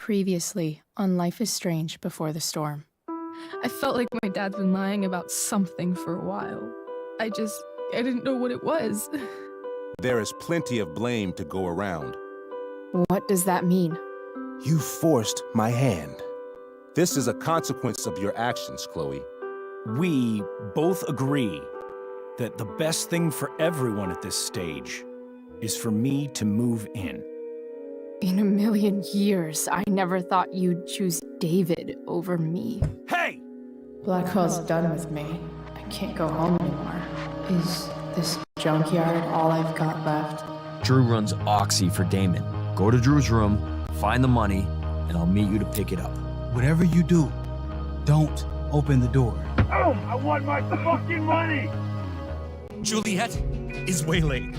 Previously on Life is Strange Before the Storm. I felt like my dad's been lying about something for a while. I didn't know what it was. There is plenty of blame to go around. What does that mean? You forced my hand. This is a consequence of your actions, Chloe. We both agree that the best thing for everyone at this stage is for me to move in. In a million years, I never thought you'd choose David over me. Hey! Blackwell's done with me. I can't go home anymore. Is this junkyard all I've got left? Drew runs Oxy for Damon. Go to Drew's room, find the money, and I'll meet you to pick it up. Whatever you do, don't open the door. Oh, I want my fucking money! Juliet is waylaid.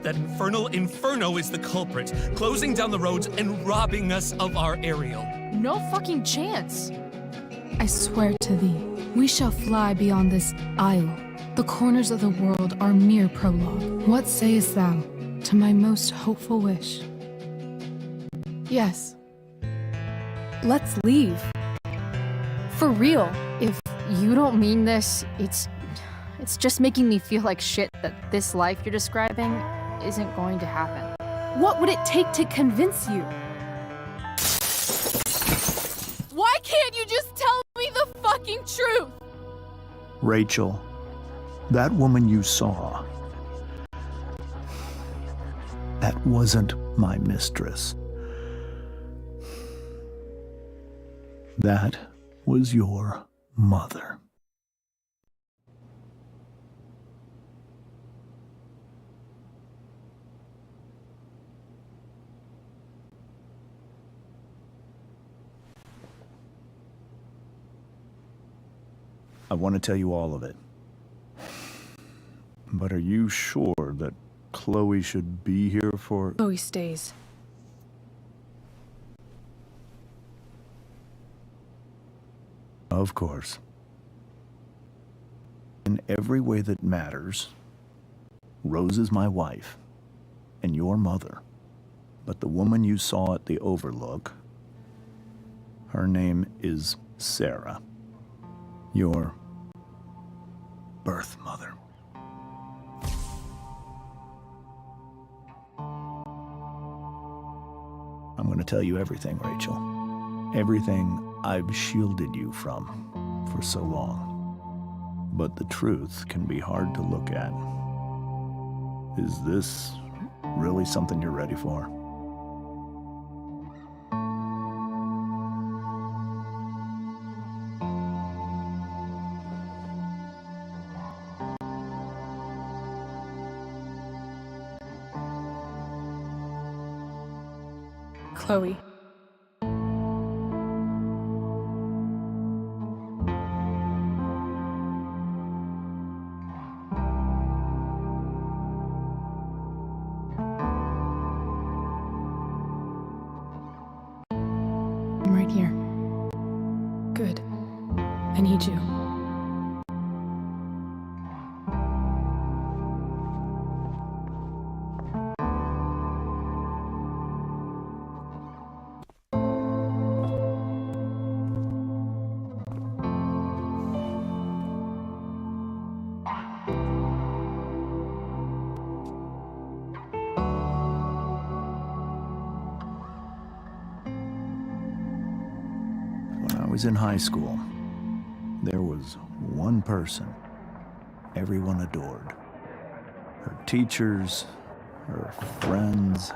That infernal Inferno is the culprit, closing down the roads and robbing us of our Ariel. No fucking chance. I swear to thee, we shall fly beyond this isle. The corners of the world are mere prologue. What sayest thou to my most hopeful wish? Yes. Let's leave. For real. If you don't mean this, it's just making me feel like shit that this life you're describing isn't going to happen. What would it take to convince you? Why can't you just tell me the fucking truth? Rachel, that woman you saw, that wasn't my mistress. That was your mother. I want to tell you all of it. But are you sure that Chloe should be here for... Chloe stays. Of course. In every way that matters, Rose is my wife and your mother. But the woman you saw at the Overlook, her name is Sarah. Your birth mother. I'm going to tell you everything, Rachel. Everything I've shielded you from for so long. But the truth can be hard to look at. Is this really something you're ready for? Chloe. I'm right here. Good. I need you. When I was in high school, there was one person everyone adored. Her teachers, her friends.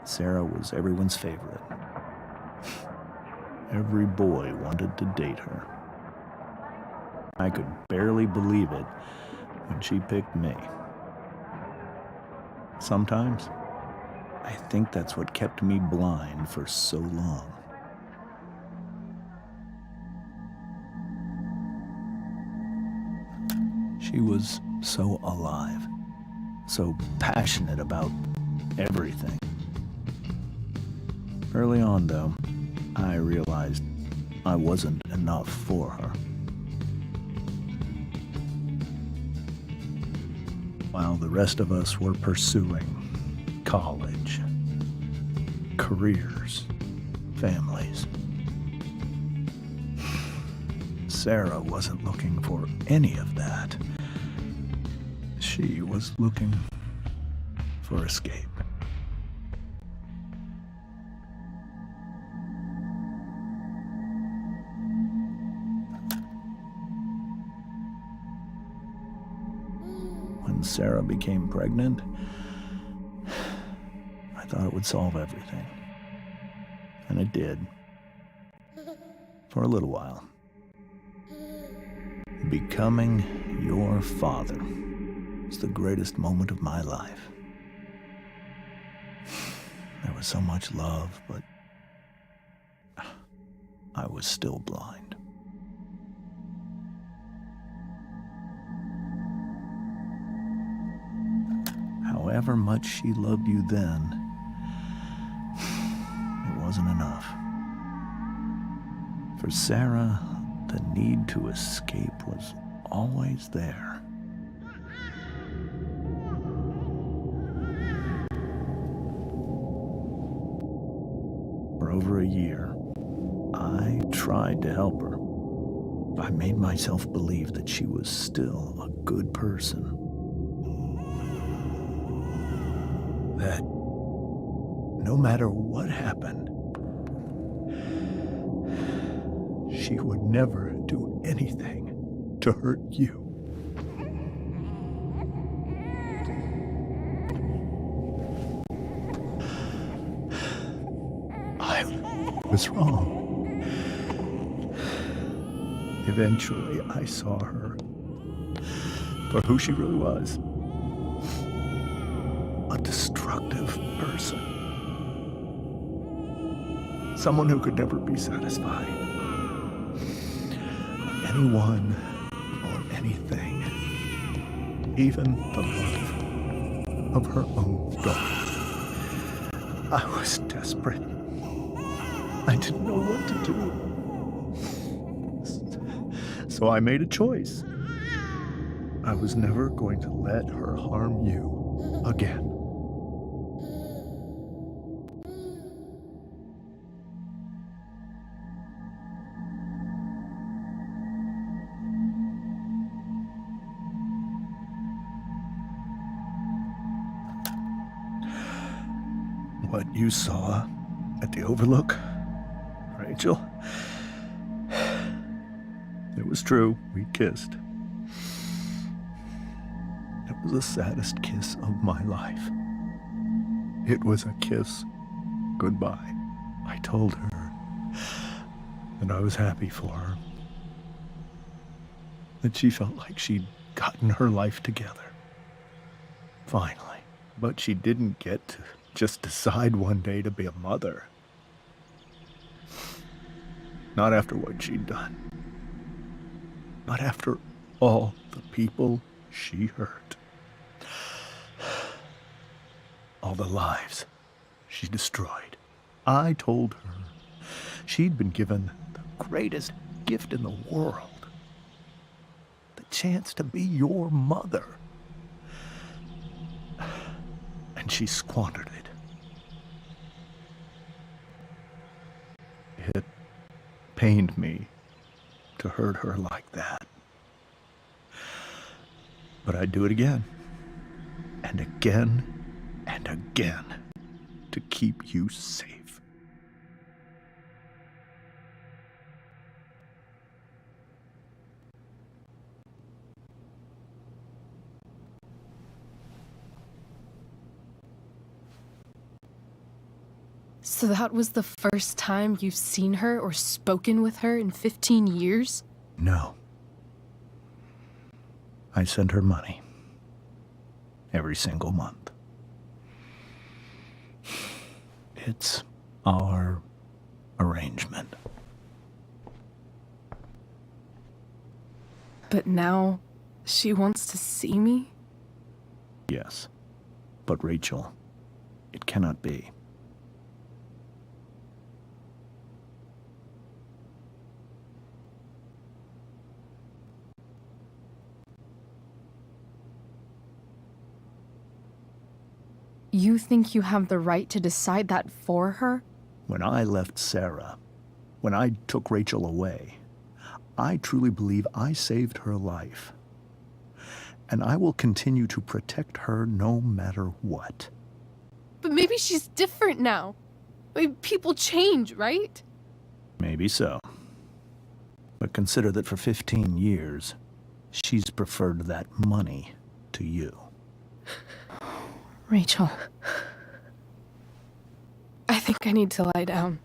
Sarah was everyone's favorite. Every boy wanted to date her. I could barely believe it when she picked me. Sometimes, I think that's what kept me blind for so long. She was so alive, so passionate about everything. Early on, though, I realized I wasn't enough for her. While the rest of us were pursuing college, careers, families. Sarah wasn't looking for any of that. She was looking for escape. When Sarah became pregnant, I thought it would solve everything. And it did. For a little while. Becoming your father was the greatest moment of my life. There was so much love, but I was still blind. However much she loved you then, it wasn't enough. For Sarah, the need to escape was always there. For over a year, I tried to help her. I made myself believe that she was still a good person. That no matter what happened, she would never do anything to hurt you. I was wrong. Eventually, I saw her for who she really was. A destructive person. Someone who could never be satisfied. Anyone or anything. Even the love of her own daughter. I was desperate. I didn't know what to do. So I made a choice. I was never going to let her harm you again. What you saw at the Overlook, Rachel, it was true. We kissed. It was the saddest kiss of my life. It was a kiss goodbye. I told her that I was happy for her. That she felt like she'd gotten her life together. Finally. But she didn't get to just decide one day to be a mother. Not after what she'd done. Not after all the people she hurt. All the lives she destroyed. I told her she'd been given the greatest gift in the world. The chance to be your mother. And she squandered it. It pained me to hurt her like that. But I'd do it again. And again and again to keep you safe. So that was the first time you've seen her or spoken with her in 15 years? No. I sent her money. Every single month. It's our arrangement. But now, she wants to see me? Yes. But Rachel, it cannot be. You think you have the right to decide that for her? When I left Sarah, when I took Rachel away, I truly believe I saved her life. And I will continue to protect her no matter what. But maybe she's different now. I mean, people change, right? Maybe so. But consider that for 15 years, she's preferred that money to you. Rachel. I think I need to lie down.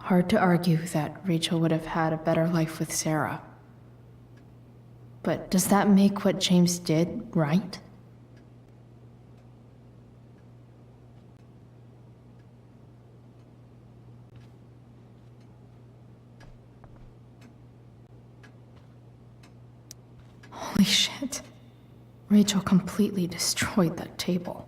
Hard to argue that Rachel would have had a better life with Sarah. But does that make what James did right? Holy shit. Rachel completely destroyed that table.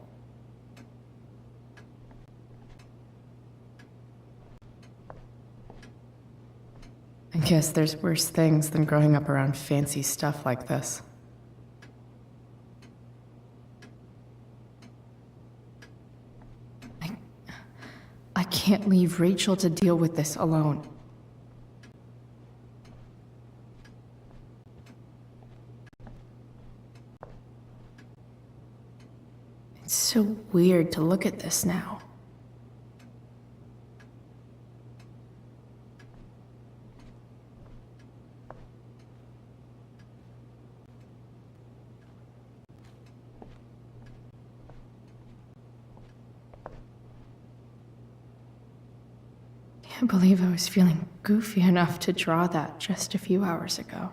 I guess there's worse things than growing up around fancy stuff like this. I can't leave Rachel to deal with this alone. It's so weird to look at this now. I can't believe I was feeling goofy enough to draw that just a few hours ago.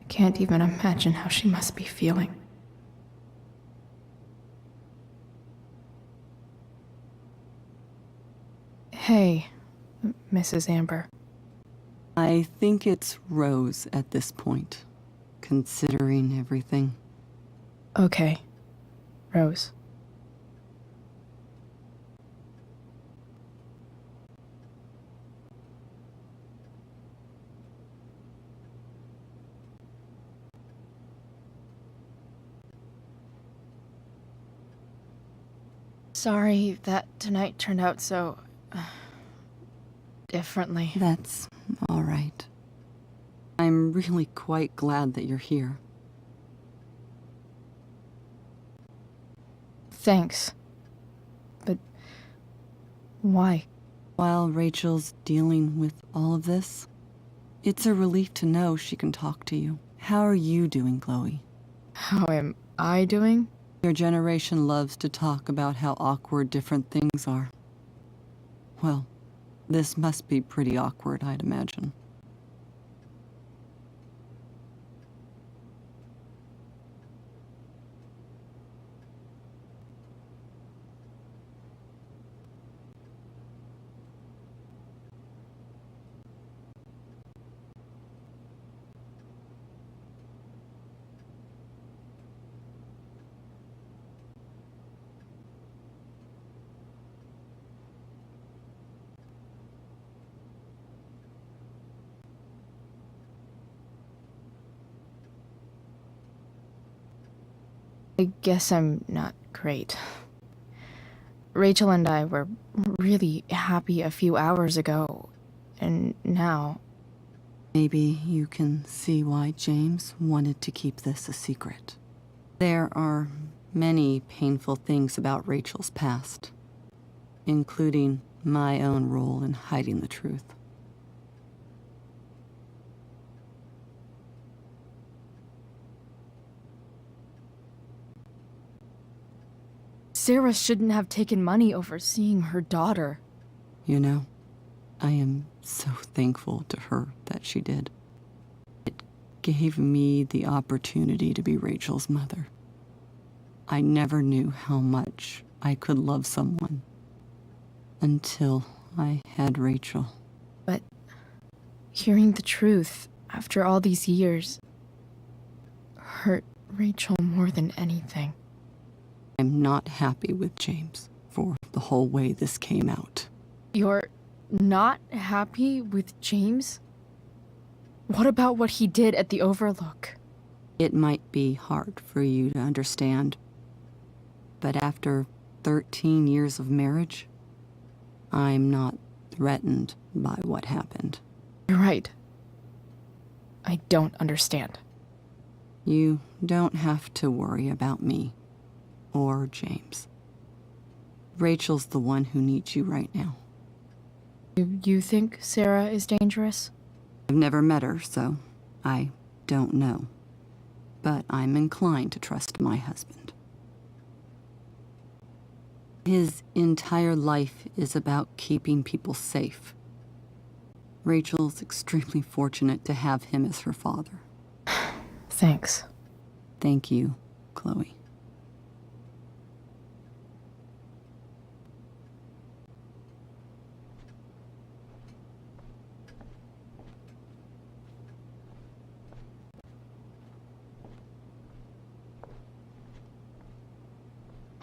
I can't even imagine how she must be feeling. Hey, Mrs. Amber. I think it's Rose at this point, considering everything. Okay, Rose. Sorry that tonight turned out so differently. That's all right. I'm really quite glad that you're here. Thanks. But why? While Rachel's dealing with all of this, it's a relief to know she can talk to you. How are you doing, Chloe? How am I doing? Your generation loves to talk about how awkward different things are. Well, this must be pretty awkward, I'd imagine. I guess I'm not great. Rachel and I were really happy a few hours ago, and now... Maybe you can see why James wanted to keep this a secret. There are many painful things about Rachel's past, including my own role in hiding the truth. Sarah shouldn't have taken money over seeing her daughter. You know, I am so thankful to her that she did. It gave me the opportunity to be Rachel's mother. I never knew how much I could love someone until I had Rachel. But hearing the truth after all these years hurt Rachel more than anything. I'm not happy with James for the whole way this came out. You're not happy with James? What about what he did at the Overlook? It might be hard for you to understand, but after 13 years of marriage, I'm not threatened by what happened. You're right. I don't understand. You don't have to worry about me or James. Rachel's the one who needs you right now. You think Sarah is dangerous? I've never met her, so I don't know. But I'm inclined to trust my husband. His entire life is about keeping people safe. Rachel's extremely fortunate to have him as her father. Thanks. Thank you, Chloe.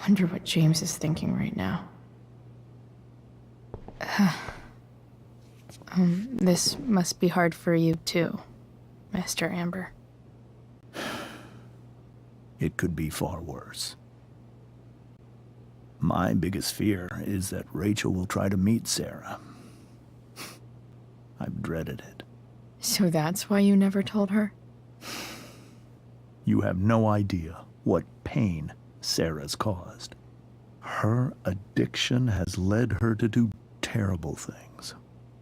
Wonder what James is thinking right now. This must be hard for you too, Master Amber. It could be far worse. My biggest fear is that Rachel will try to meet Sarah. I've dreaded it. So that's why you never told her? You have no idea what pain Sarah's caused. Her addiction has led her to do terrible things.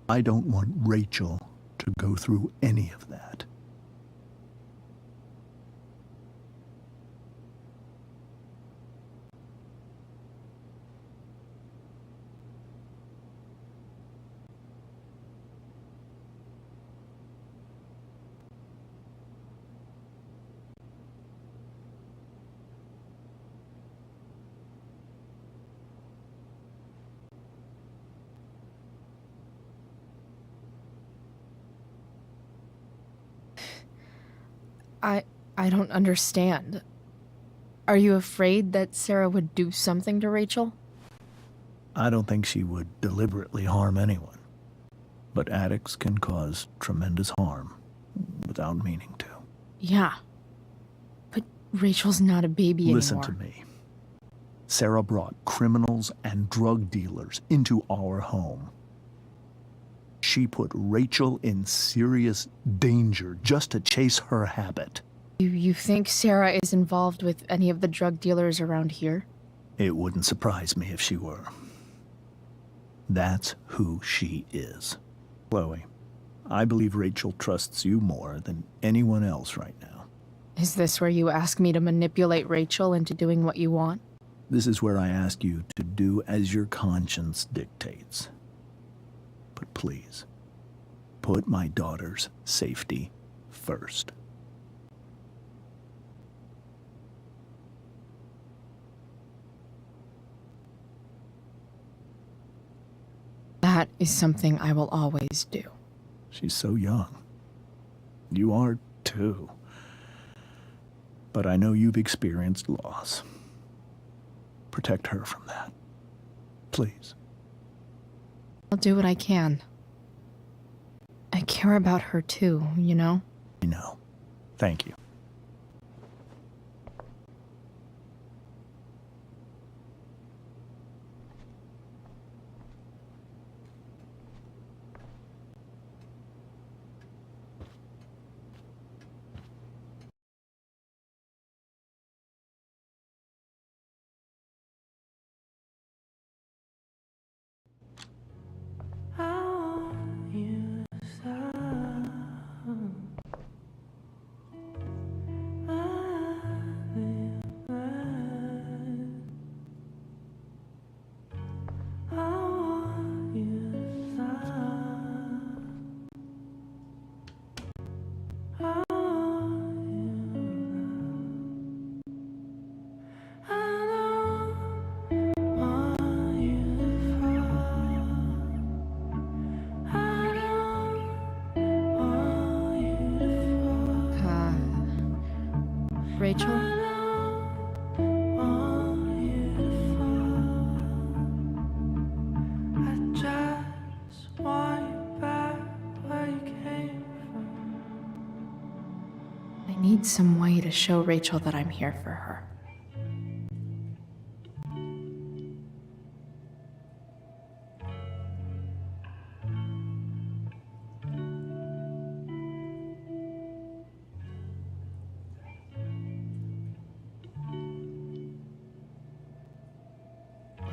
I don't want Rachel to go through any of that. I don't understand. Are you afraid that Sarah would do something to Rachel? I don't think she would deliberately harm anyone. But addicts can cause tremendous harm without meaning to. Yeah. But Rachel's not a baby anymore. Listen to me. Sarah brought criminals and drug dealers into our home. She put Rachel in serious danger just to chase her habit. You think Sarah is involved with any of the drug dealers around here? It wouldn't surprise me if she were. That's who she is. Chloe, I believe Rachel trusts you more than anyone else right now. Is this where you ask me to manipulate Rachel into doing what you want? This is where I ask you to do as your conscience dictates. But please, put my daughter's safety first. That is something I will always do. She's so young. You are too. But I know you've experienced loss. Protect her from that. Please. I'll do what I can. I care about her too, you know? I know. Thank you. Rachel? I need some way to show Rachel that I'm here for her.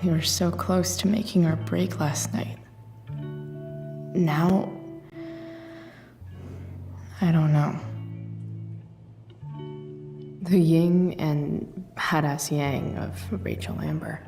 We were so close to making our break last night. now, I don't know. The yin and badass yang of Rachel Amber.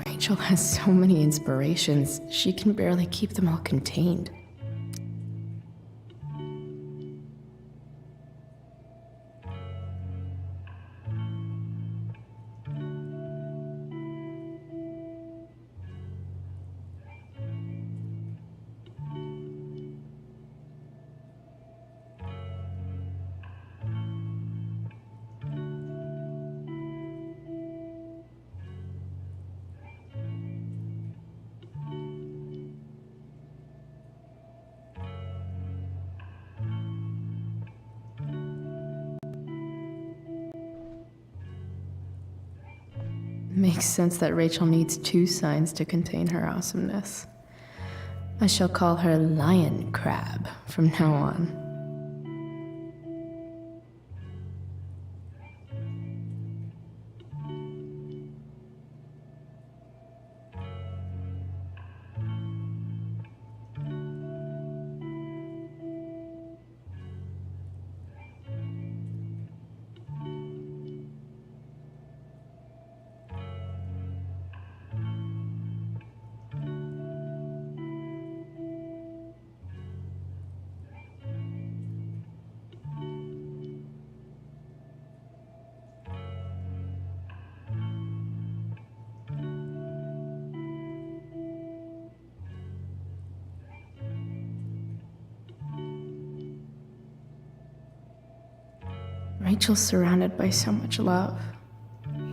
Rachel has so many inspirations, she can barely keep them all contained. Makes sense that Rachel needs two signs to contain her awesomeness. I shall call her Lion Crab from now on. Rachel's surrounded by so much love,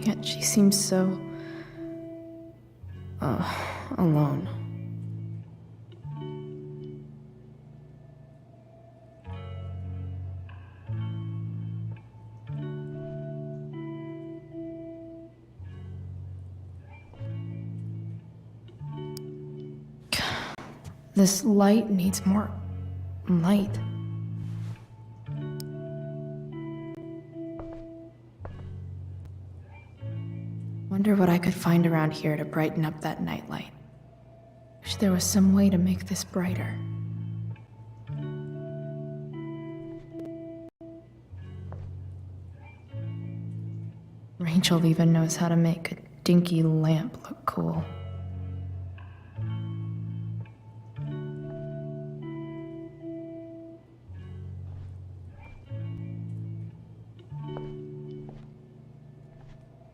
yet she seems so... alone. This light needs more light. Wonder what I could find around here to brighten up that nightlight. Wish there was some way to make this brighter. Rachel even knows how to make a dinky lamp look cool.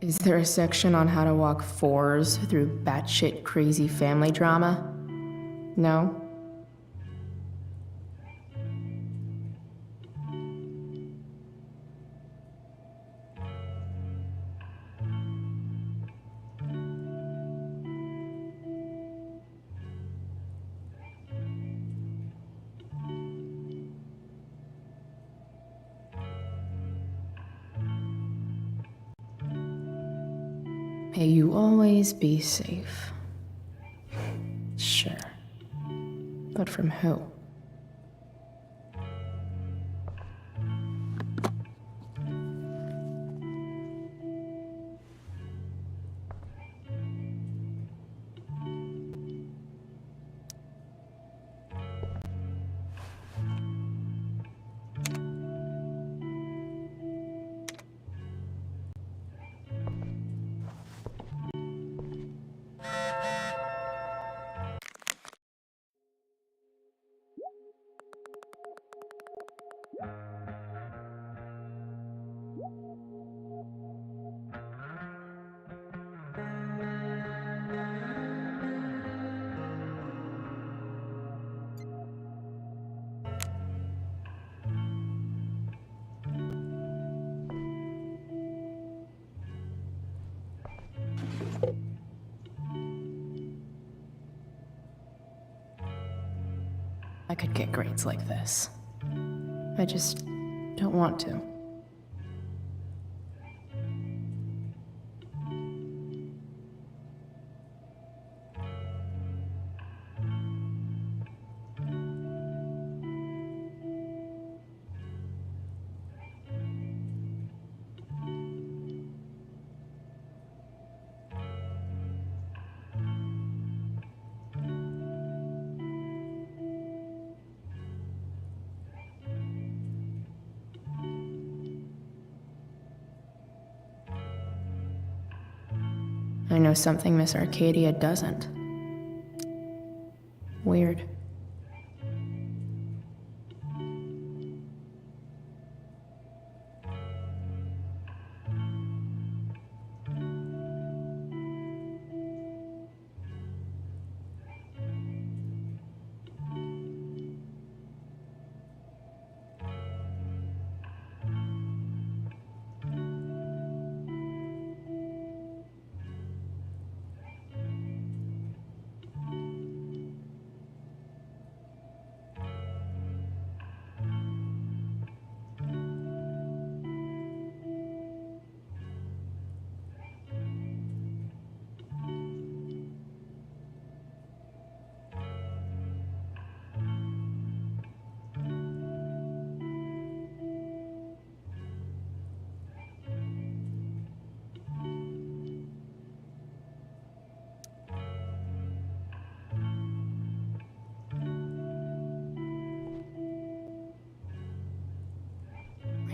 Is there a section on how to walk fours through batshit crazy family drama? No? May you always be safe. Sure. But from who? I could get grades like this. I just don't want to. I know something Miss Arcadia doesn't. Weird.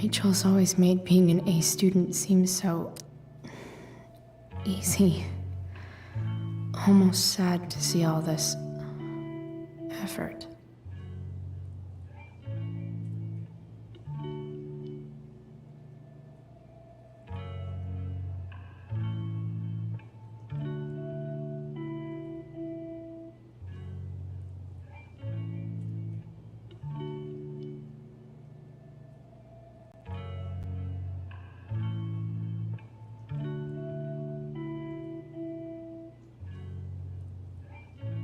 Rachel's always made being an A student seem so easy. Almost sad to see all this effort.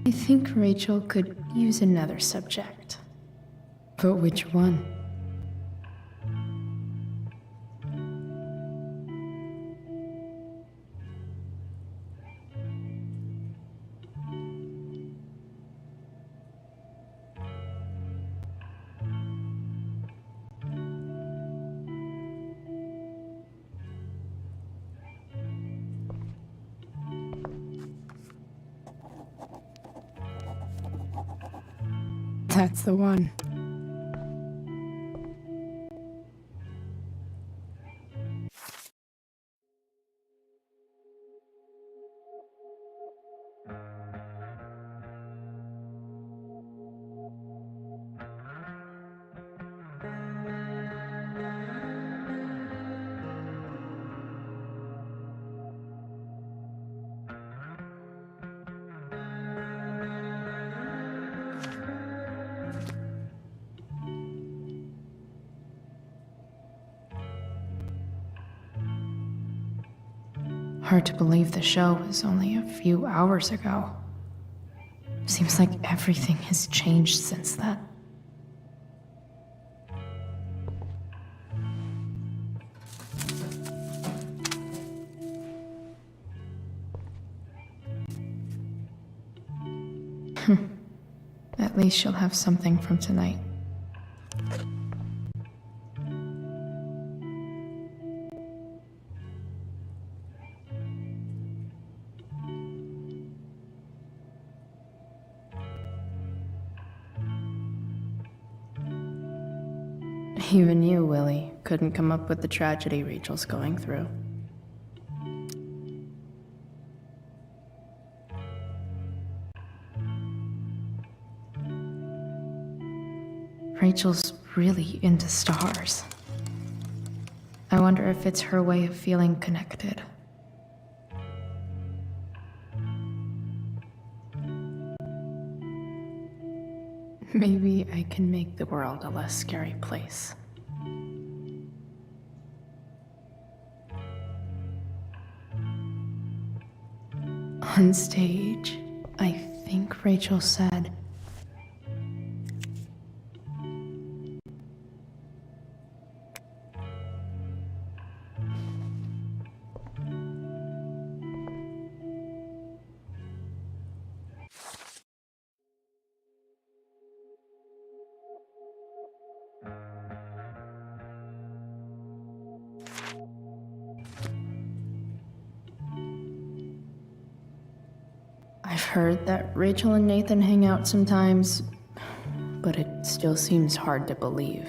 I think Rachel could use another subject. But which one? That's the one. Hard to believe the show was only a few hours ago. Seems like everything has changed since then. At least she'll have something from tonight. Even you, Willie, couldn't come up with the tragedy Rachel's going through. Rachel's really into stars. I wonder if it's her way of feeling connected. Maybe I can make the world a less scary place. On stage, I think Rachel said, I've heard that Rachel and Nathan hang out sometimes, but it still seems hard to believe.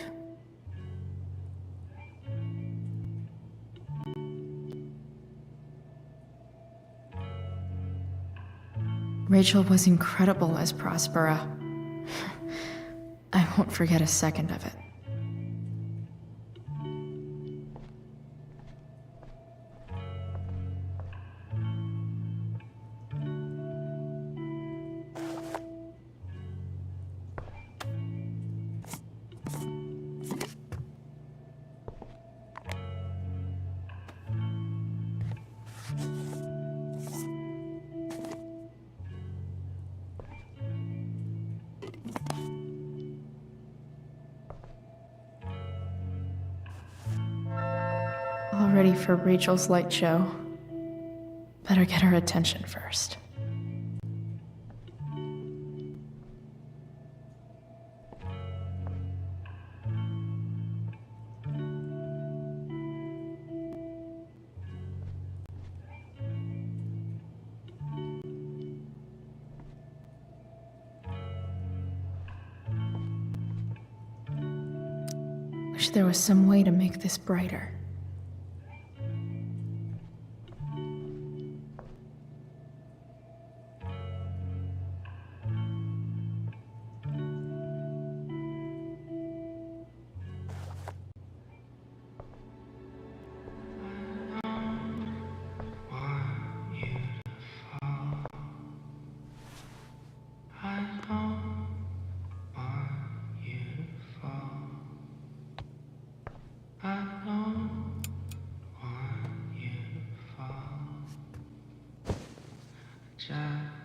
Rachel was incredible as Prospera. I won't forget a second of it. All ready for Rachel's light show. Better get her attention first. Wish there was some way to make this brighter.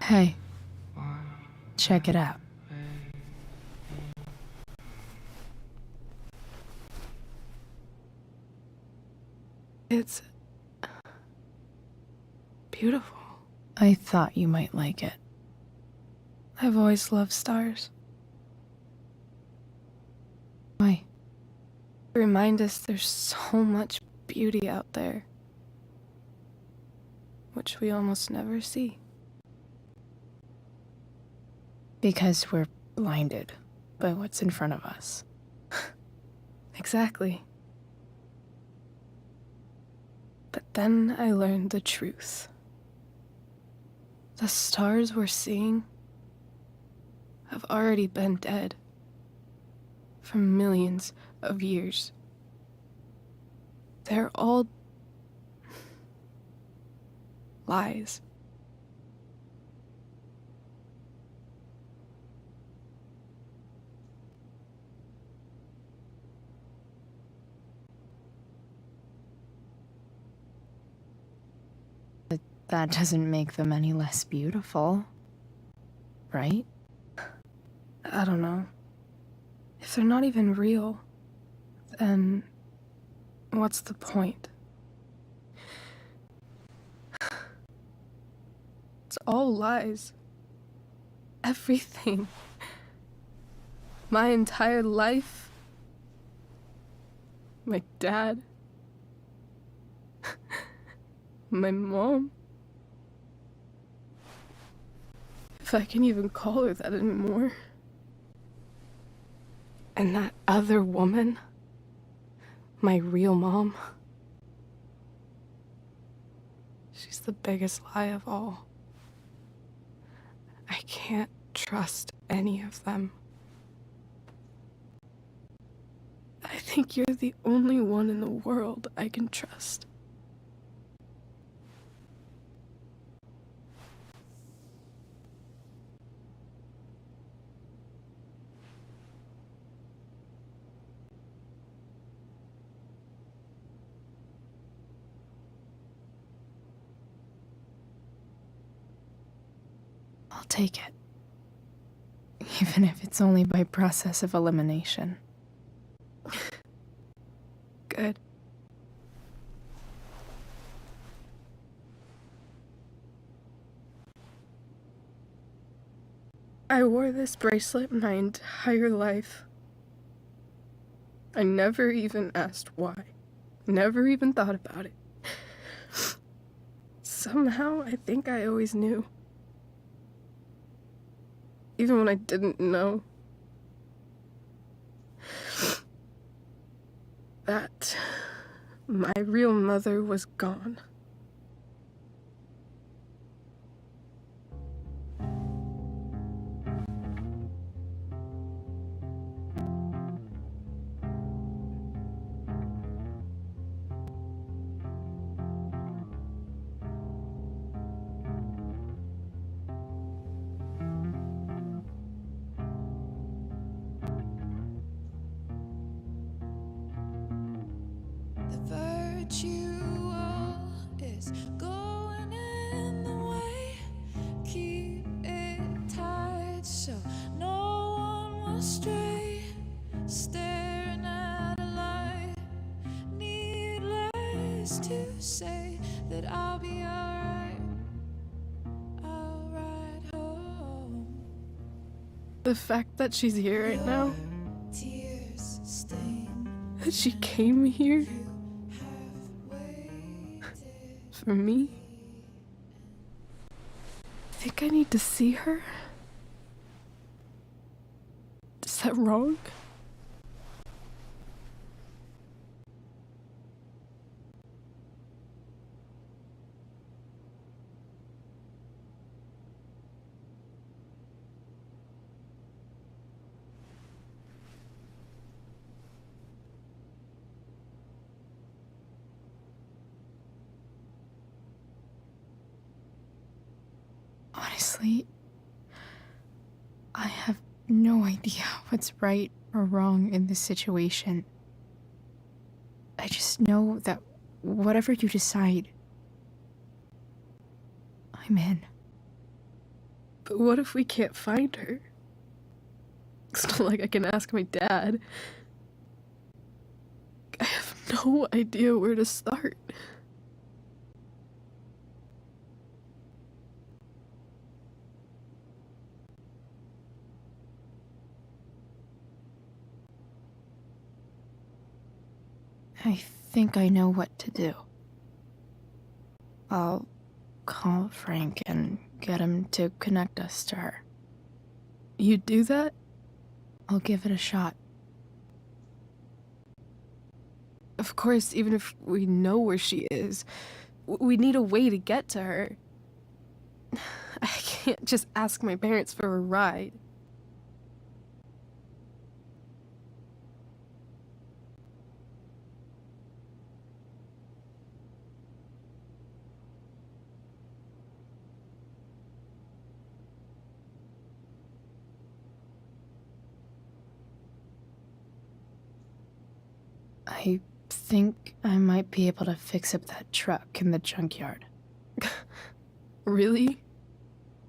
Hey, check it out. It's beautiful. I thought you might like it. I've always loved stars. Why? Remind us there's so much beauty out there, which we almost never see. Because we're blinded by what's in front of us. Exactly. But then I learned the truth. The stars we're seeing have already been dead for millions of years. They're all lies. But that doesn't make them any less beautiful, right? I don't know. If they're not even real, then what's the point? It's all lies. Everything. My entire life. My dad. My mom. If I can even call her that anymore. And that other woman. My real mom. She's the biggest lie of all. I can't trust any of them. I think you're the only one in the world I can trust. I'll take it. Even if it's only by process of elimination. Good. I wore this bracelet my entire life. I never even asked why. Never even thought about it. Somehow, I think I always knew. Even when I didn't know. That my real mother was gone. astray, staring at a light. Needless to say that I'll be alright. I'll ride home. The fact that she's here right now, Tears stain. that she came here for me. I think I need to see her. Is that wrong? Honestly, I have no idea what's right or wrong in this situation. I just know that whatever you decide, I'm in. But what if we can't find her? It's not like I can ask my dad. I have no idea where to start. I think I know what to do. I'll call Frank and get him to connect us to her. You'd do that? I'll give it a shot. Of course, even if we know where she is, we need a way to get to her. I can't just ask my parents for a ride. I think I might be able to fix up that truck in the junkyard. Really?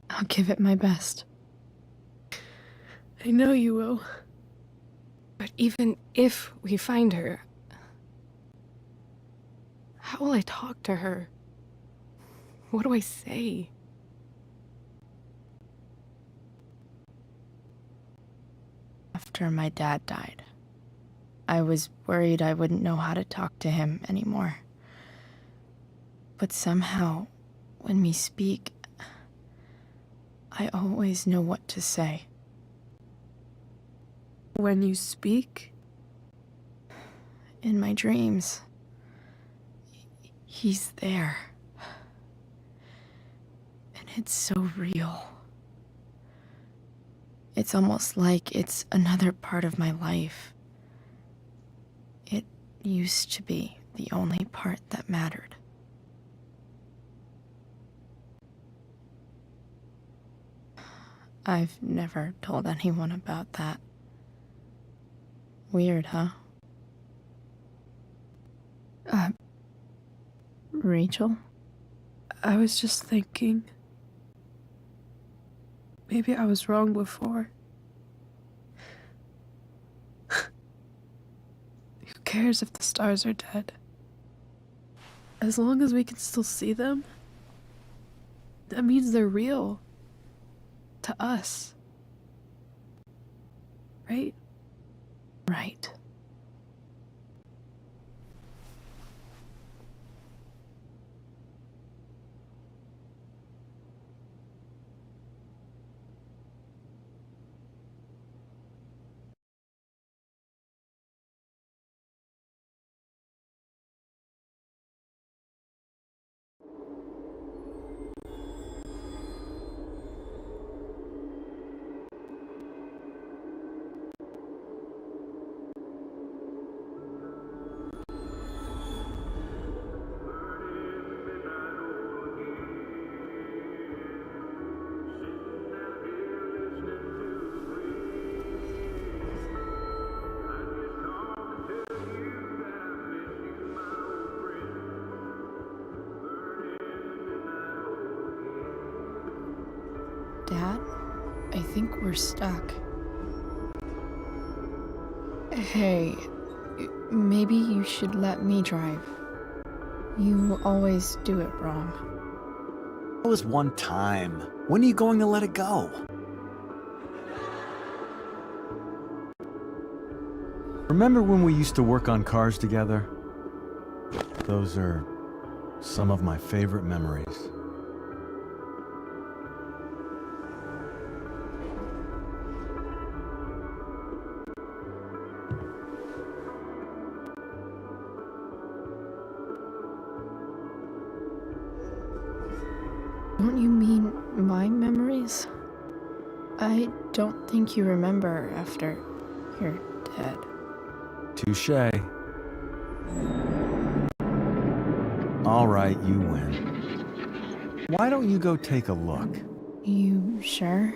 I'll give it my best. I know you will. But even if we find her, how will I talk to her? What do I say? After my dad died, I was worried I wouldn't know how to talk to him anymore. But somehow, when we speak, I always know what to say. When you speak? In my dreams. He's there. And it's so real. It's almost like it's another part of my life. It used to be the only part that mattered. I've never told anyone about that. Weird, huh? Rachel? I was just thinking. Maybe I was wrong before. Who cares if the stars are dead? As long as we can still see them, that means they're real. To us. Right? Right. Dad, I think we're stuck. Hey, maybe you should let me drive. You always do it wrong. It was one time. When are you going to let it go? Remember when we used to work on cars together? Those are some of my favorite memories. Don't you mean my memories? I don't think you remember after you're dead. Touché. All right, you win. Why don't you go take a look? You sure?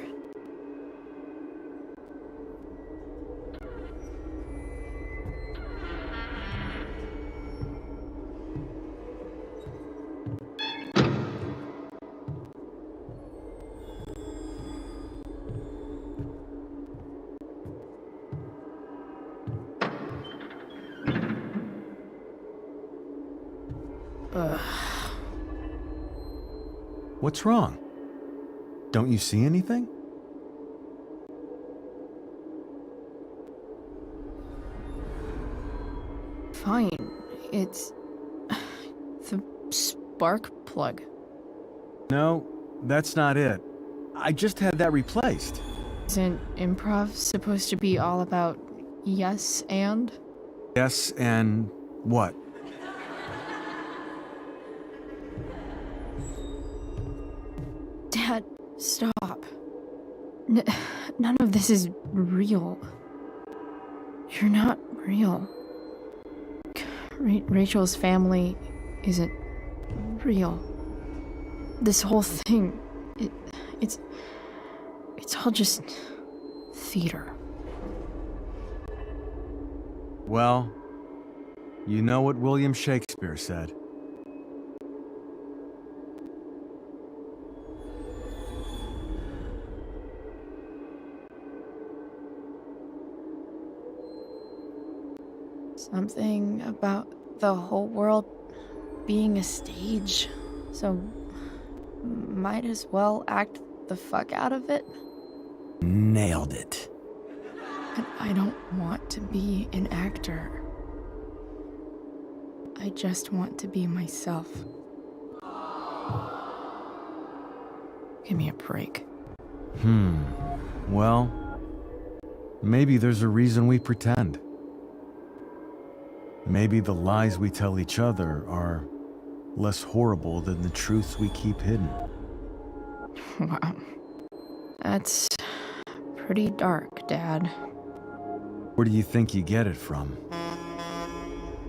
Ugh. What's wrong? Don't you see anything? Fine. It's the spark plug. No, that's not it. I just had that replaced. Isn't improv supposed to be all about yes and? Yes, and what? Dad, stop. None of this is real. You're not real. Rachel's family isn't real. This whole thing, it's all just theater. Well, you know what William Shakespeare said. Something about the whole world being a stage, so might as well act the fuck out of it. Nailed it. But I don't want to be an actor. I just want to be myself. Give me a break. Well, maybe there's a reason we pretend. Maybe the lies we tell each other are less horrible than the truths we keep hidden. Wow. That's pretty dark, Dad. Where do you think you get it from?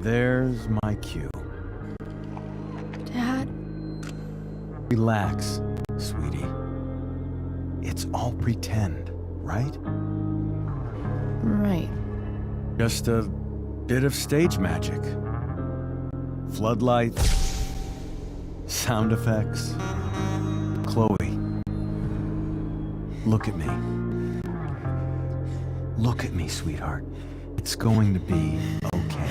There's my cue. Dad? Relax, sweetie. It's all pretend, right? Right. Just a bit of stage magic. Floodlights, sound effects. Chloe, look at me. Look at me, sweetheart. It's going to be okay.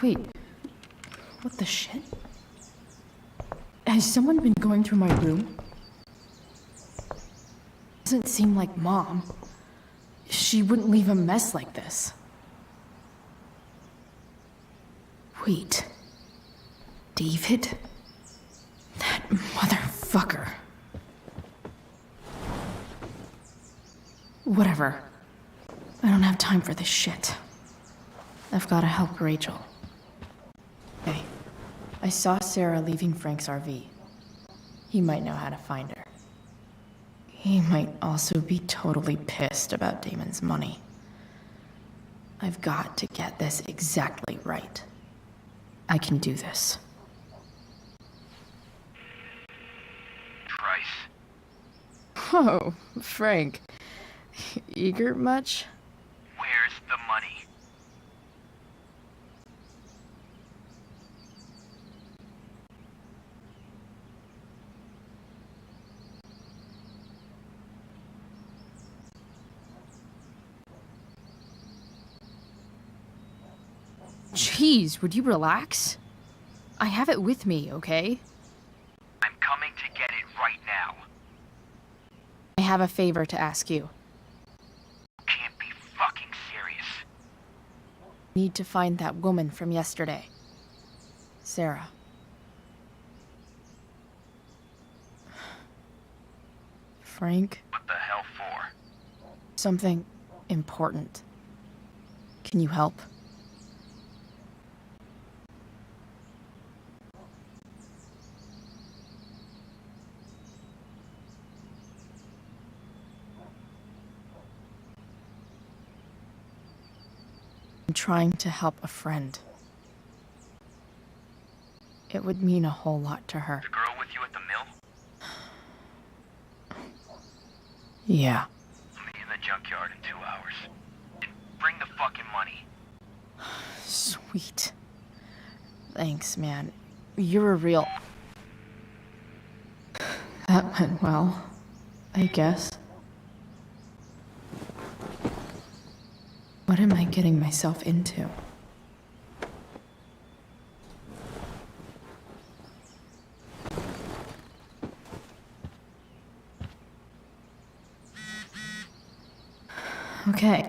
Wait, what the shit? Has someone been going through my room? Doesn't seem like Mom. She wouldn't leave a mess like this. Wait. David? That motherfucker. Whatever. I don't have time for this shit. I've gotta help Rachel. Hey, I saw Sarah leaving Frank's RV. He might know how to find her. He might also be totally pissed about Damon's money. I've got to get this exactly right. I can do this. Price. Oh, Frank. Eager much? Where's the money? Jeez, would you relax? I have it with me, okay? I'm coming to get it right now. I have a favor to ask you. You can't be fucking serious. Need to find that woman from yesterday. Sarah. Frank? What the hell for? Something important. Can you help? I'm trying to help a friend. It would mean a whole lot to her. The girl with you at the mill? Yeah. I'll meet you in the junkyard in 2 hours. And bring the fucking money. Sweet. Thanks, man. You're a real... That went well, I guess. What am I getting myself into? Okay.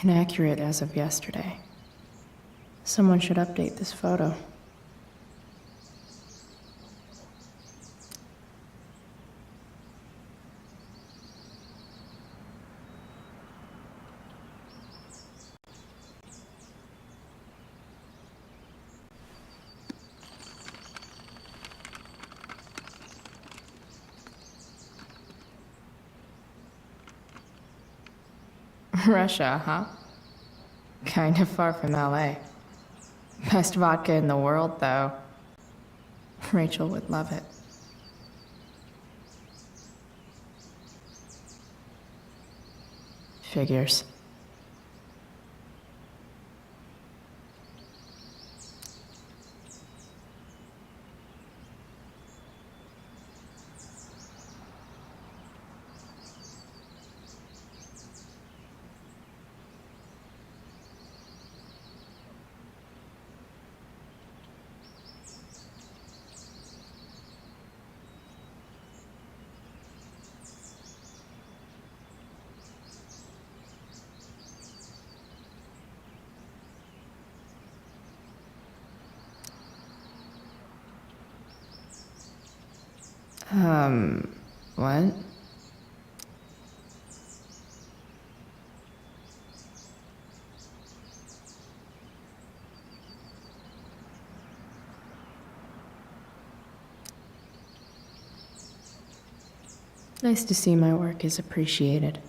Inaccurate as of yesterday. Someone should update this photo. Russia, huh? Kind of far from LA. Best vodka in the world, though. Rachel would love it. Figures. What? Nice to see my work is appreciated.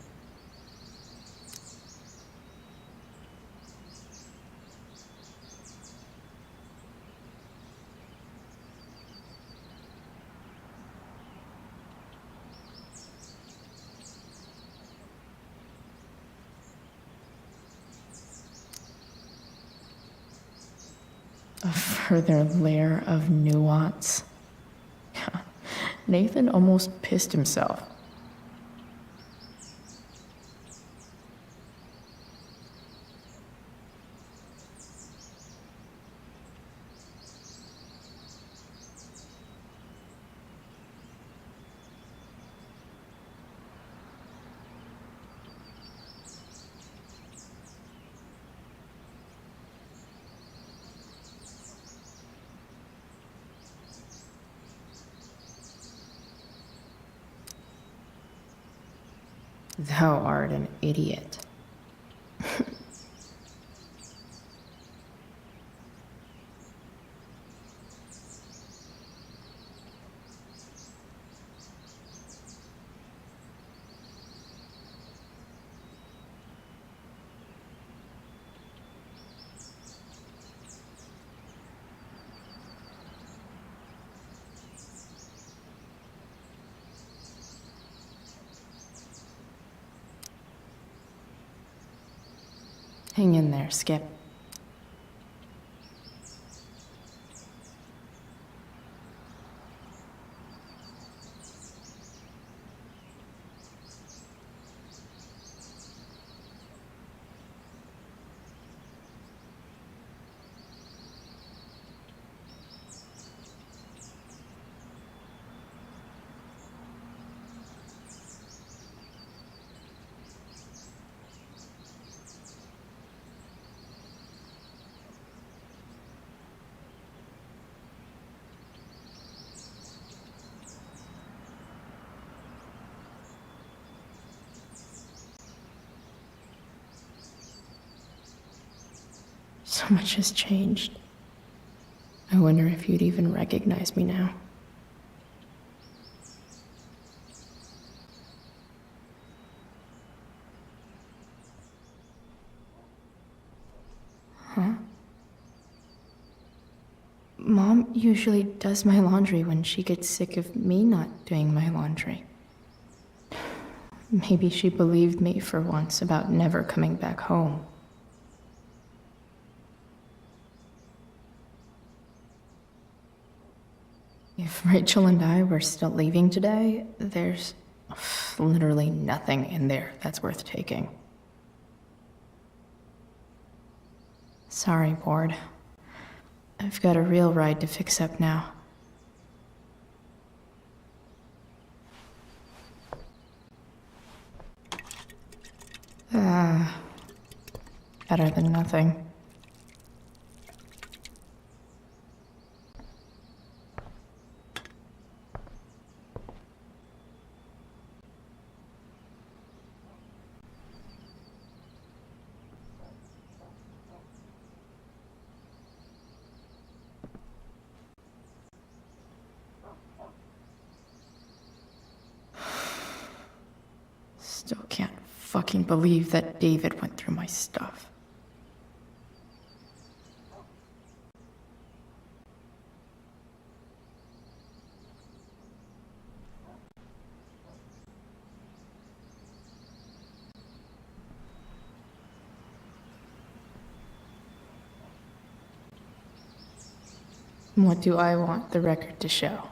A further layer of nuance. Nathan almost pissed himself. Thou art an idiot. Hang in there, Skip. So much has changed. I wonder if you'd even recognize me now. Huh? Mom usually does my laundry when she gets sick of me not doing my laundry. Maybe she believed me for once about never coming back home. If Rachel and I were still leaving today, there's literally nothing in there that's worth taking. Sorry, Board. I've got a real ride to fix up now. Better than nothing. Still can't fucking believe that David went through my stuff. What do I want the record to show?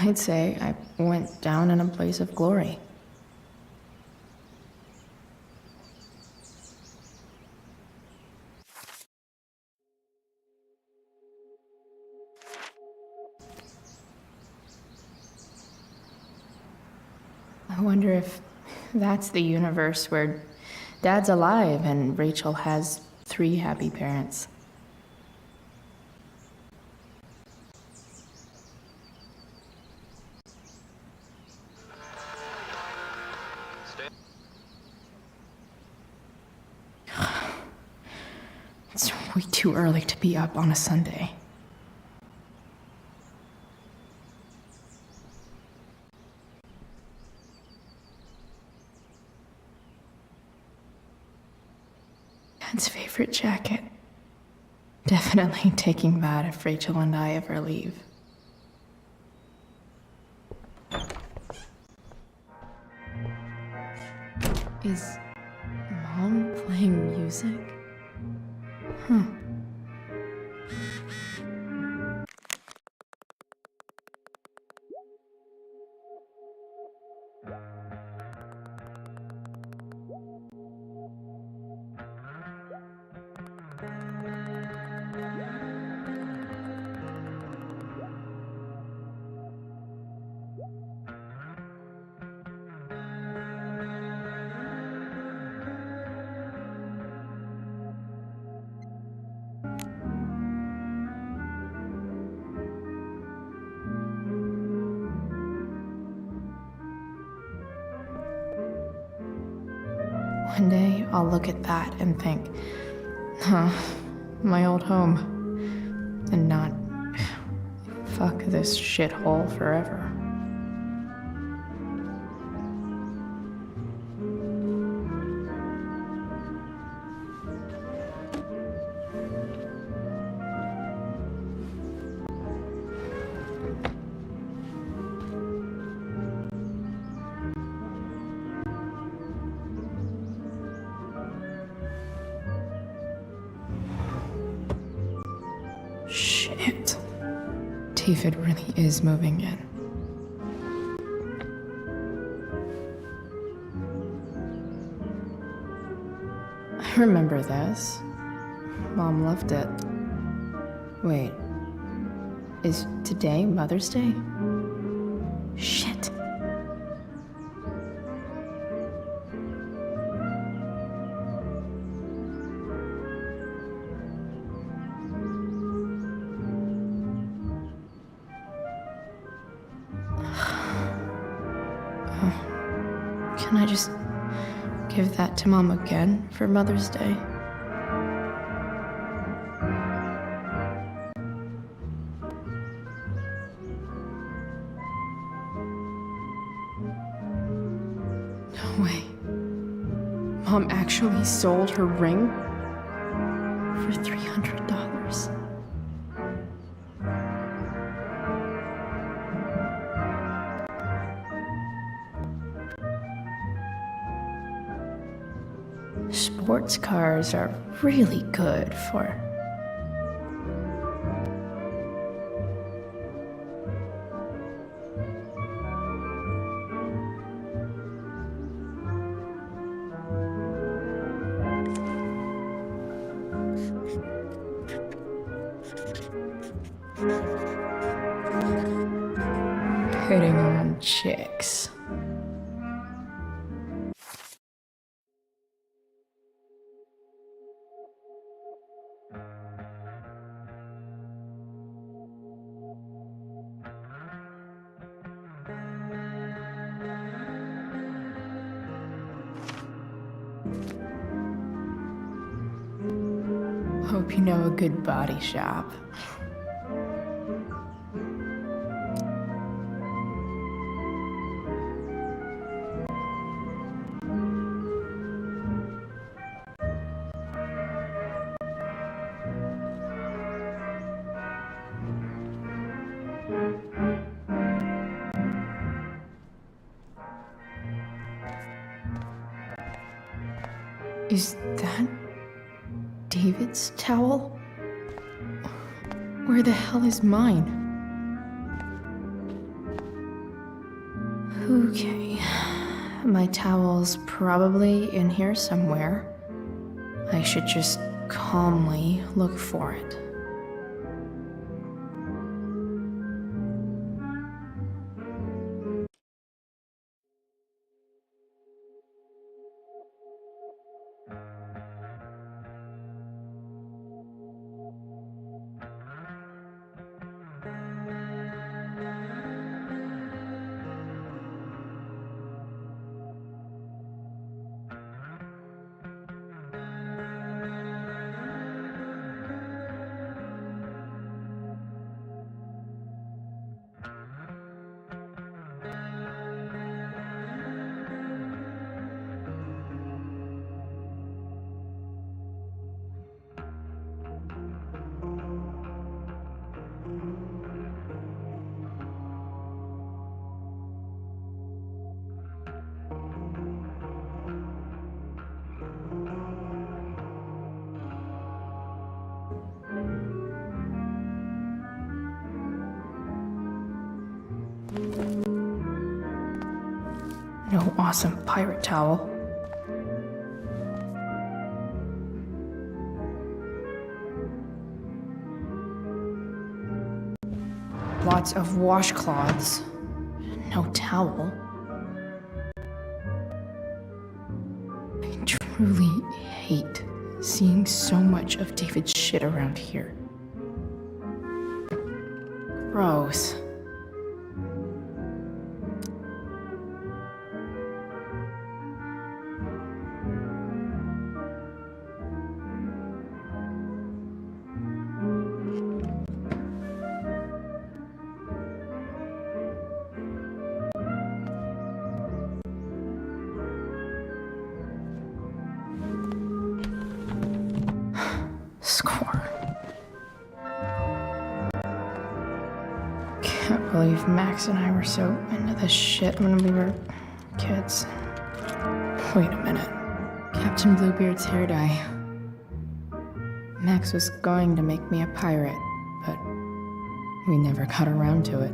I'd say I went down in a blaze of glory. I wonder if that's the universe where Dad's alive and Rachel has 3 happy parents. It's way too early to be up on a Sunday. Dad's favorite jacket. Definitely taking that if Rachel and I ever leave. Is Mom playing music? Huh. One day, I'll look at that and think, huh, my old home. And not, fuck this shithole forever. Shit. David really is moving in. I remember this. Mom loved it. Wait. Is today Mother's Day? Shit. Can I just give that to Mom again for Mother's Day? No way. Mom actually sold her ring for $300. Sports cars are really good for... hitting on chicks. Hope you know a good body shop. Is that David's towel? Where the hell is mine? Okay. My towel's probably in here somewhere. I should just calmly look for it. No awesome pirate towel. Lots of washcloths. No towel. I truly hate seeing so much of David's shit around here. Gross. Score. Can't believe Max and I were so into this shit when we were kids. Wait a minute. Captain Bluebeard's hair dye. Max was going to make me a pirate, but we never got around to it.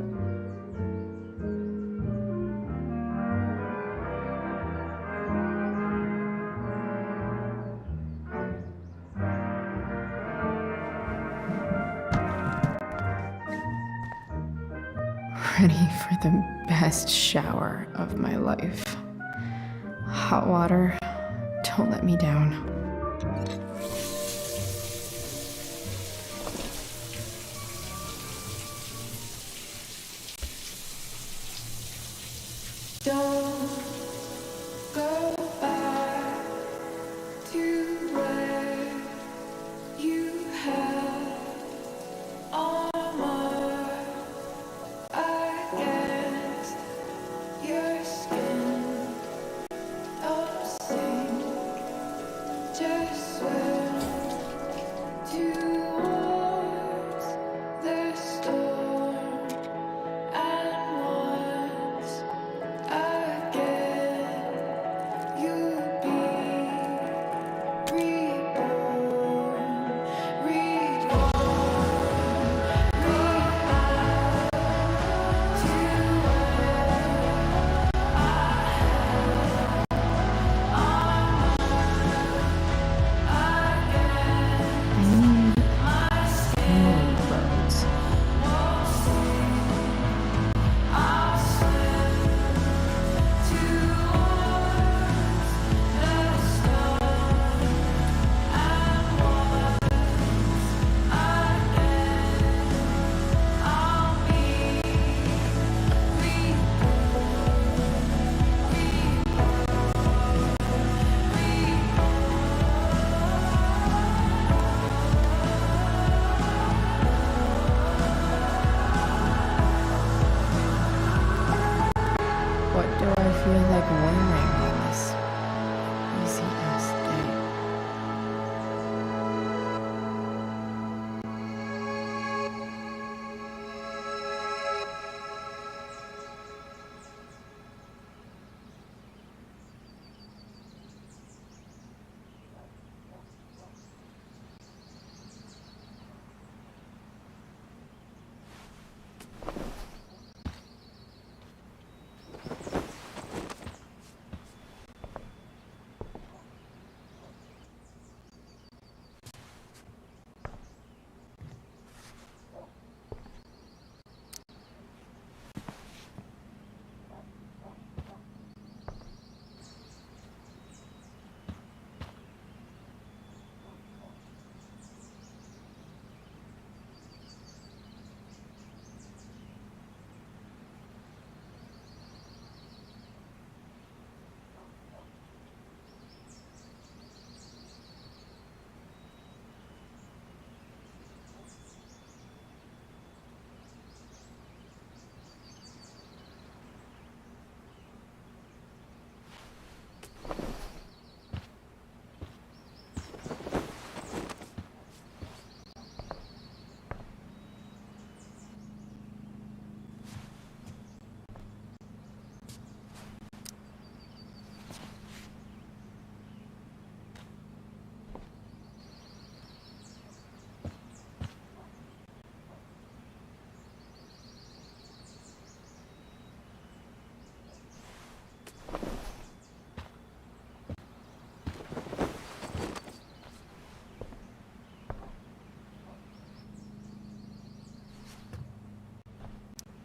Ready for the best shower of my life. Hot water, don't let me down. Don't go back to where you had armor against your skin. Don't sing.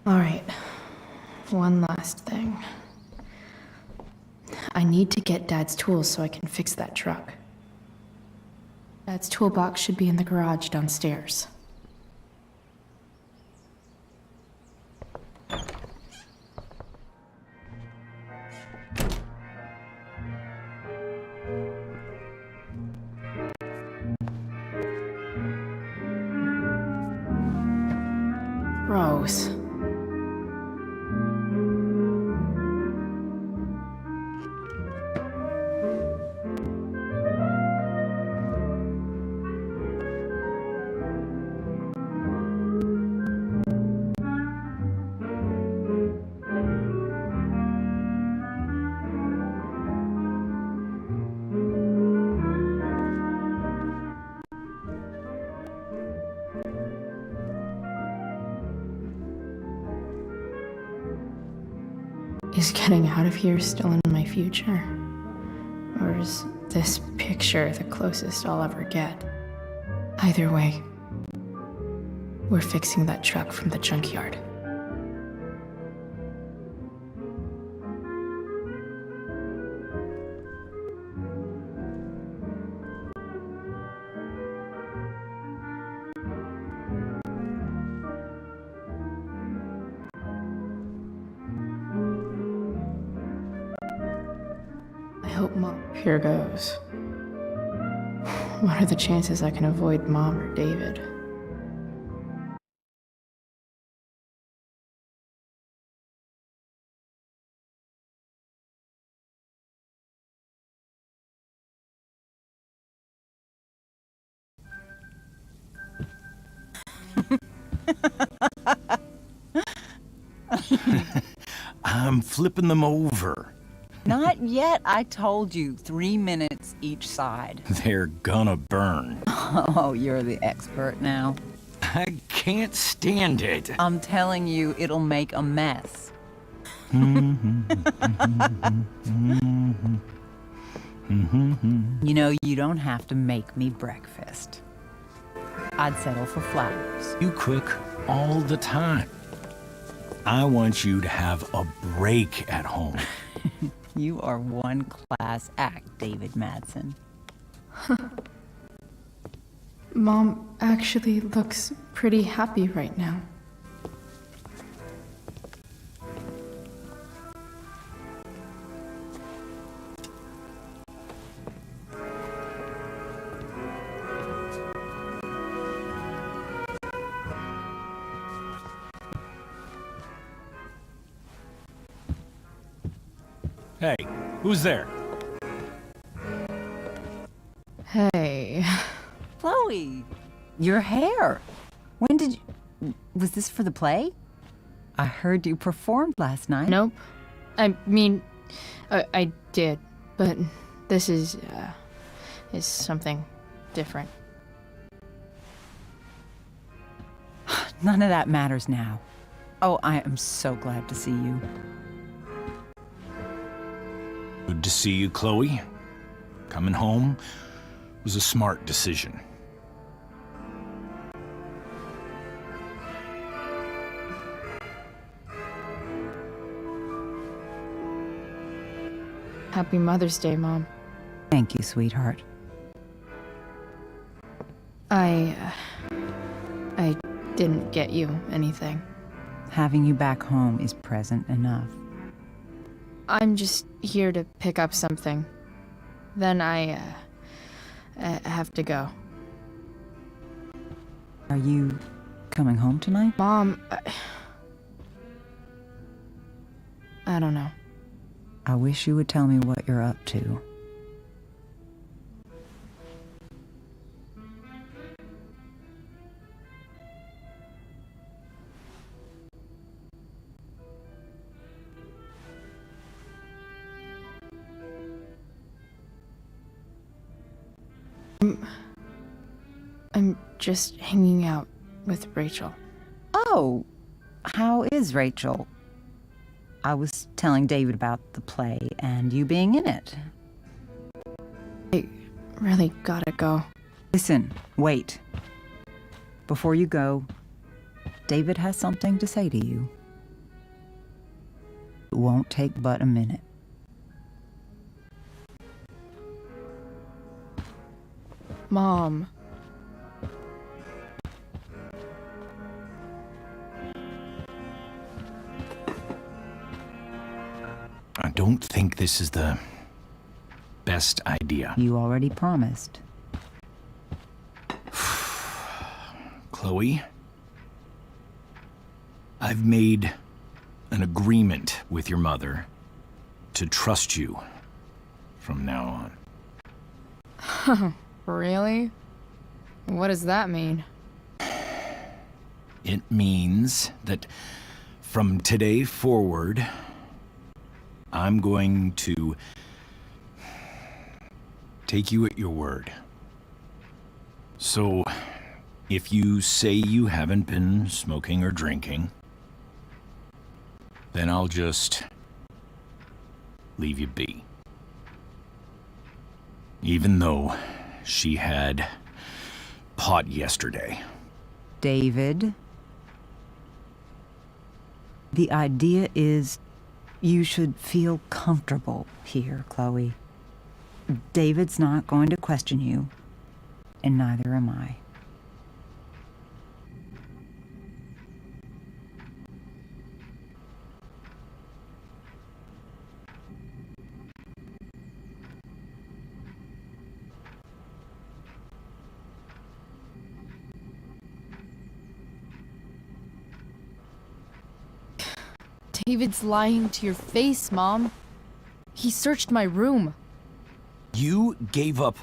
Alright, one last thing. I need to get Dad's tools so I can fix that truck. Dad's toolbox should be in the garage downstairs. Rose. Is getting out of here still in my future? Or is this picture the closest I'll ever get? Either way, we're fixing that truck from the junkyard. I hope Mom. Here goes. What are the chances I can avoid Mom or David? I'm flipping them over. Not yet. I told you 3 minutes each side. They're gonna burn. Oh, you're the expert now. I can't stand it. I'm telling you, it'll make a mess. You know, you don't have to make me breakfast. I'd settle for flowers. You cook all the time. I want you to have a break at home. You are one class act, David Madsen. Mom actually looks pretty happy right now. Hey, who's there? Hey. Chloe, your hair. When did you... Was this for the play? I heard you performed last night. Nope. I mean, I did, but this is something different. None of that matters now. Oh, I am so glad to see you. Good to see you, Chloe. Coming home was a smart decision. Happy Mother's Day, Mom. Thank you, sweetheart. I didn't get you anything. Having you back home is present enough. I'm just here to pick up something. Then I have to go. Are you coming home tonight? Mom, I don't know. I wish you would tell me what you're up to. I'm just hanging out with Rachel. Oh, how is Rachel? I was telling David about the play and you being in it. I really gotta go. Listen, wait. Before you go, David has something to say to you. It won't take but a minute. Mom. I don't think this is the best idea. You already promised. Chloe, I've made an agreement with your mother to trust you from now on. Really? What does that mean? It means that from today forward, I'm going to take you at your word. So, if you say you haven't been smoking or drinking, then I'll just leave you be. Even though she had pot yesterday. David, the idea is you should feel comfortable here, Chloe. David's not going to question you, and neither am I. David's lying to your face, Mom. He searched my room. You gave up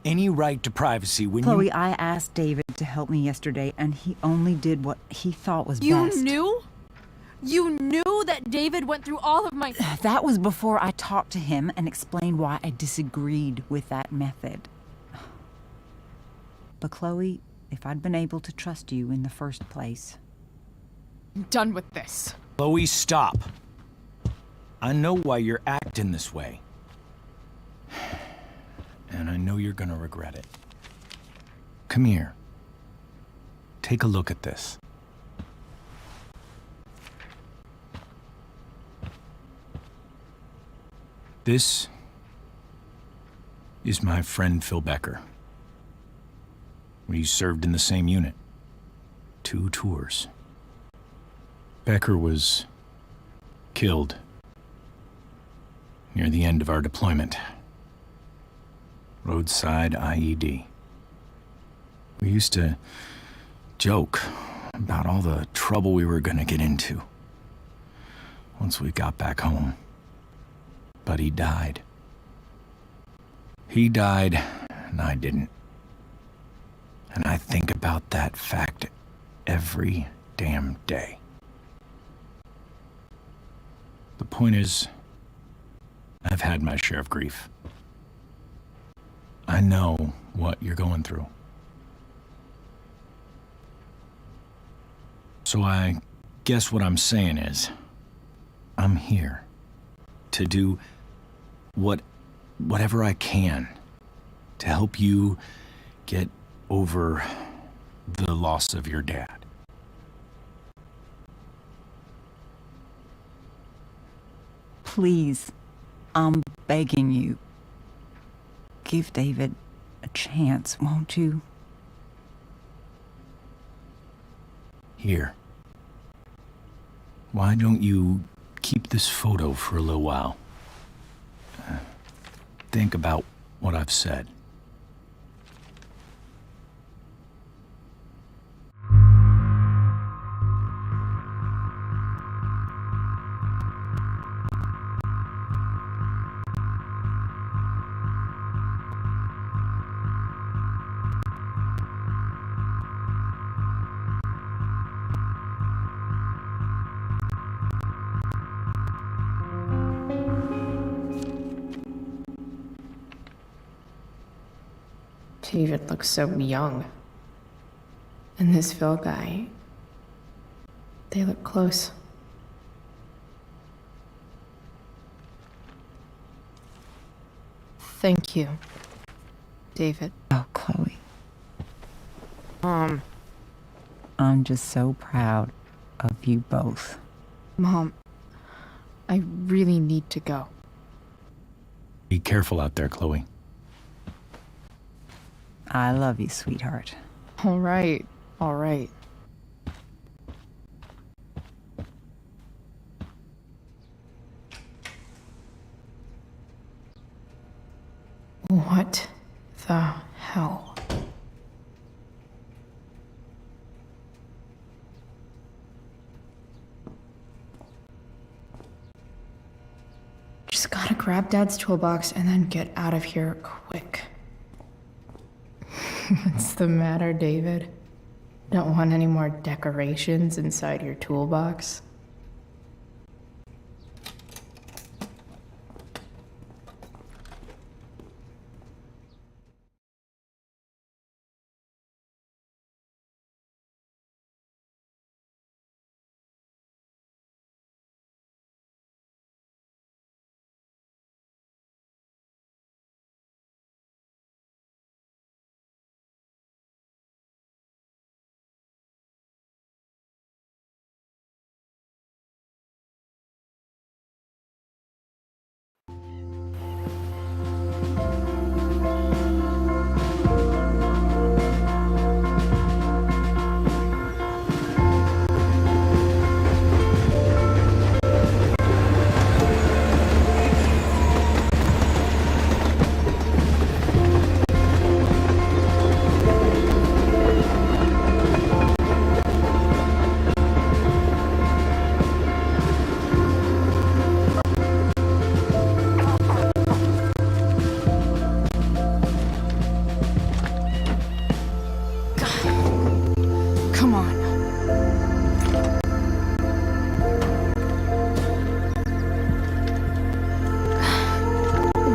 any right to privacy when Chloe, you... I asked David to help me yesterday, and he only did what he thought was You best. knew? You knew that David went through all of my... That was before I talked to him and explained why I disagreed with that method. But Chloe, if I'd been able to trust you in the first place... I'm done with this. Chloe, stop. I know why you're acting this way. And I know you're gonna regret it. Come here. Take a look at this. This is my friend Phil Becker. We served in the same unit. 2 tours. Becker was killed near the end of our deployment. Roadside IED. We used to joke about all the trouble we were gonna get into once we got back home. But he died. He died, and I didn't. And I think about that fact every damn day. The point is, I've had my share of grief. I know what you're going through. So I guess what I'm saying is, I'm here to do whatever I can to help you get over the loss of your dad. Please, I'm begging you. Give David a chance, won't you? Here. Why don't you keep this photo for a little while? Think about what I've said. David looks so young. And this Phil guy, they look close. Thank you, David. Oh, Chloe. Mom. I'm just so proud of you both. Mom, I really need to go. Be careful out there, Chloe. I love you, sweetheart. All right, all right. What the hell? Just gotta grab Dad's toolbox and then get out of here quick. What's the matter, David? Don't want any more decorations inside your toolbox? Come on.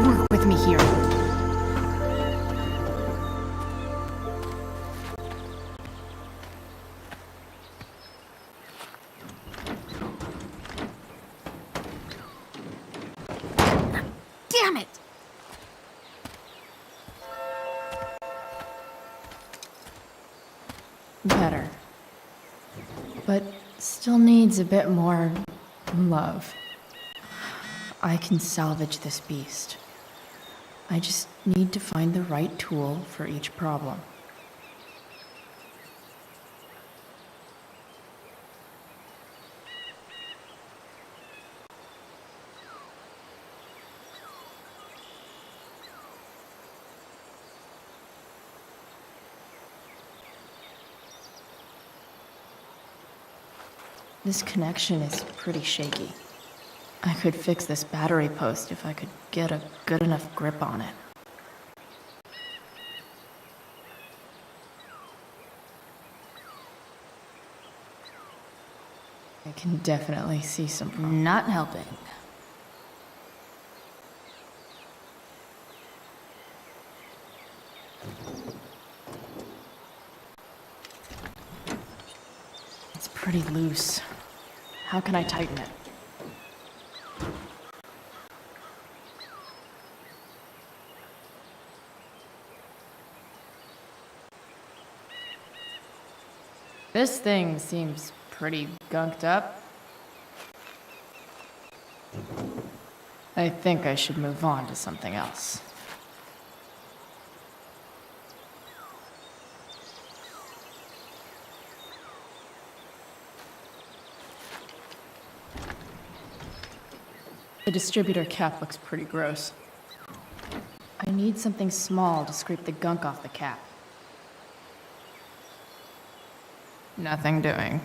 Work with me here. Damn it! Better. But still needs a bit more love. I can salvage this beast. I just need to find the right tool for each problem. This connection is pretty shaky. I could fix this battery post if I could get a good enough grip on it. I can definitely see some not helping. It's pretty loose. How can I tighten it? This thing seems pretty gunked up. I think I should move on to something else. The distributor cap looks pretty gross. I need something small to scrape the gunk off the cap. Nothing doing.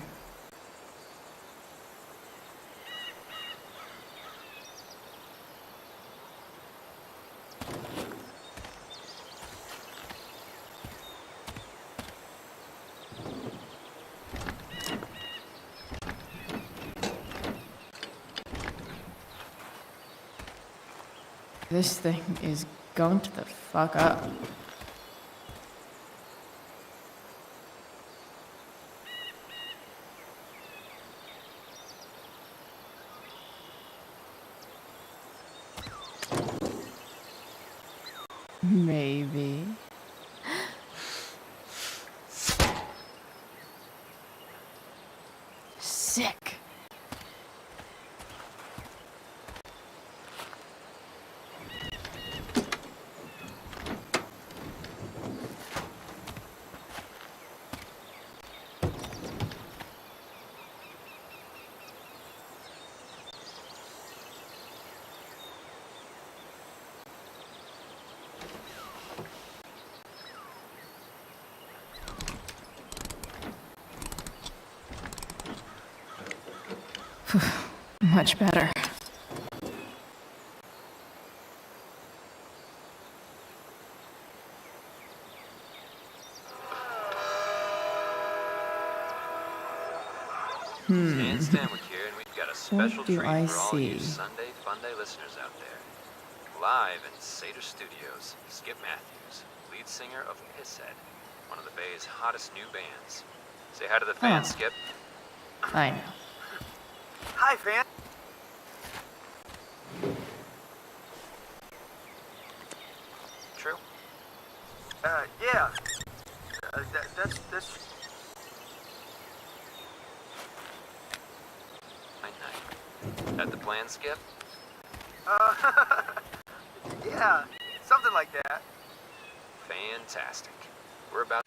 This thing is going to the fuck up. Maybe. Sick. Much better. Stan Stanwyck here, and we've got a special What do treat I for all you see? Sunday Funday listeners out there. Live in Seder Studios, Skip Matthews, lead singer of Pisshead, one of the Bay's hottest new bands. Say hi to the fans, Oh. Skip. I know. Hi, fan. True? Yeah. That's... Night. That the plan, Skip? Yeah, something like that. Fantastic. We're about...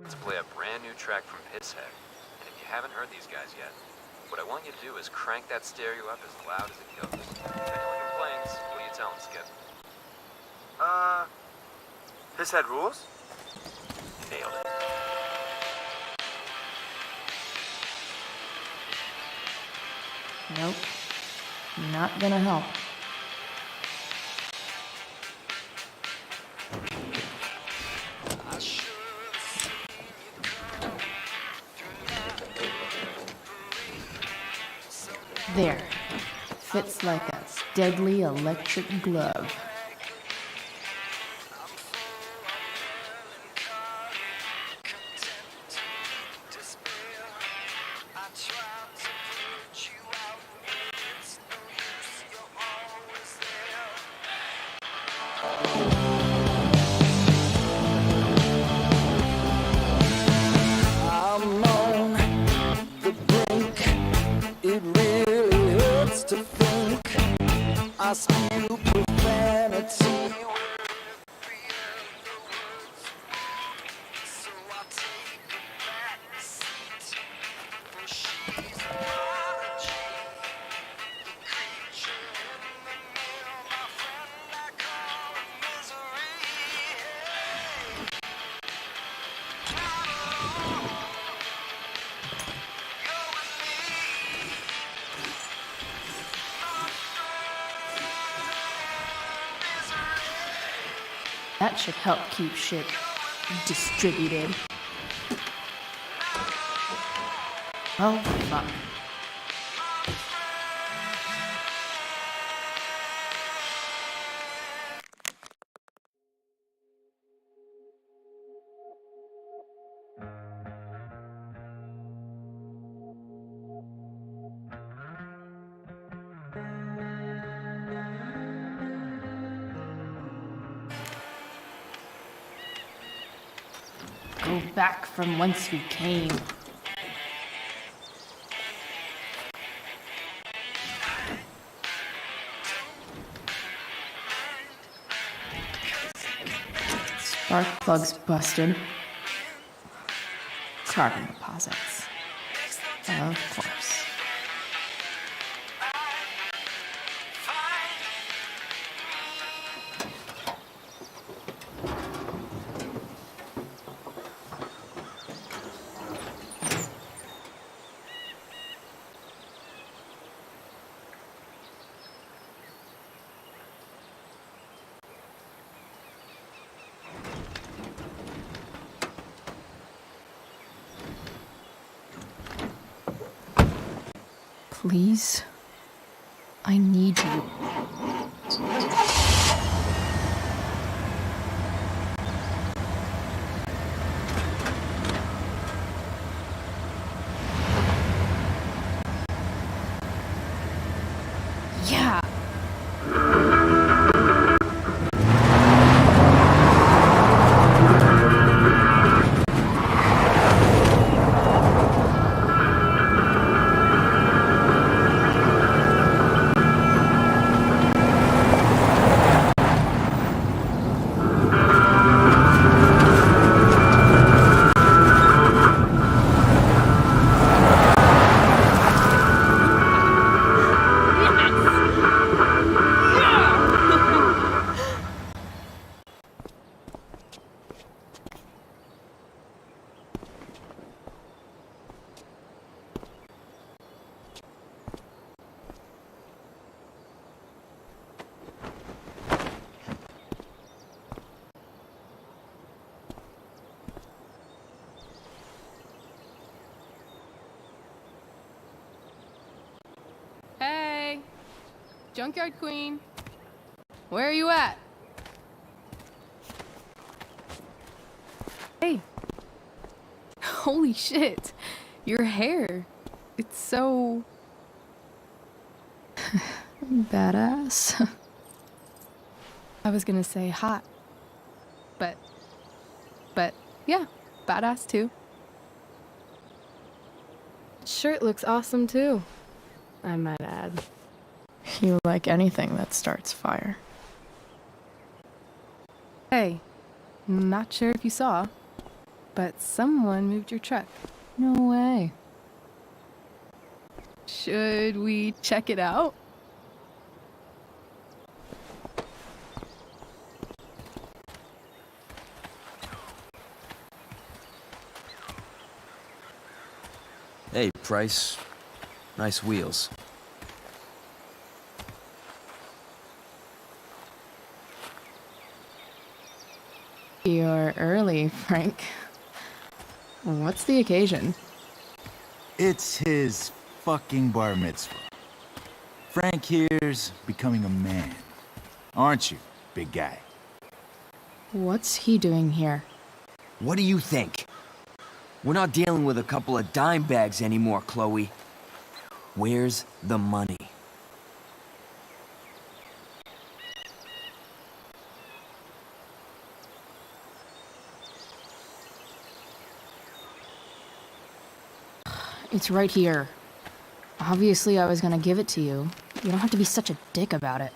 to play a brand new track from Pisshead. And if you haven't heard these guys yet, what I want you to do is crank that stereo up as loud as it goes. If anyone complains, what do you tell them, Skip? Pisshead rules? Nailed it. Nope. Not gonna help. There. Fits like a deadly electric glove. I'm on the brink. It really hurts to think I spew profane. That should help keep shit distributed. Oh, fuck. Go back from whence we came. Spark plugs busted. Carbon deposits. Of course. Please, I need you. Yeah. Hey, Junkyard Queen. Where are you at? Hey. Holy shit. Your hair. It's so... Badass. I was gonna say hot. But yeah, badass too. Shirt looks awesome too, I might add. You like anything that starts fire. Hey, not sure if you saw, but someone moved your truck. No way. Should we check it out? Hey, Price. Nice wheels. You're early, Frank. What's the occasion? It's his fucking bar mitzvah. Frank here's becoming a man. Aren't you, big guy? What's he doing here? What do you think? We're not dealing with a couple of dime bags anymore, Chloe. Where's the money? It's right here. Obviously, I was gonna give it to you. You don't have to be such a dick about it.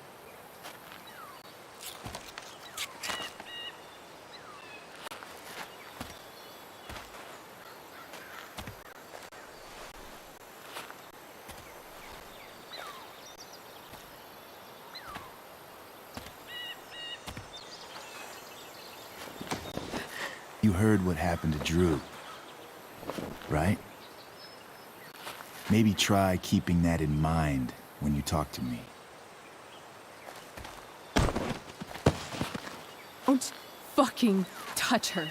You heard what happened to Drew, right? Maybe try keeping that in mind when you talk to me. Oh, fucking touch her.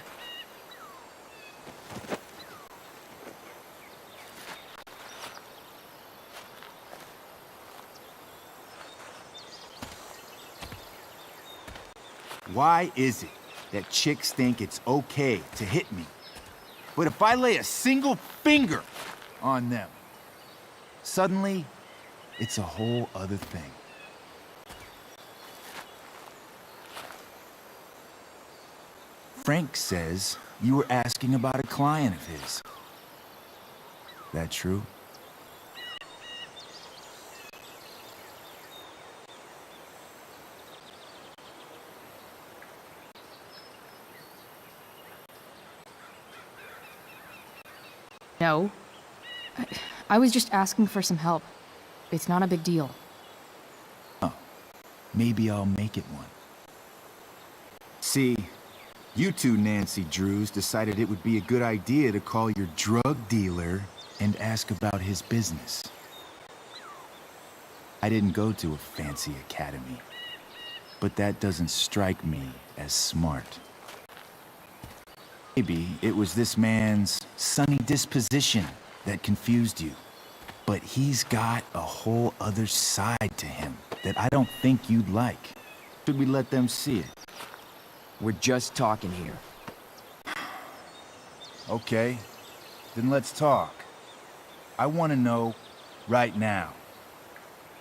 Why is it that chicks think it's okay to hit me? But if I lay a single finger on them, suddenly, it's a whole other thing. Frank says you were asking about a client of his. That true? No. I was just asking for some help. It's not a big deal. Oh, maybe I'll make it one. See, you two Nancy Drews decided it would be a good idea to call your drug dealer and ask about his business. I didn't go to a fancy academy, but that doesn't strike me as smart. Maybe it was this man's sunny disposition that confused you. But he's got a whole other side to him that I don't think you'd like. Should we let them see it? We're just talking here. Okay, then let's talk. I want to know, right now,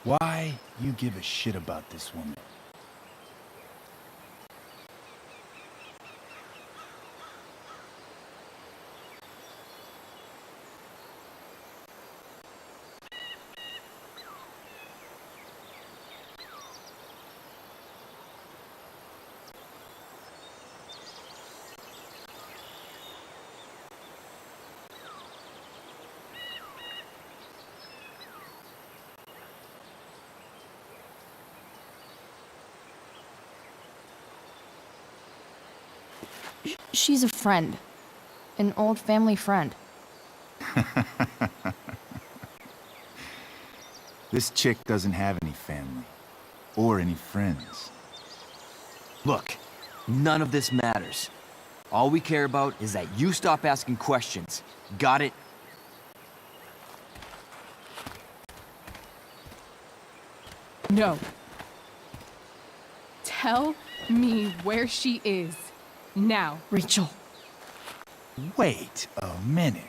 why you give a shit about this woman. She's a friend. An old family friend. This chick doesn't have any family. Or any friends. Look, none of this matters. All we care about is that you stop asking questions. Got it? No. Tell me where she is. Now. Rachel. Wait a minute.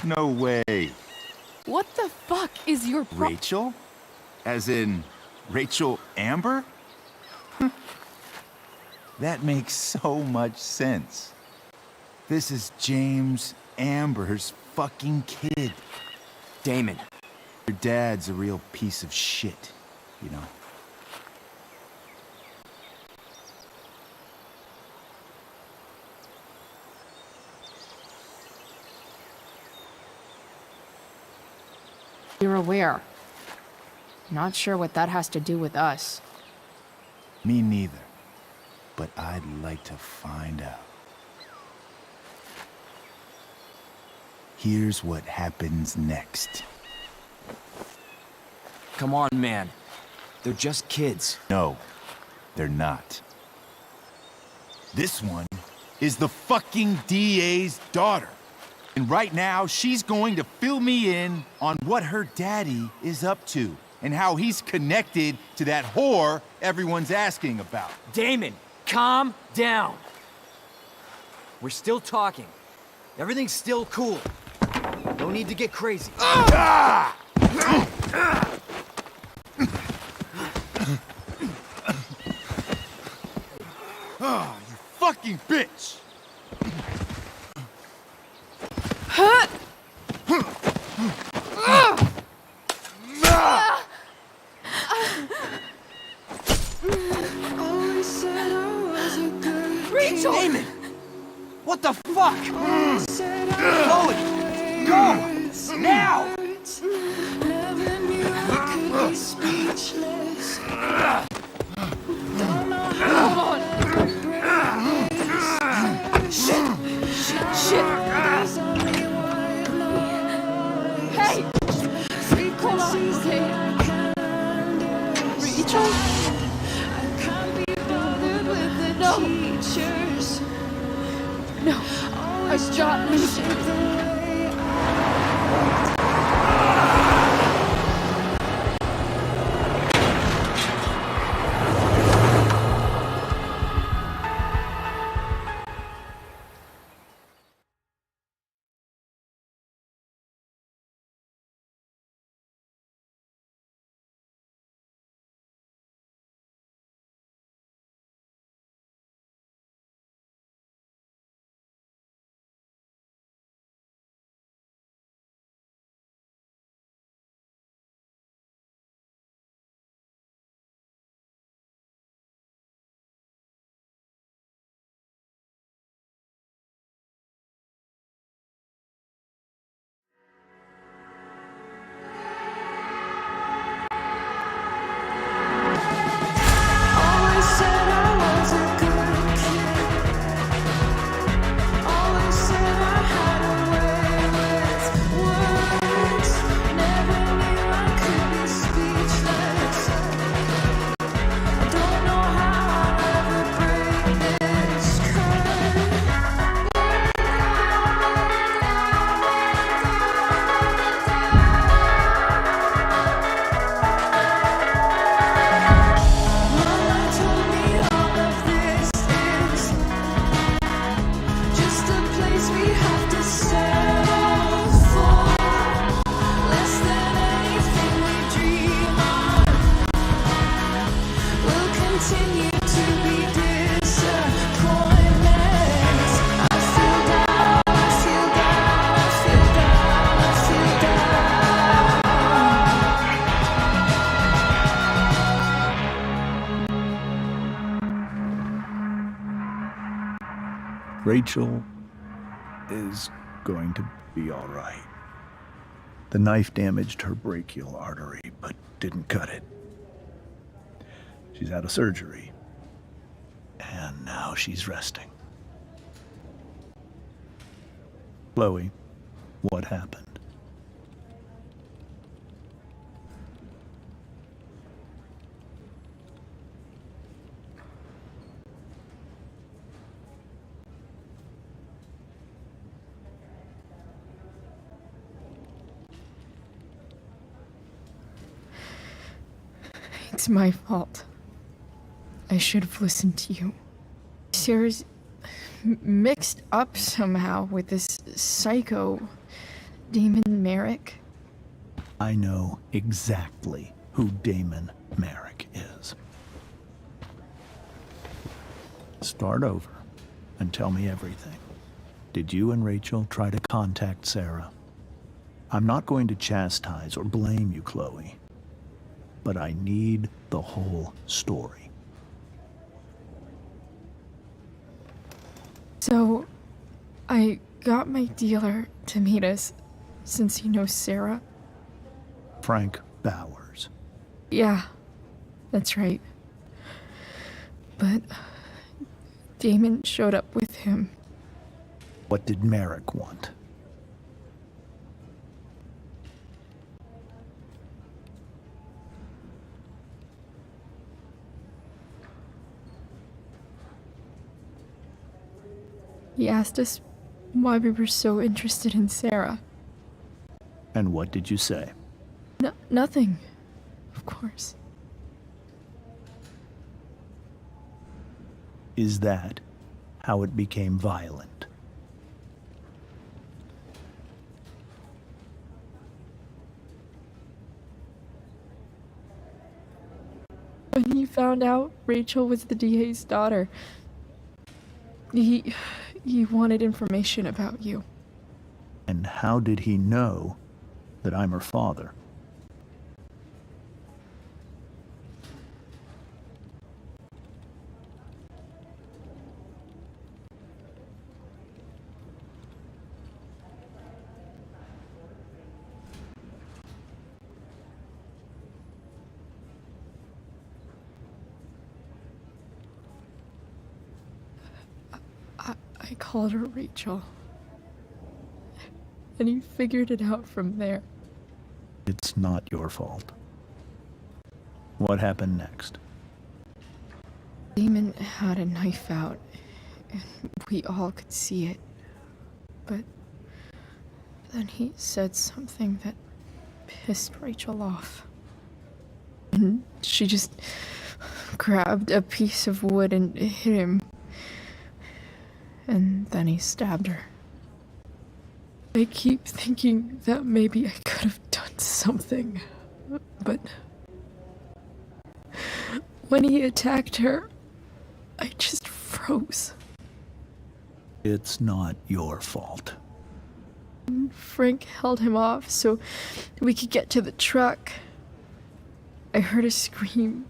No way. What the fuck is your Rachel? As in, Rachel Amber? That makes so much sense. This is James Amber's fucking kid. Damon. Your dad's a real piece of shit, you know? You're aware. Not sure what that has to do with us. Me neither. But I'd like to find out. Here's what happens next. Come on, man. They're just kids. No, they're not. This one is the fucking DA's daughter. And right now, she's going to fill me in on what her daddy is up to and how he's connected to that whore everyone's asking about. Damon, calm down. We're still talking. Everything's still cool. No need to get crazy. Ah! Oh, you fucking bitch! Rachel! Damon! What the fuck? Chloe! Go! Now! Hold on! Shit! Shit! Hey! Hold on, okay? Rachel? No! No! I've got me! Rachel is going to be all right. The knife damaged her brachial artery, but didn't cut it. She's had a surgery, and now she's resting. Chloe, what happened? It's my fault. I should have listened to you. Sarah's mixed up somehow with this psycho Damon Merrick. I know exactly who Damon Merrick is. Start over and tell me everything. Did you and Rachel try to contact Sarah? I'm not going to chastise or blame you, Chloe, but I need the whole story. So, I got my dealer to meet us, since he knows Sarah. Frank Bowers. Yeah, that's right. But Damon showed up with him. What did Merrick want? He asked us why we were so interested in Sarah. And what did you say? Nothing, of course. Is that how it became violent? When he found out Rachel was the DA's daughter, he wanted information about you. And how did he know that I'm her father? I called her Rachel. And he figured it out from there. It's not your fault. What happened next? Damon had a knife out, and we all could see it. But then he said something that pissed Rachel off. And she just grabbed a piece of wood and hit him. And then he stabbed her. I keep thinking that maybe I could have done something, but when he attacked her, I just froze. It's not your fault. Frank held him off so we could get to the truck. I heard a scream,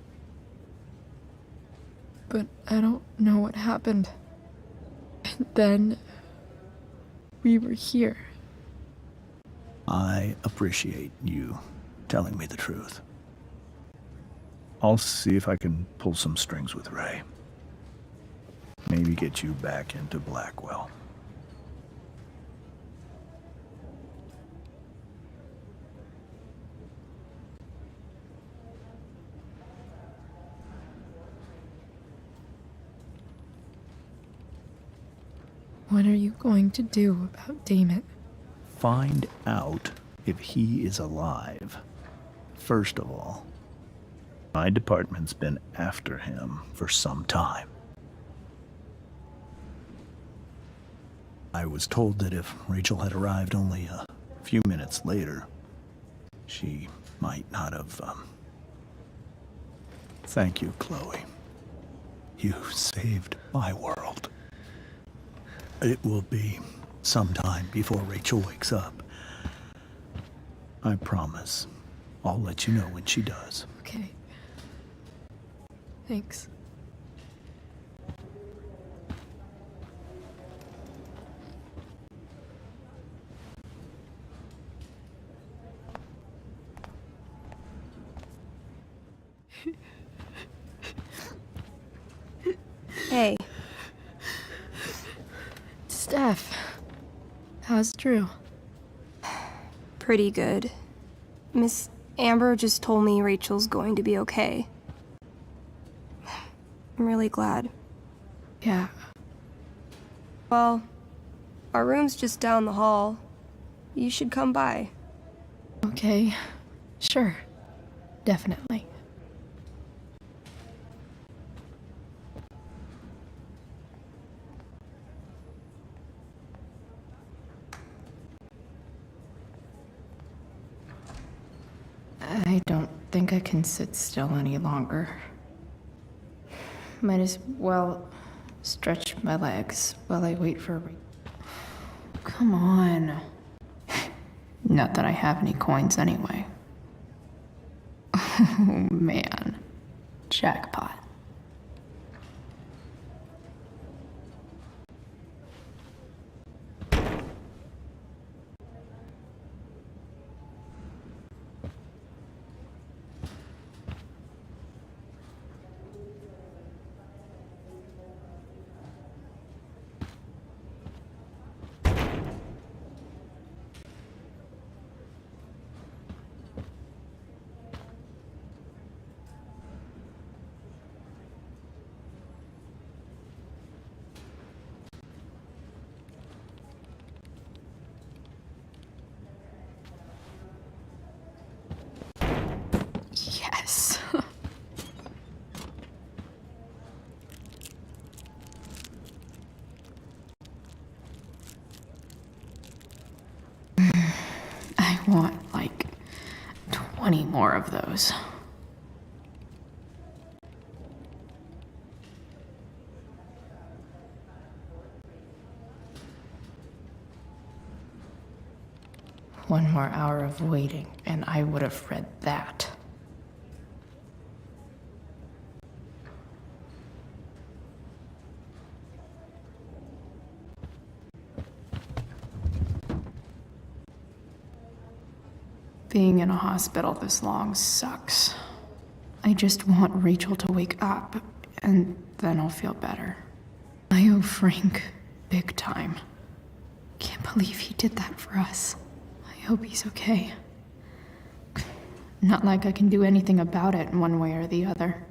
but I don't know what happened. And then we were here. I appreciate you telling me the truth. I'll see if I can pull some strings with Ray. Maybe get you back into Blackwell. What are you going to do about Damon? Find out if he is alive. First of all, my department's been after him for some time. I was told that if Rachel had arrived only a few minutes later, she might not have, Thank you, Chloe. You saved my world. It will be some time before Rachel wakes up. I promise. I'll let you know when she does. Okay. Thanks. Hey. Steph. How's Drew? Pretty good. Miss Amber just told me Rachel's going to be okay. I'm really glad. Yeah. Well, our room's just down the hall. You should come by. Okay. Sure. Definitely. I don't think I can sit still any longer. Might as well stretch my legs while I wait for... Come on. Not that I have any coins anyway. Oh man. Jackpot. Yes. I want like 20 more of those. One more hour of waiting, and I would have read that. Being in a hospital this long sucks. I just want Rachel to wake up, and then I'll feel better. I owe Frank big time. Can't believe he did that for us. I hope he's okay. Not like I can do anything about it one way or the other.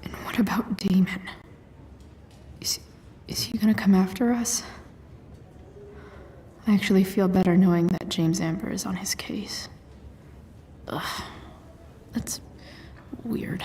And what about Damon? Is he gonna come after us? I actually feel better knowing that James Amber is on his case. Ugh, that's weird.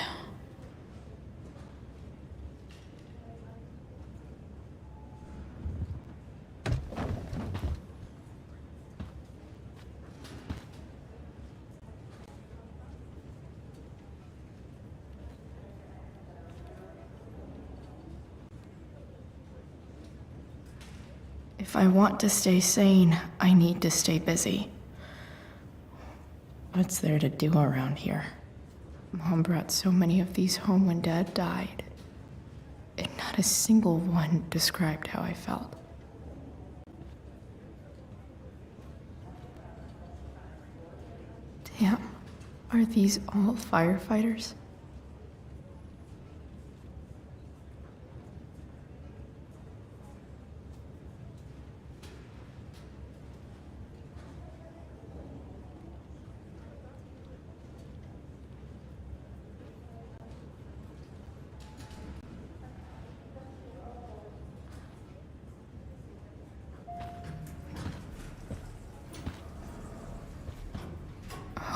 If I want to stay sane, I need to stay busy. What's there to do around here? Mom brought so many of these home when Dad died, and not a single one described how I felt. Damn, are these all firefighters?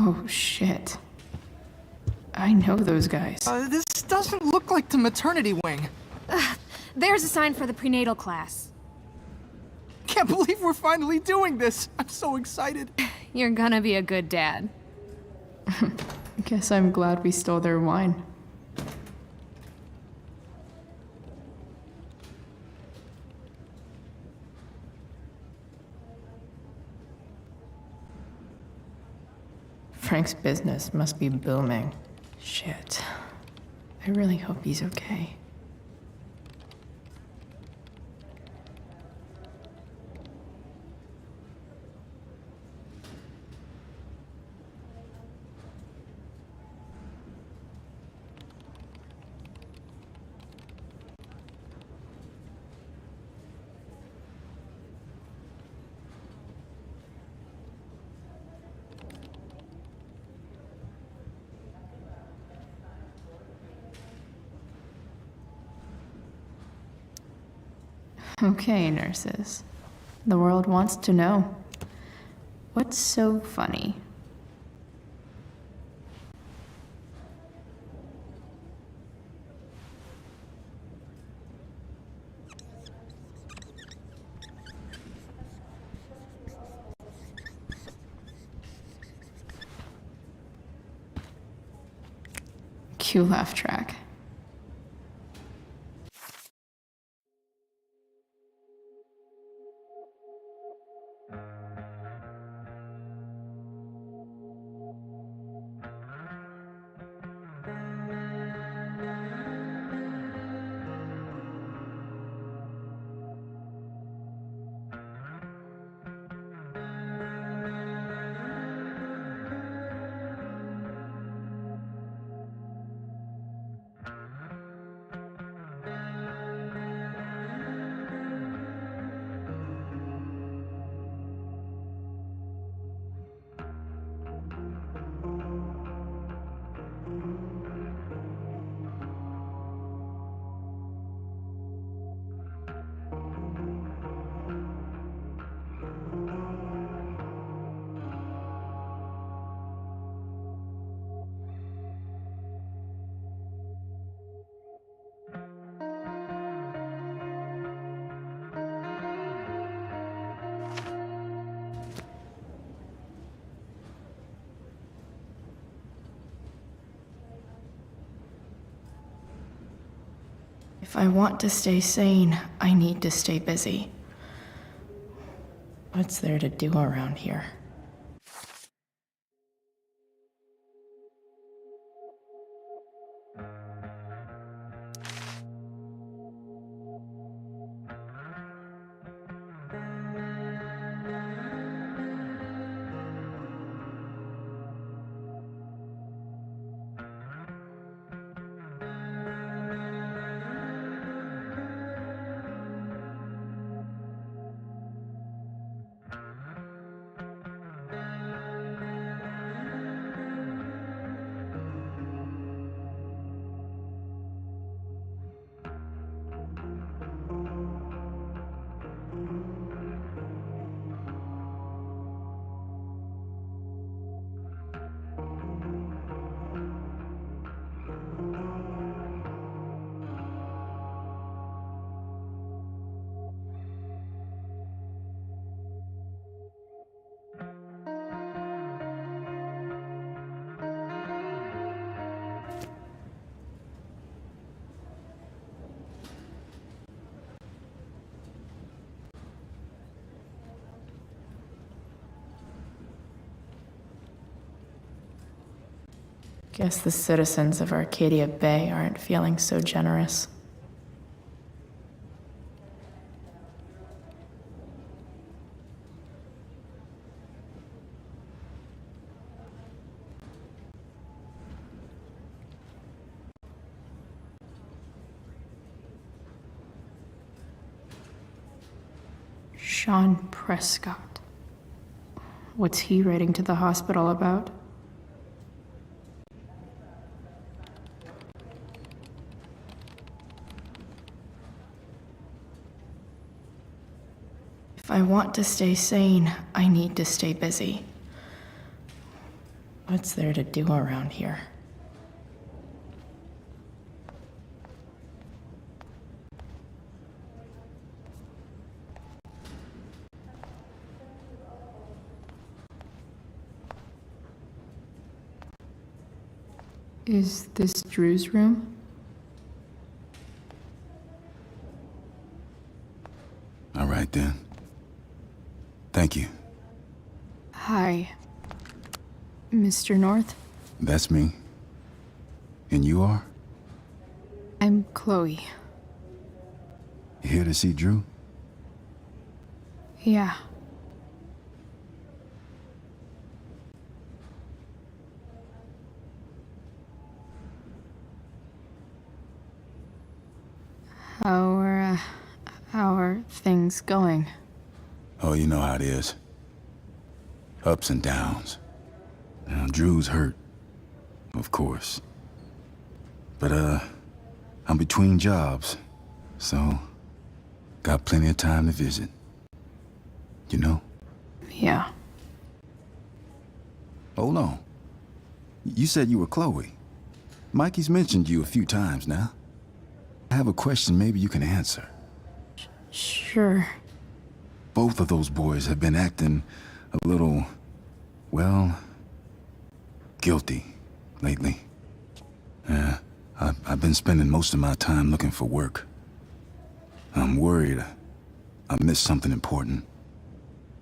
Oh, shit. I know those guys. This doesn't look like the maternity wing. There's a sign for the prenatal class. Can't believe we're finally doing this. I'm so excited. You're gonna be a good dad. Guess I'm glad we stole their wine. Frank's business must be booming. Shit. I really hope he's okay. Okay, nurses. The world wants to know. What's so funny? Cue laugh track. If I want to stay sane, I need to stay busy. What's there to do around here? Guess the citizens of Arcadia Bay aren't feeling so generous. Sean Prescott. What's he writing to the hospital about? If I want to stay sane, I need to stay busy. What's there to do around here? Is this Drew's room? All right then. Thank you. Hi, Mr. North. That's me. And you are? I'm Chloe. You here to see Drew? Yeah. How are things going? Oh, you know how it is. Ups and downs. Now, Drew's hurt, of course. But, I'm between jobs, so got plenty of time to visit. You know? Yeah. Hold on. You said you were Chloe. Mikey's mentioned you a few times now. I have a question maybe you can answer. Sure. Both of those boys have been acting a little, well, guilty lately. Yeah, I've been spending most of my time looking for work. I'm worried I missed something important.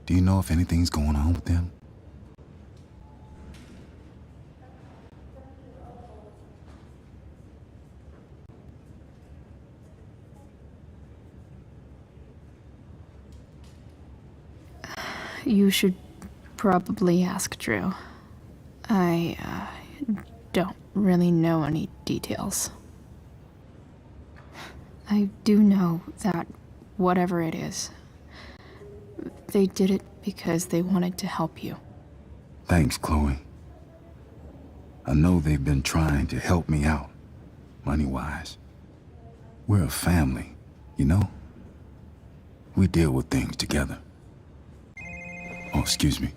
Do you know if anything's going on with them? You should probably ask Drew. I don't really know any details. I do know that whatever it is, they did it because they wanted to help you. Thanks, Chloe. I know they've been trying to help me out, money-wise. We're a family, you know? We deal with things together. Oh, excuse me.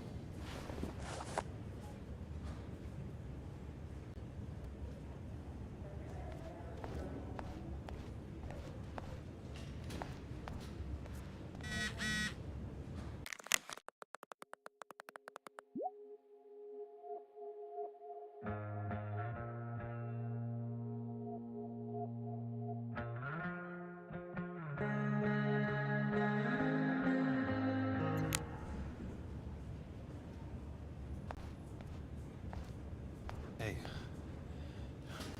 Hey,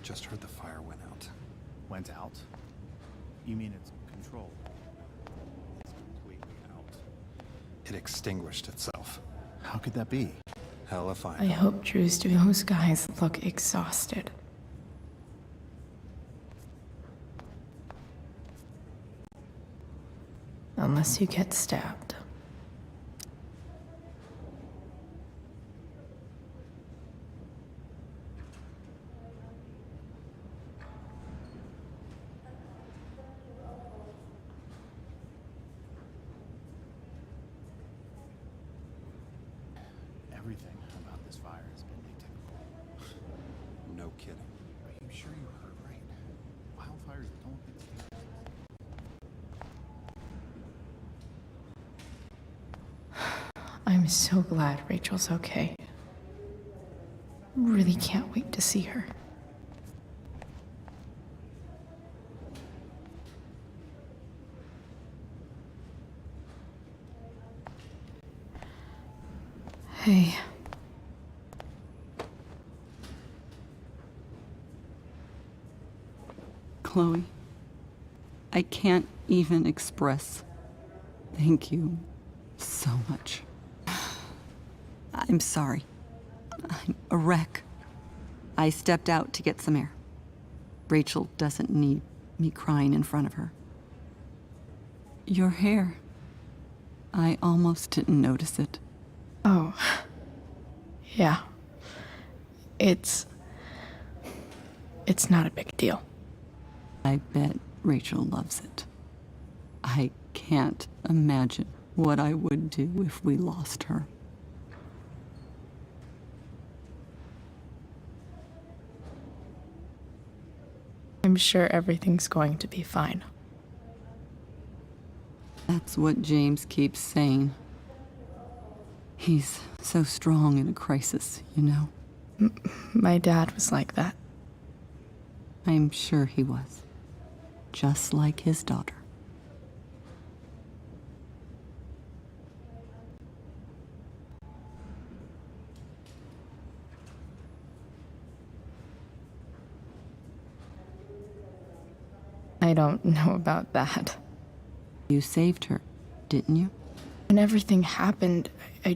just heard the fire went out. Went out? You mean it's controlled? It's completely out. It extinguished itself. How could that be? Hell if I I know. hope Drew's those guys look exhausted. Unless you get stabbed. Everything about this fire has been atypical. No kidding. Are you sure you heard right? Wildfires don't extinguish. I'm so glad Rachel's okay. Really can't wait to see her. Hey. Chloe. I can't even express thank you so much. I'm sorry. I'm a wreck. I stepped out to get some air. Rachel doesn't need me crying in front of her. Your hair. I almost didn't notice it. Oh. Yeah. It's not a big deal. I bet Rachel loves it. I can't imagine what I would do if we lost her. I'm sure everything's going to be fine. That's what James keeps saying. He's so strong in a crisis, you know? My dad was like that. I'm sure he was. Just like his daughter. I don't know about that. You saved her, didn't you? When everything happened, I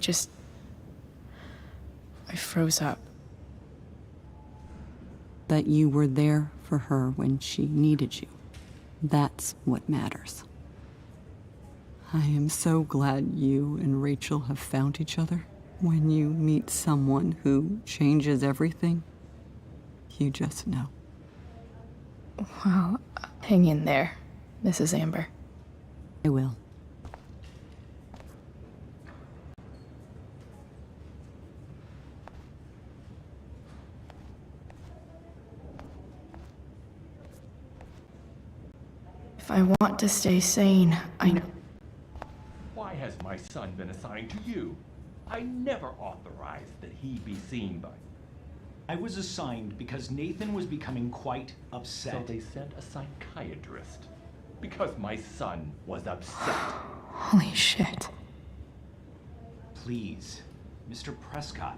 froze up. That you were there for her when she needed you. That's what matters. I am so glad you and Rachel have found each other. When you meet someone who changes everything, you just know. Well, hang in there, Mrs. Amber. I will. If I want to stay sane, Why has my son been assigned to you? I never authorized that he be seen by. I was assigned because Nathan was becoming quite upset. So they sent a psychiatrist. Because my son was upset. Holy shit. Please, Mr. Prescott,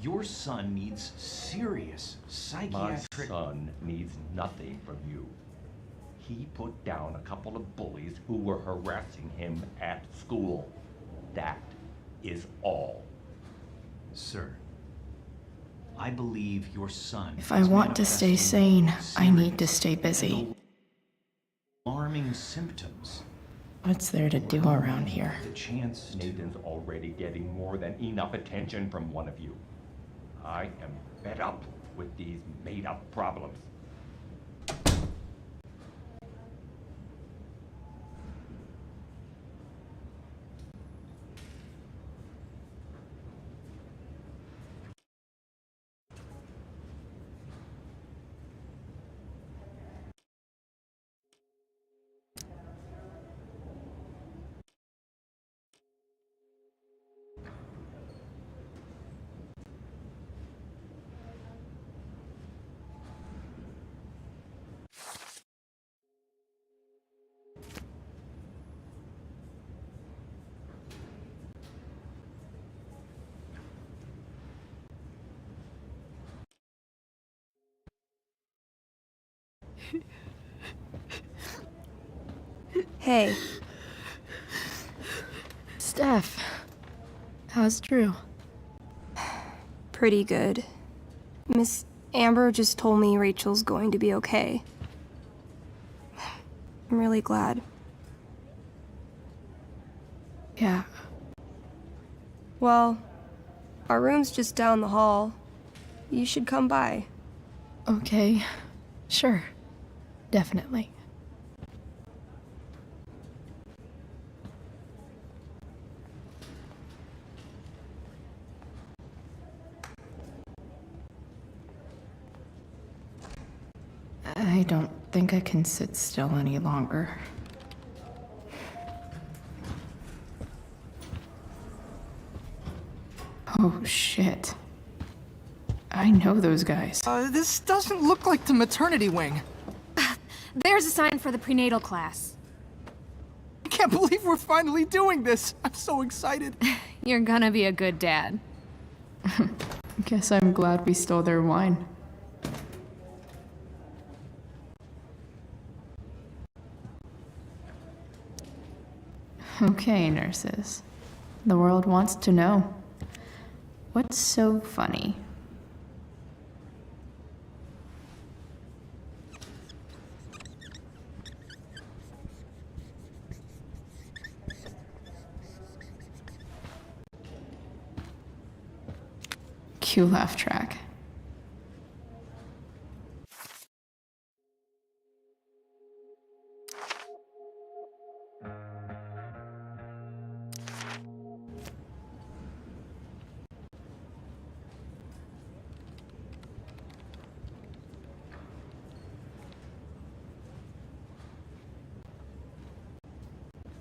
your son needs serious psychiatric... My son needs nothing from you. He put down a couple of bullies who were harassing him at school. That is all. Sir, I believe your son... If I want to stay sane, I need to stay busy. Alarming symptoms. What's there to do around here? The chance Nathan's already getting more than enough attention from one of you. I am fed up with these made-up problems. Hey. Steph, how's Drew? Pretty good. Miss Amber just told me Rachel's going to be okay. I'm really glad. Yeah. Well, our room's just down the hall. You should come by. Okay. Sure. Definitely. I don't think I can sit still any longer. Oh, shit. I know those guys. This doesn't look like the maternity wing. There's a sign for the prenatal class. I can't believe we're finally doing this. I'm so excited. You're gonna be a good dad. Guess I'm glad we stole their wine. Okay, nurses. The world wants to know. What's so funny? Cue laugh track.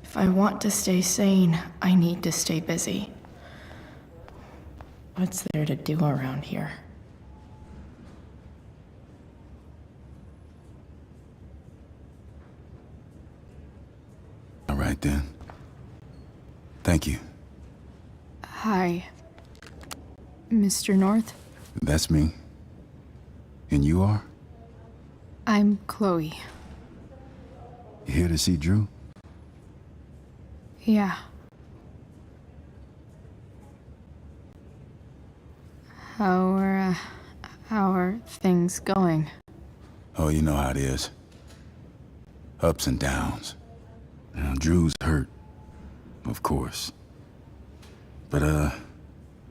If I want to stay sane, I need to stay busy. What's there to do around here? All right then. Thank you. Hi, Mr. North. That's me. And you are? I'm Chloe. You here to see Drew? Yeah. How are things going? Oh, you know how it is. Ups and downs. Now, Drew's hurt, of course. But,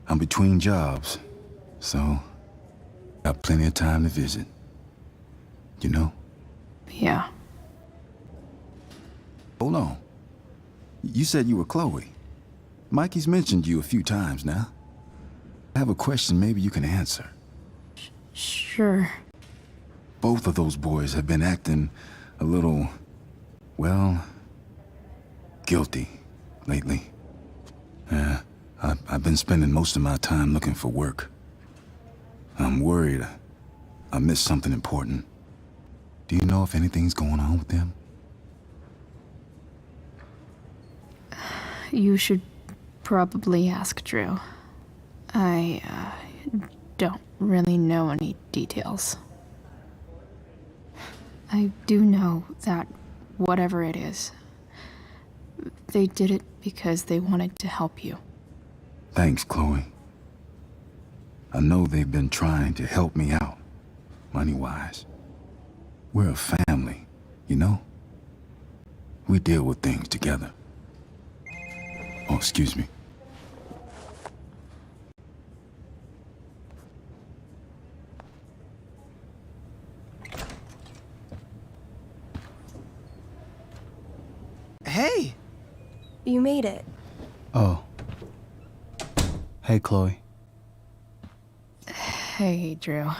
I'm between jobs, so got plenty of time to visit. You know? Yeah. Hold on. You said you were Chloe. Mikey's mentioned you a few times now. I have a question maybe you can answer. Sure. Both of those boys have been acting a little, well, guilty lately. Yeah, I've been spending most of my time looking for work. I'm worried I missed something important. Do you know if anything's going on with them? You should probably ask Drew. I don't really know any details. I do know that whatever it is, they did it because they wanted to help you. Thanks, Chloe. I know they've been trying to help me out, money-wise. We're a family, you know? We deal with things together. Oh, excuse me. Hey! You made it. Oh. Hey, Chloe. Hey, Drew.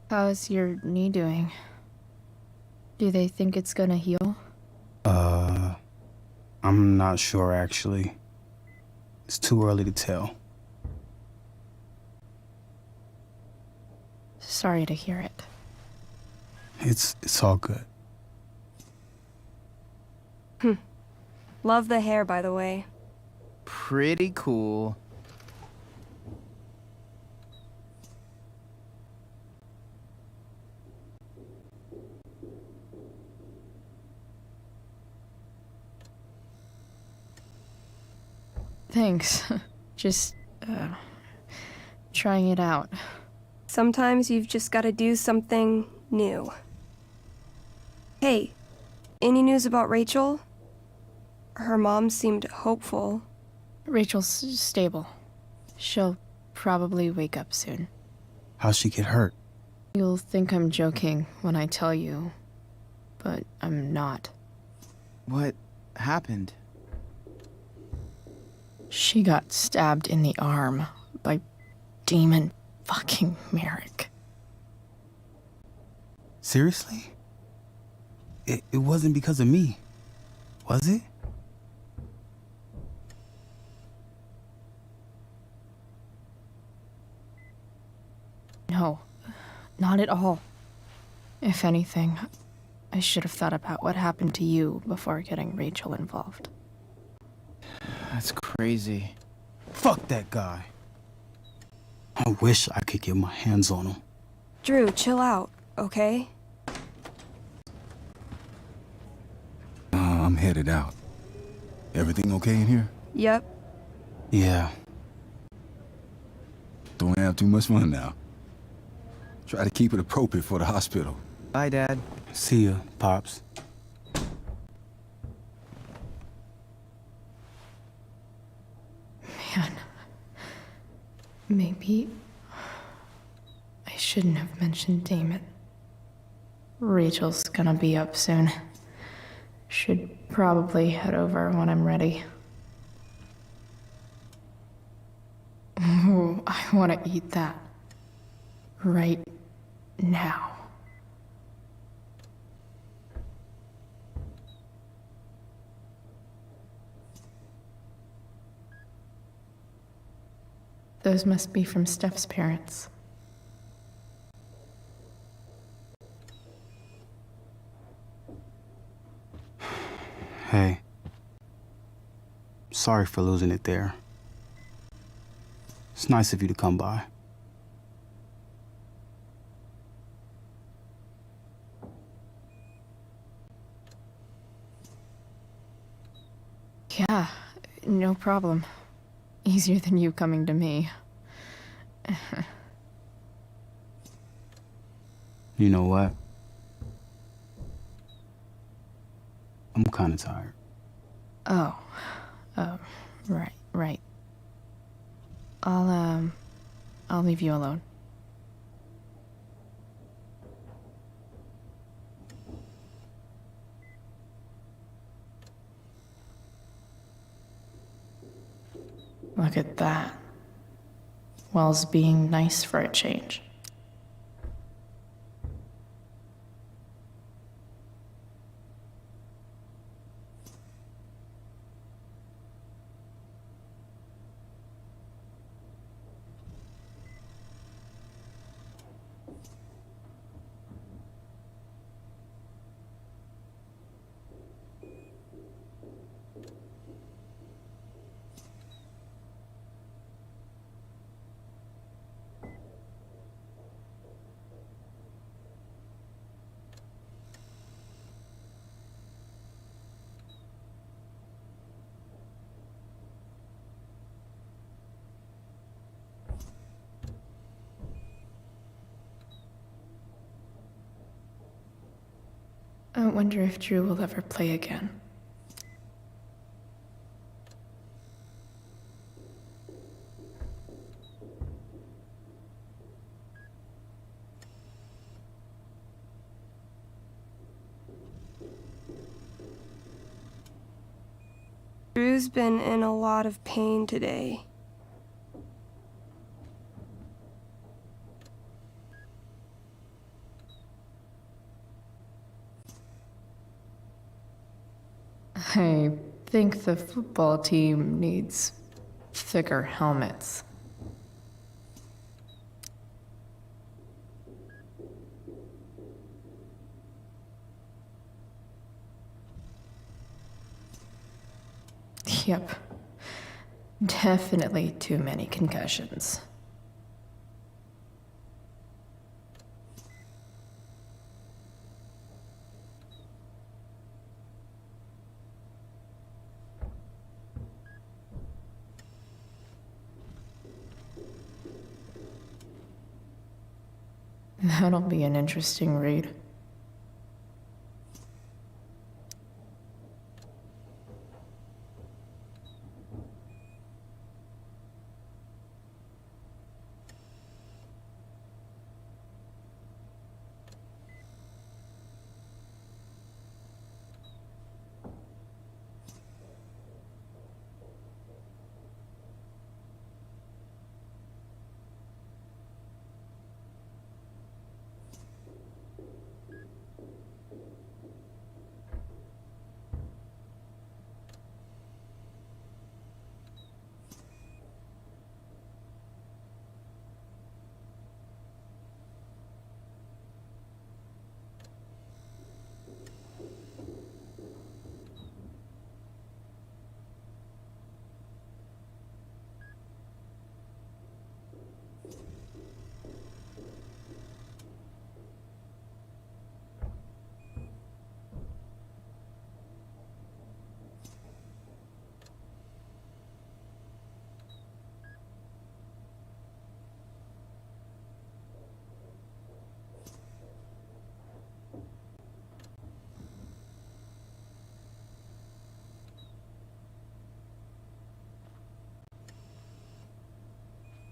How's your knee doing? Do they think it's gonna heal? I'm not sure actually. It's too early to tell. Sorry to hear it. It's all good. Love the hair, by the way. Pretty cool. Thanks. Just, trying it out. Sometimes you've just got to do something new. Hey, any news about Rachel? Her mom seemed hopeful. Rachel's stable. She'll probably wake up soon. How'd she get hurt? You'll think I'm joking when I tell you, but I'm not. What happened? She got stabbed in the arm by Demon fucking Merrick. Seriously? It wasn't because of me, was it? No, not at all. If anything, I should have thought about what happened to you before getting Rachel involved. That's crazy. Fuck that guy. I wish I could get my hands on him. Drew, chill out, okay? I'm headed out. Everything okay in here? Yep. Yeah. Don't have too much fun now. Try to keep it appropriate for the hospital. Bye, Dad. See ya, Pops. Man. Maybe I shouldn't have mentioned Damon. Rachel's gonna be up soon. Should probably head over when I'm ready. Ooh, I want to eat that. Right now. Those must be from Steph's parents. Hey. Sorry for losing it there. It's nice of you to come by. Yeah, no problem. Easier than you coming to me. You know what? I'm kinda tired. Oh, right. I'll leave you alone. Look at that. Wells being nice for a change. I wonder if Drew will ever play again. Drew's been in a lot of pain today. I think the football team needs thicker helmets. Yep. Definitely too many concussions. That'll be an interesting read.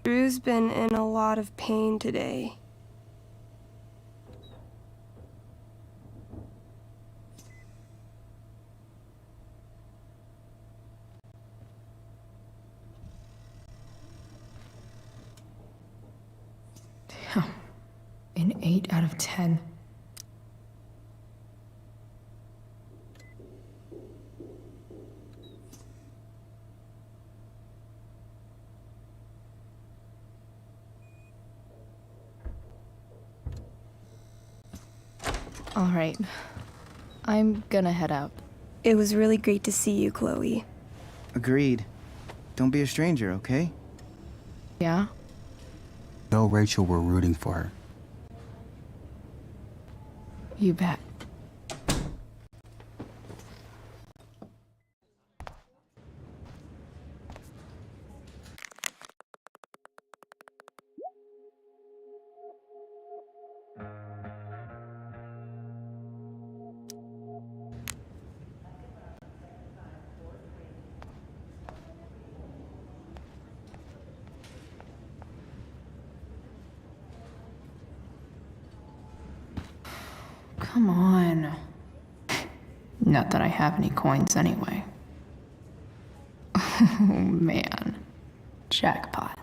Drew's been in a lot of pain today. Damn. An 8 out of 10. All right. I'm gonna head out. It was really great to see you, Chloe. Agreed. Don't be a stranger, okay? Yeah? Tell Rachel we're rooting for her. You bet. Come on. Not that I have any coins anyway. Oh man. Jackpot.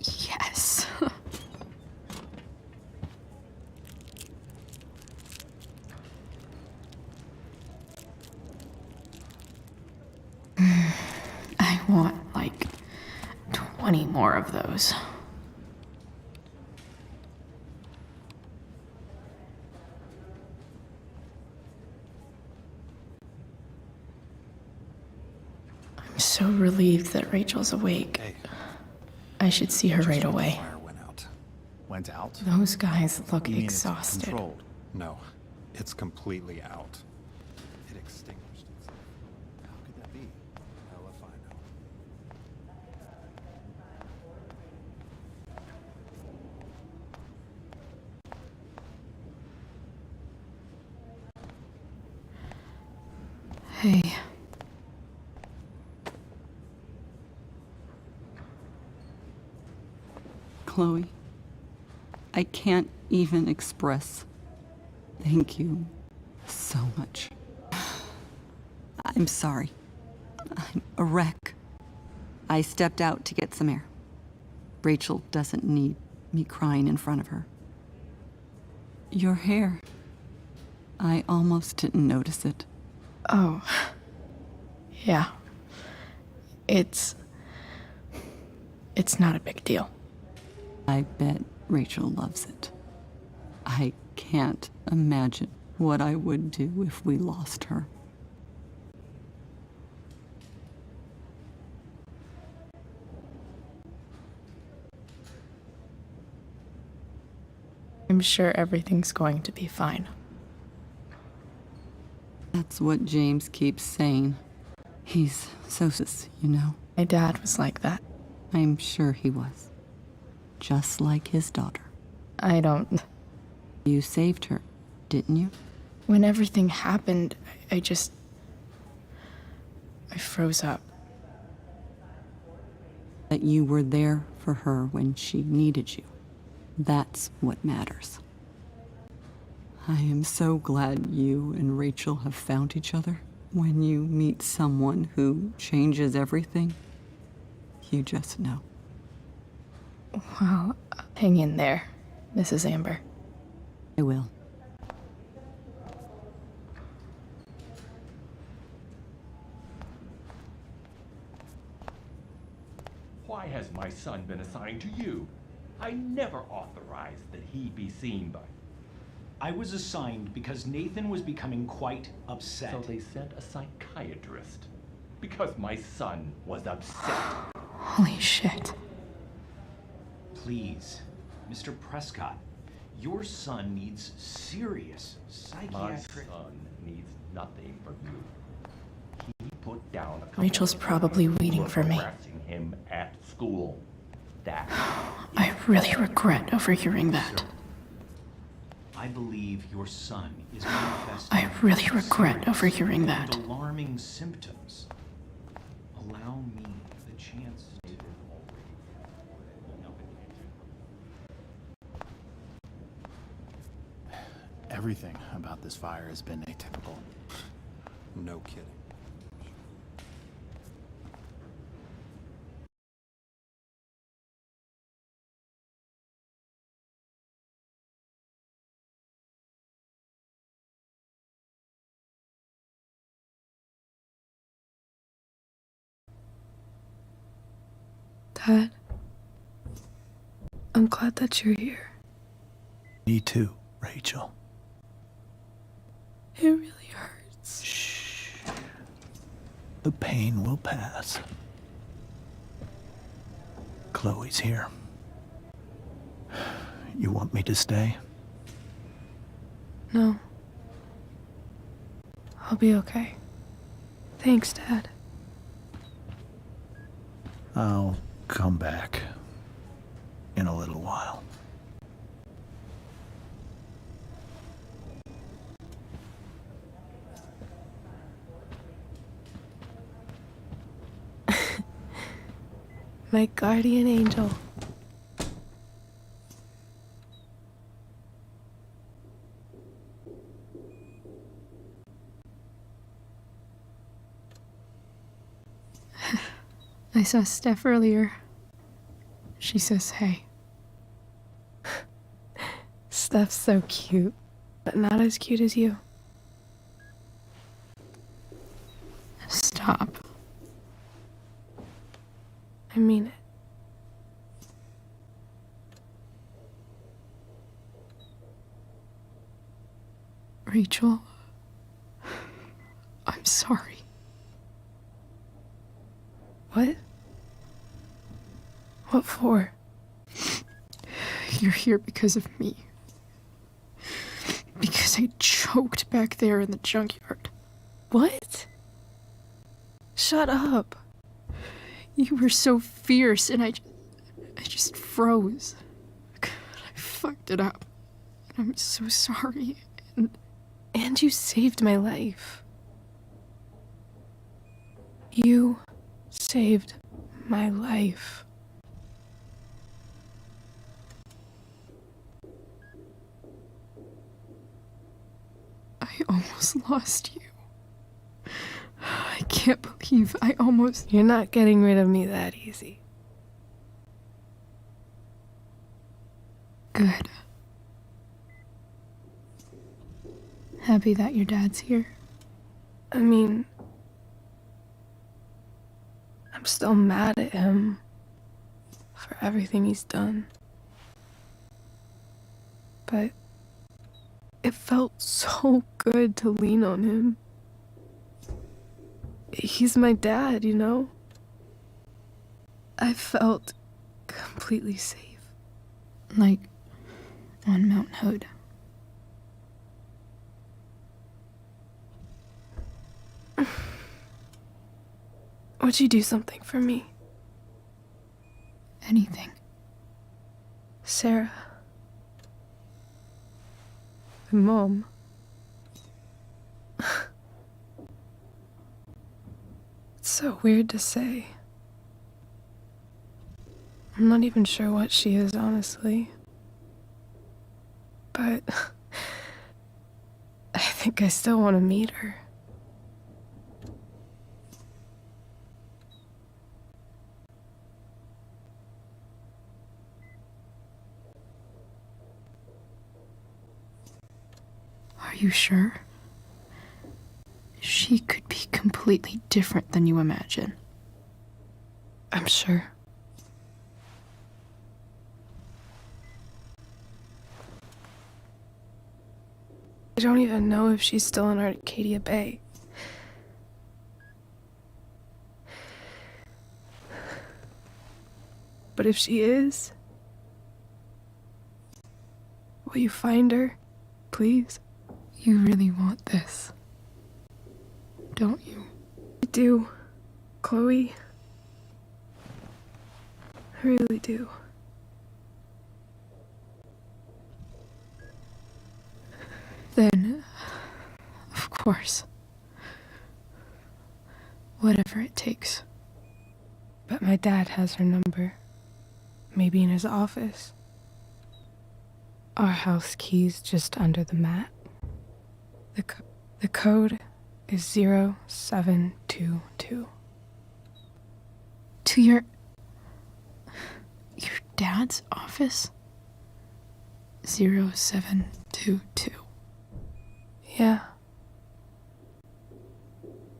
Yes. I want like 20 more of those. I'm so relieved that Rachel's awake. Hey. I should see her right away. Fire went out. Went out? Those guys look You mean it's exhausted. controlled? No, it's completely out. It extinguished itself. How could that be? Hell if I know. Hey. Chloe, I can't even express thank you so much. I'm sorry. I'm a wreck. I stepped out to get some air. Rachel doesn't need me crying in front of her. Your hair. I almost didn't notice it. Oh. Yeah. It's not a big deal. I bet Rachel loves it. I can't imagine what I would do if we lost her. I'm sure everything's going to be fine. That's what James keeps saying. He's so sis, you know. My dad was like that. I'm sure he was. Just like his daughter. I don't... You saved her, didn't you? When everything happened, I froze up. That you were there for her when she needed you. That's what matters. I am so glad you and Rachel have found each other. When you meet someone who changes everything, you just know. Well, hang in there, Mrs. Amber. I will. Why has my son been assigned to you? I never authorized that he be seen by... I was assigned because Nathan was becoming quite upset. So they sent a psychiatrist. Because my son was upset. Holy shit. Please, Mr. Prescott, your son needs serious psychiatric... My son needs nothing from you. He put down a couple Rachel's of probably bullies who waiting were for me. harassing him at school. That I really regret overhearing that. I believe your son is manifesting... I really regret serious overhearing and that. alarming symptoms. Allow me the chance to... Everything about this fire has been atypical. No kidding. Dad, I'm glad that you're here. Me too, Rachel. It really hurts. Shh. The pain will pass. Chloe's here. You want me to stay? No. I'll be okay. Thanks, Dad. I'll come back in a little while. My guardian angel. I saw Steph earlier. She says hey. Steph's so cute, but not as cute as you. Stop. I mean it. Rachel, I'm sorry. What? What for? You're here because of me. Because I choked back there in the junkyard. What? Shut up. You were so fierce and I just froze. God, I fucked it up. And I'm so sorry. And you saved my life. You saved my life. I almost lost you. I can't believe I almost... You're not getting rid of me that easy. Good. Happy that your dad's here. I mean, I'm still mad at him for everything he's done. But it felt so good to lean on him. He's my dad, you know? I felt completely safe. Like on Mount Hood. Would you do something for me? Anything. Sarah. My mom. It's so weird to say. I'm not even sure what she is, honestly. But I think I still want to meet her. Are you sure? She could be completely different than you imagine. I'm sure. I don't even know if she's still in Arcadia Bay. But if she is, Will you find her? Please? You really want this, don't you? I do, Chloe. I really do. Then, of course. Whatever it takes. But my dad has her number. Maybe in his office. Our house key's just under the mat. The code is 0722. To your dad's office? 0722. Yeah.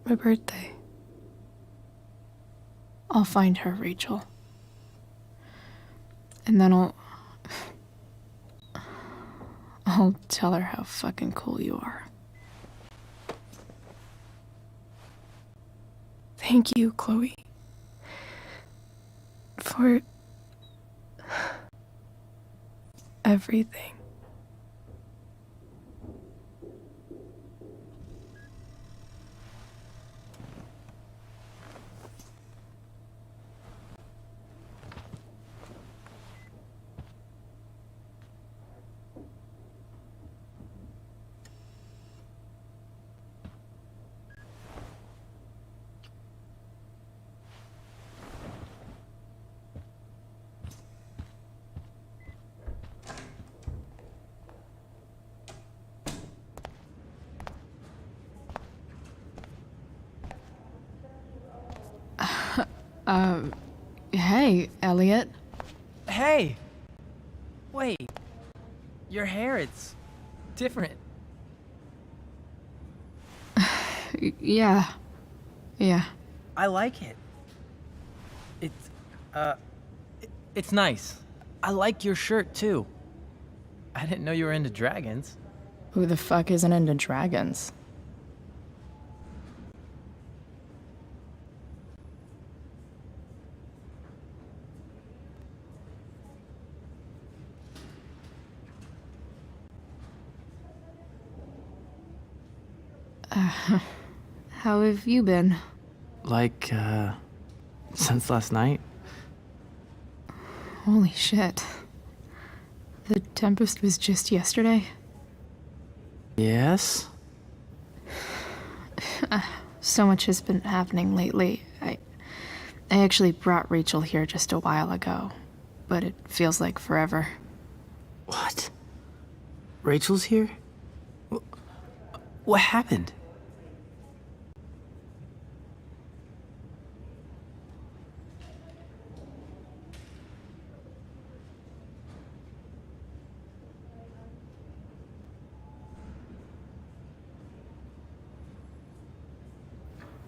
My birthday. I'll find her, Rachel. And then I'll tell her how fucking cool you are. Thank you, Chloe. For everything. Hey, Elliot. Hey! Wait. Your hair, it's different. Yeah. I like it. It's nice. I like your shirt, too. I didn't know you were into dragons. Who the fuck isn't into dragons? How have you been? Like, since last night? Holy shit. The Tempest was just yesterday? Yes? So much has been happening lately. I actually brought Rachel here just a while ago, but it feels like forever. What? Rachel's here? What happened?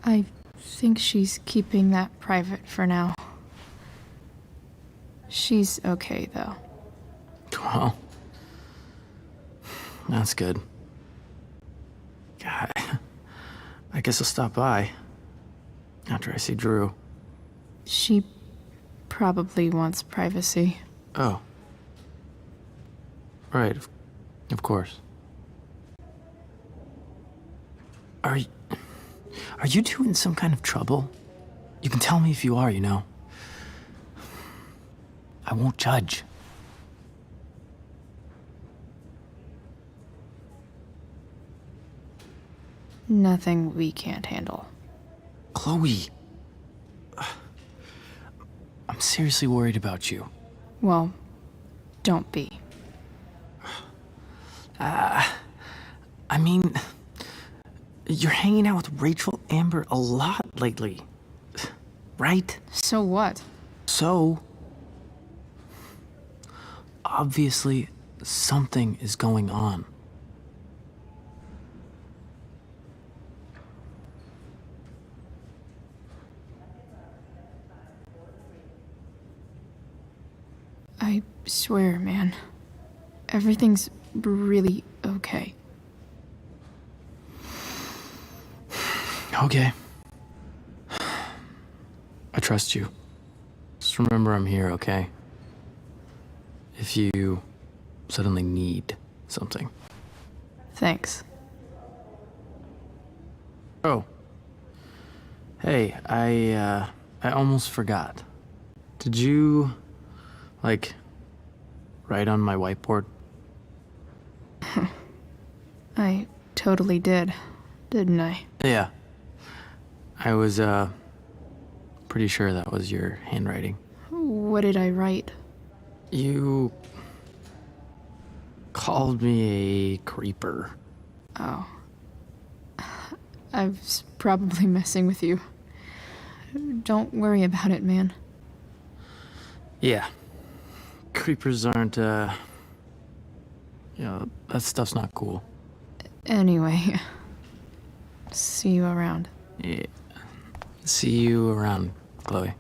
I think she's keeping that private for now. She's okay, though. Well, that's good. God, I guess I'll stop by after I see Drew. She probably wants privacy. Oh. Right, of course. Are you two in some kind of trouble? You can tell me if you are, you know. I won't judge. Nothing we can't handle. Chloe. I'm seriously worried about you. Well, don't be. I mean, you're hanging out with Rachel Amber a lot lately, right? So what? So, obviously, something is going on. I swear, man. Everything's really okay. Okay. I trust you. Just remember I'm here, okay? If you suddenly need something. Thanks. Oh. Hey, I almost forgot. Did you, like, write on my whiteboard? I totally did, didn't I? Yeah. I was, pretty sure that was your handwriting. What did I write? You called me a creeper. Oh. I was probably messing with you. Don't worry about it, man. Yeah. Creepers aren't, that stuff's not cool. Anyway, see you around. Yeah. See you around, Chloe.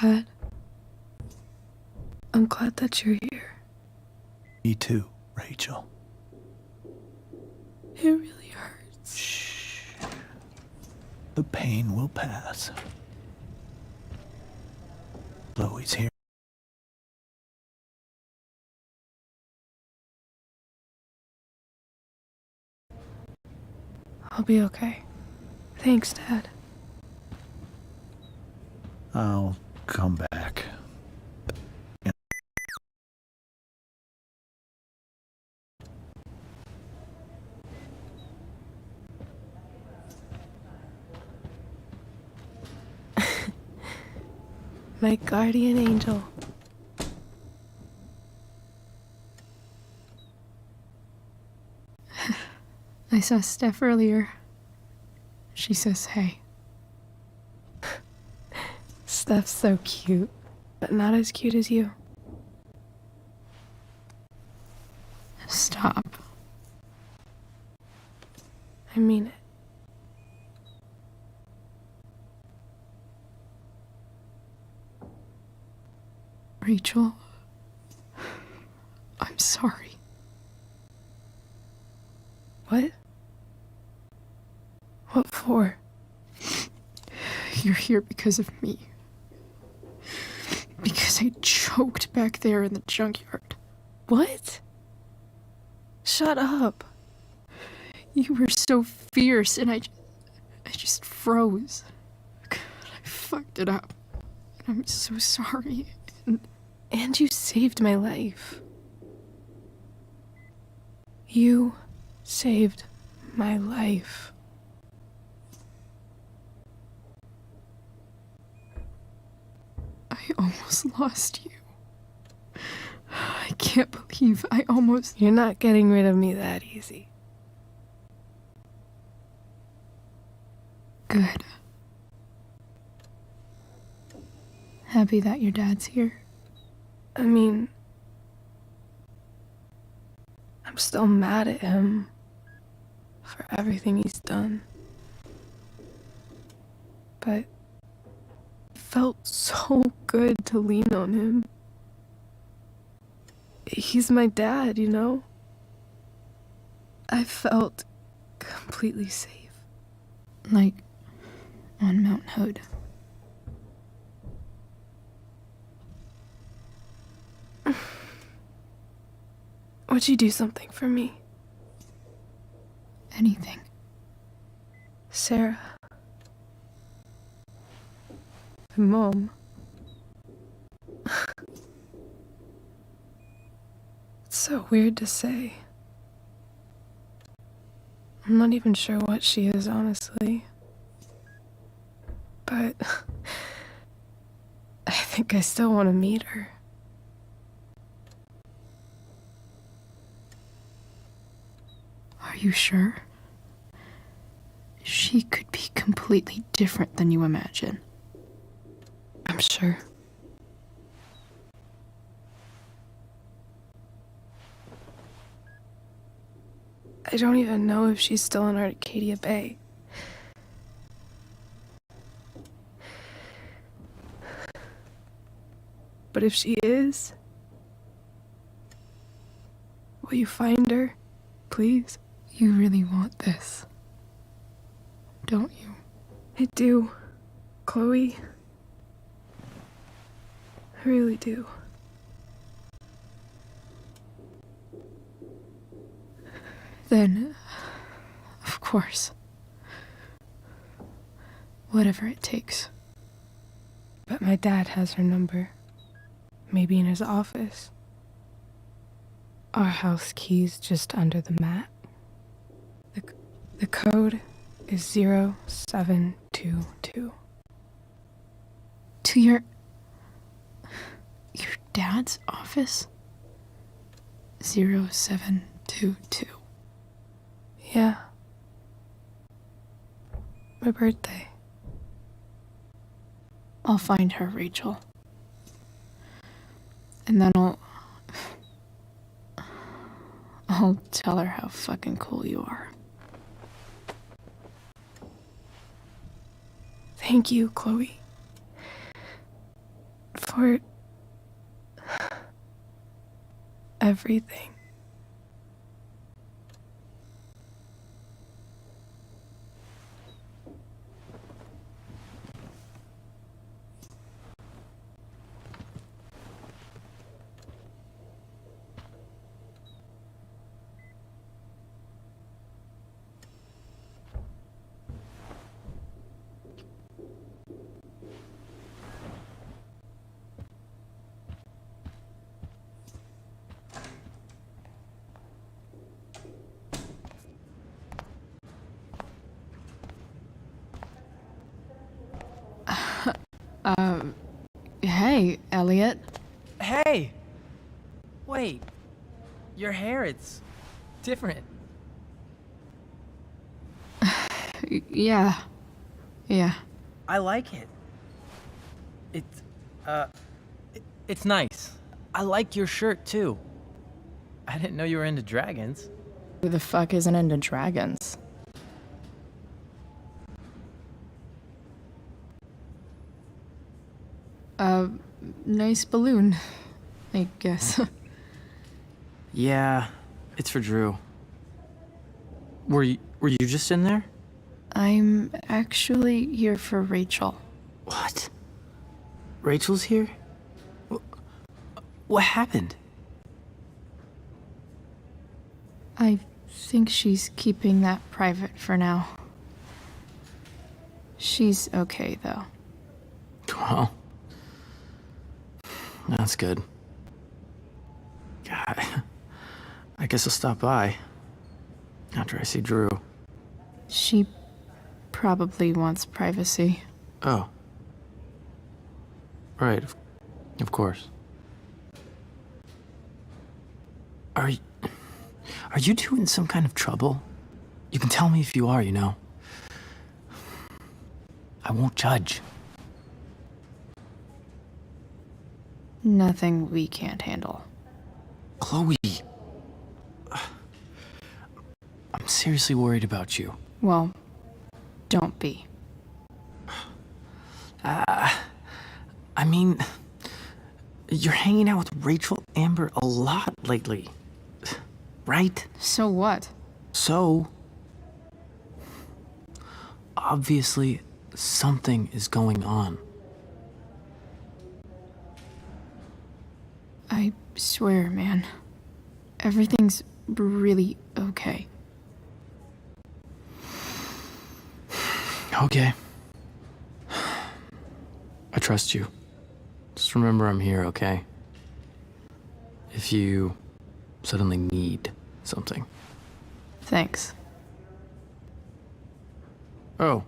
Dad, I'm glad that you're here. Me too, Rachel. It really hurts. Shh. The pain will pass. Chloe's here. I'll be okay. Thanks, Dad. I'll come back. My guardian angel. I saw Steph earlier. She says hey. Steph's so cute, but not as cute as you. Stop. I mean it. Rachel, I'm sorry. What? What for? You're here because of me. Because I choked back there in the junkyard. What? Shut up. You were so fierce and I just froze. God, I fucked it up. I'm so sorry. And you saved my life. You saved my life. I almost lost you. I can't believe I almost... You're not getting rid of me that easy. Good. Happy that your dad's here. I mean, I'm still mad at him for everything he's done. But it felt so good to lean on him. He's my dad, you know? I felt completely safe. Like on Mount Hood. Would you do something for me? Anything. Sarah. Mom. It's so weird to say. I'm not even sure what she is, honestly. But I think I still want to meet her. Are you sure? She could be completely different than you imagine. I'm sure. I don't even know if she's still in Arcadia Bay. But if she is, will you find her, please? You really want this, don't you? I do, Chloe. I really do. Then, of course. Whatever it takes. But my dad has her number. Maybe in his office. Our house key's just under the mat. The code is 0722. To your dad's office? 0722. Yeah. My birthday. I'll find her, Rachel. And then I'll tell her how fucking cool you are. Thank you, Chloe. for everything. Hey, Elliot. Hey! Wait. Your hair, it's different. Yeah. I like it. It's nice. I like your shirt, too. I didn't know you were into dragons. Who the fuck isn't into dragons? Nice balloon, I guess. Yeah, it's for Drew. Were you just in there? I'm actually here for Rachel. What? Rachel's here? What happened? I think she's keeping that private for now. She's okay, though. Well, that's good. God, I guess I'll stop by after I see Drew. She probably wants privacy. Oh. Right, of course. Are you two in some kind of trouble? You can tell me if you are, you know. I won't judge. Nothing we can't handle. Chloe. I'm seriously worried about you. Well, don't be. I mean, you're hanging out with Rachel Amber a lot lately. Right? So what? So, obviously, something is going on. I swear, man. Everything's really okay. Okay. I trust you. Just remember I'm here, okay? If you suddenly need something. Thanks. Oh.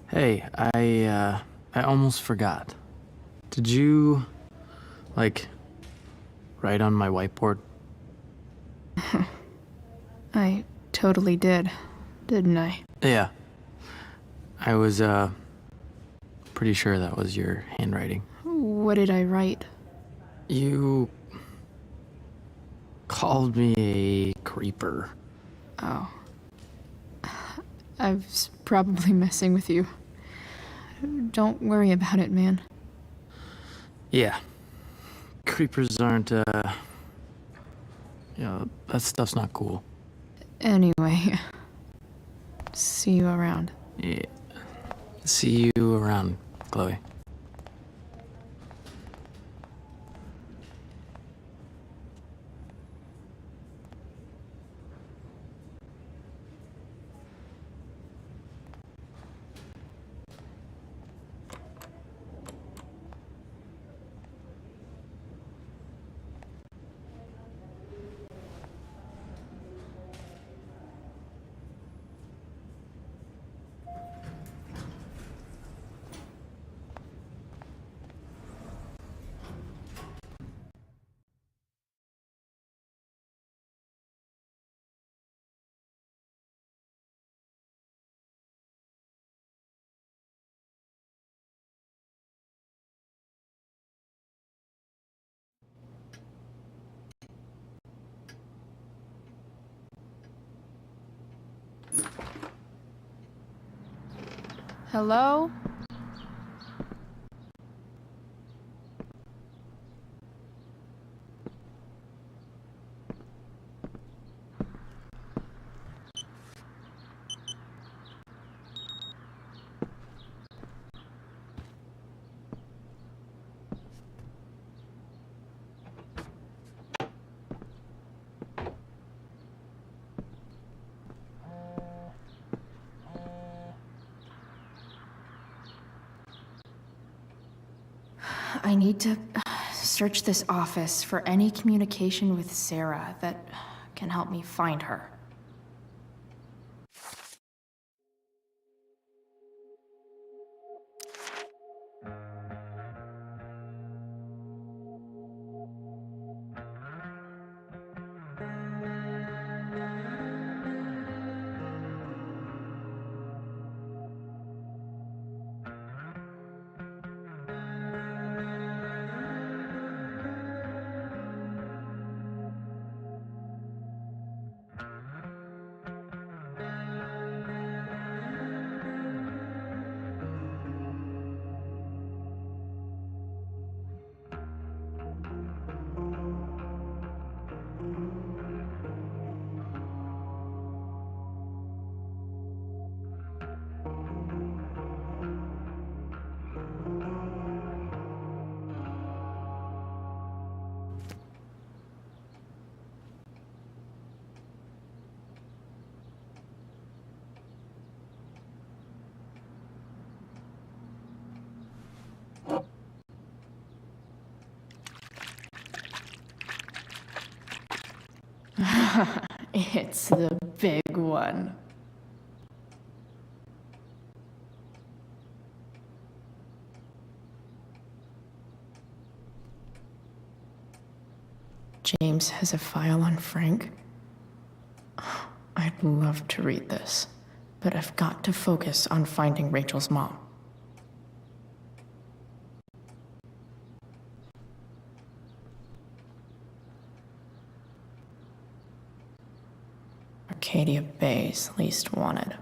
Hey, I almost forgot. Did you, like, write on my whiteboard? I totally did, didn't I? Yeah. I was, pretty sure that was your handwriting. What did I write? You called me a creeper. Oh. I was probably messing with you. Don't worry about it, man. Yeah. Creepers aren't, that stuff's not cool. Anyway, see you around. Yeah. See you around, Chloe. Hello? I need to search this office for any communication with Sarah that can help me find her. It's the big one. James has a file on Frank. I'd love to read this, but I've got to focus on finding Rachel's mom. Arcadia Bay's least wanted.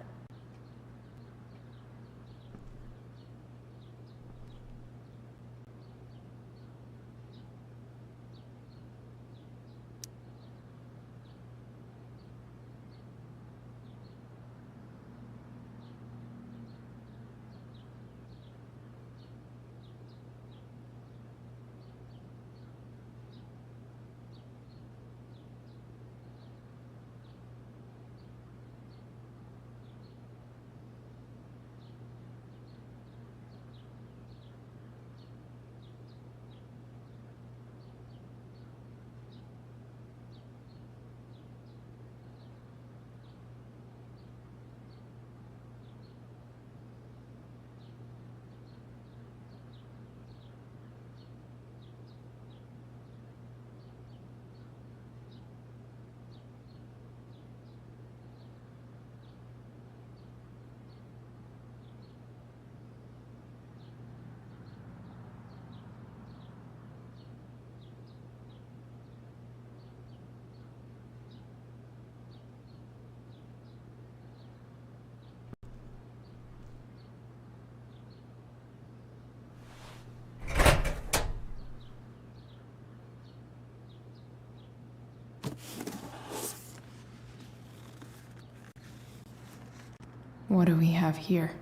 What do we have here?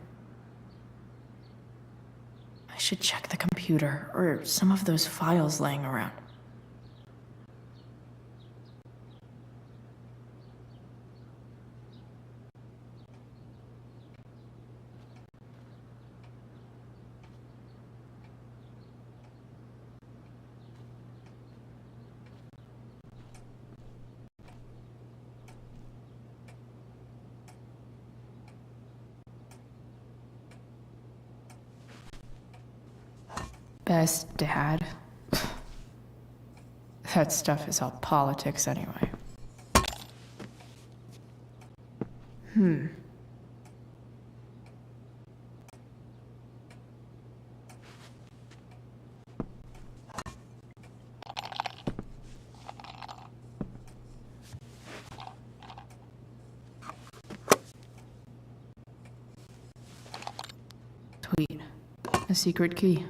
I should check the computer or some of those files laying around. Best dad. That stuff is all politics anyway. Sweet. A secret key.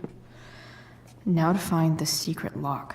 Now to find the secret lock.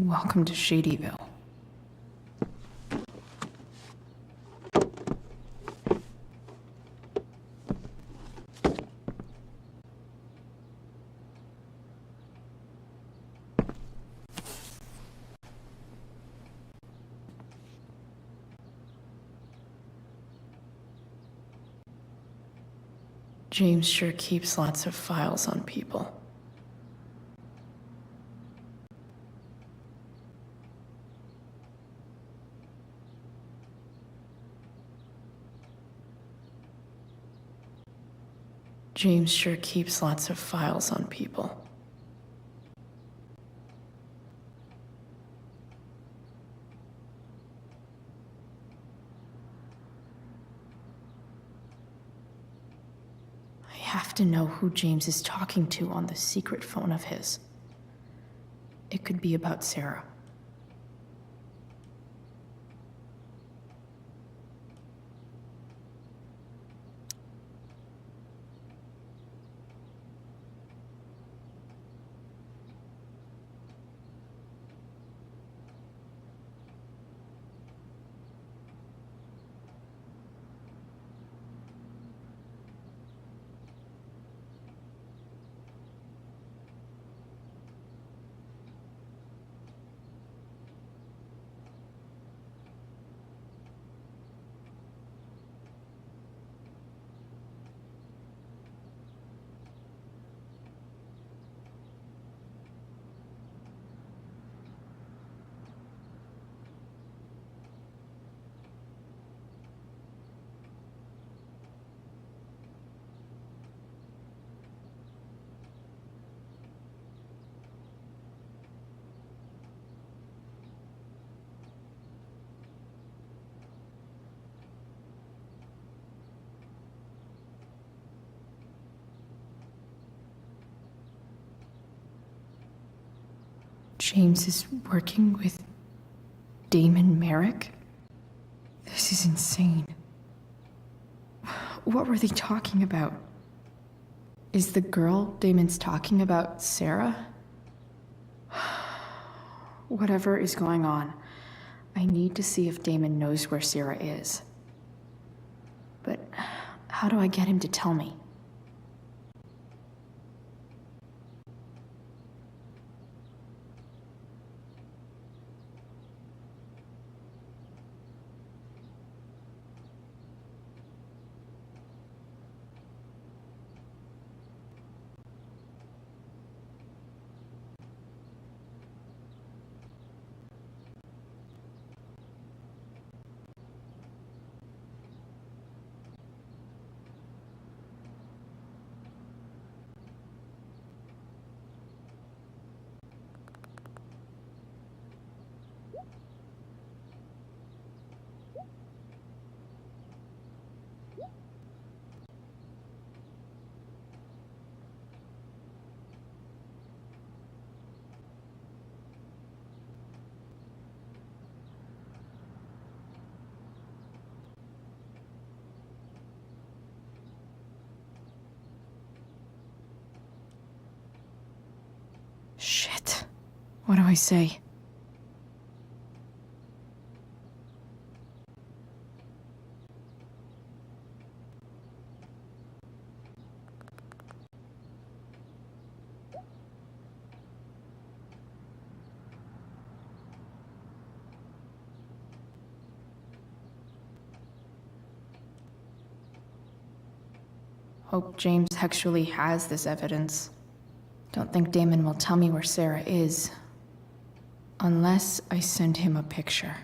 Welcome to Shadyville. James sure keeps lots of files on people. James sure keeps lots of files on people. I have to know who James is talking to on the secret phone of his. It could be about Sarah. James is working with Damon Merrick? This is insane. What were they talking about? Is the girl Damon's talking about Sarah? Whatever is going on, I need to see if Damon knows where Sarah is. But how do I get him to tell me? Shit. What do I say? Hope James actually has this evidence. Don't think Damon will tell me where Sarah is. Unless I send him a picture.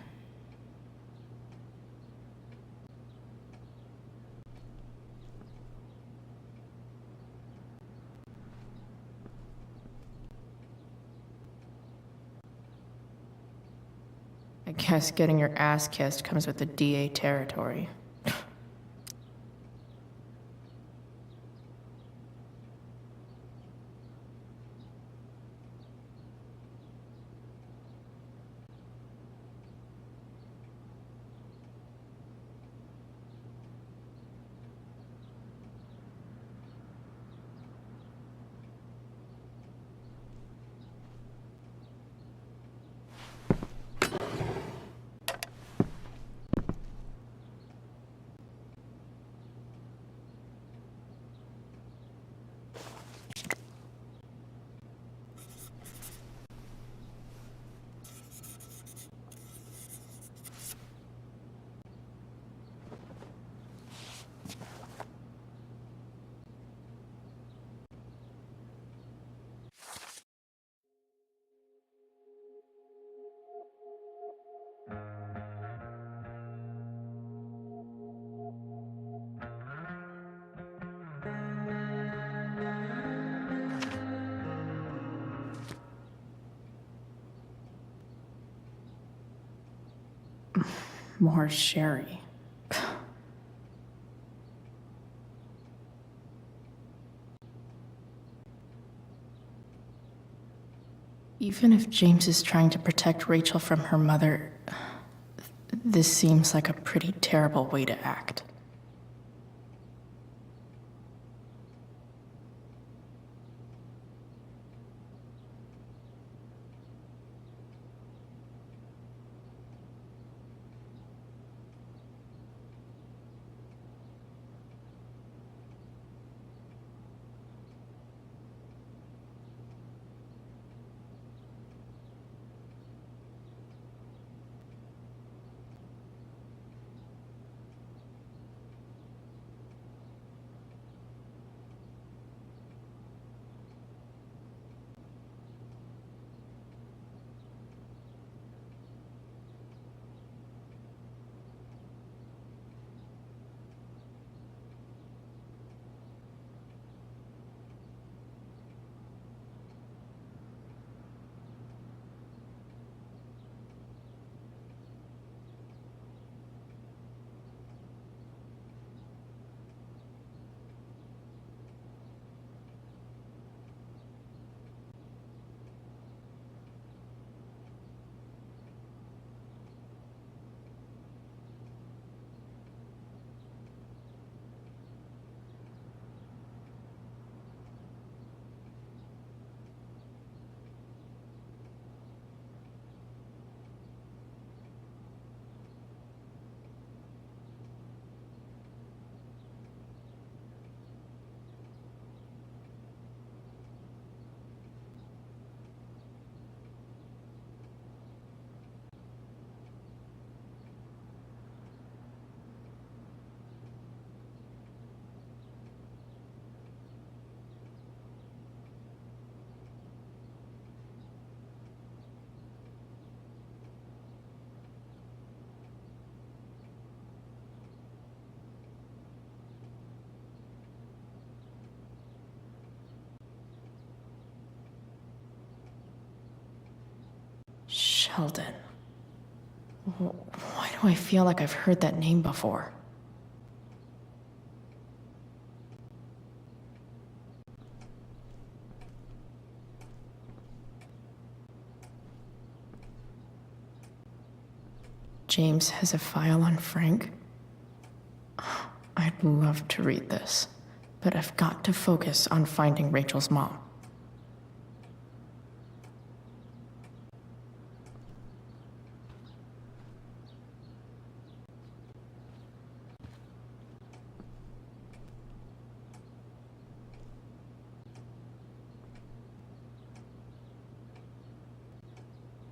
I guess getting your ass kissed comes with the DA territory. more Sherry. Even if James is trying to protect Rachel from her mother, this seems like a pretty terrible way to act. Sheldon. Why do I feel like I've heard that name before? James has a file on Frank? I'd love to read this, but I've got to focus on finding Rachel's mom.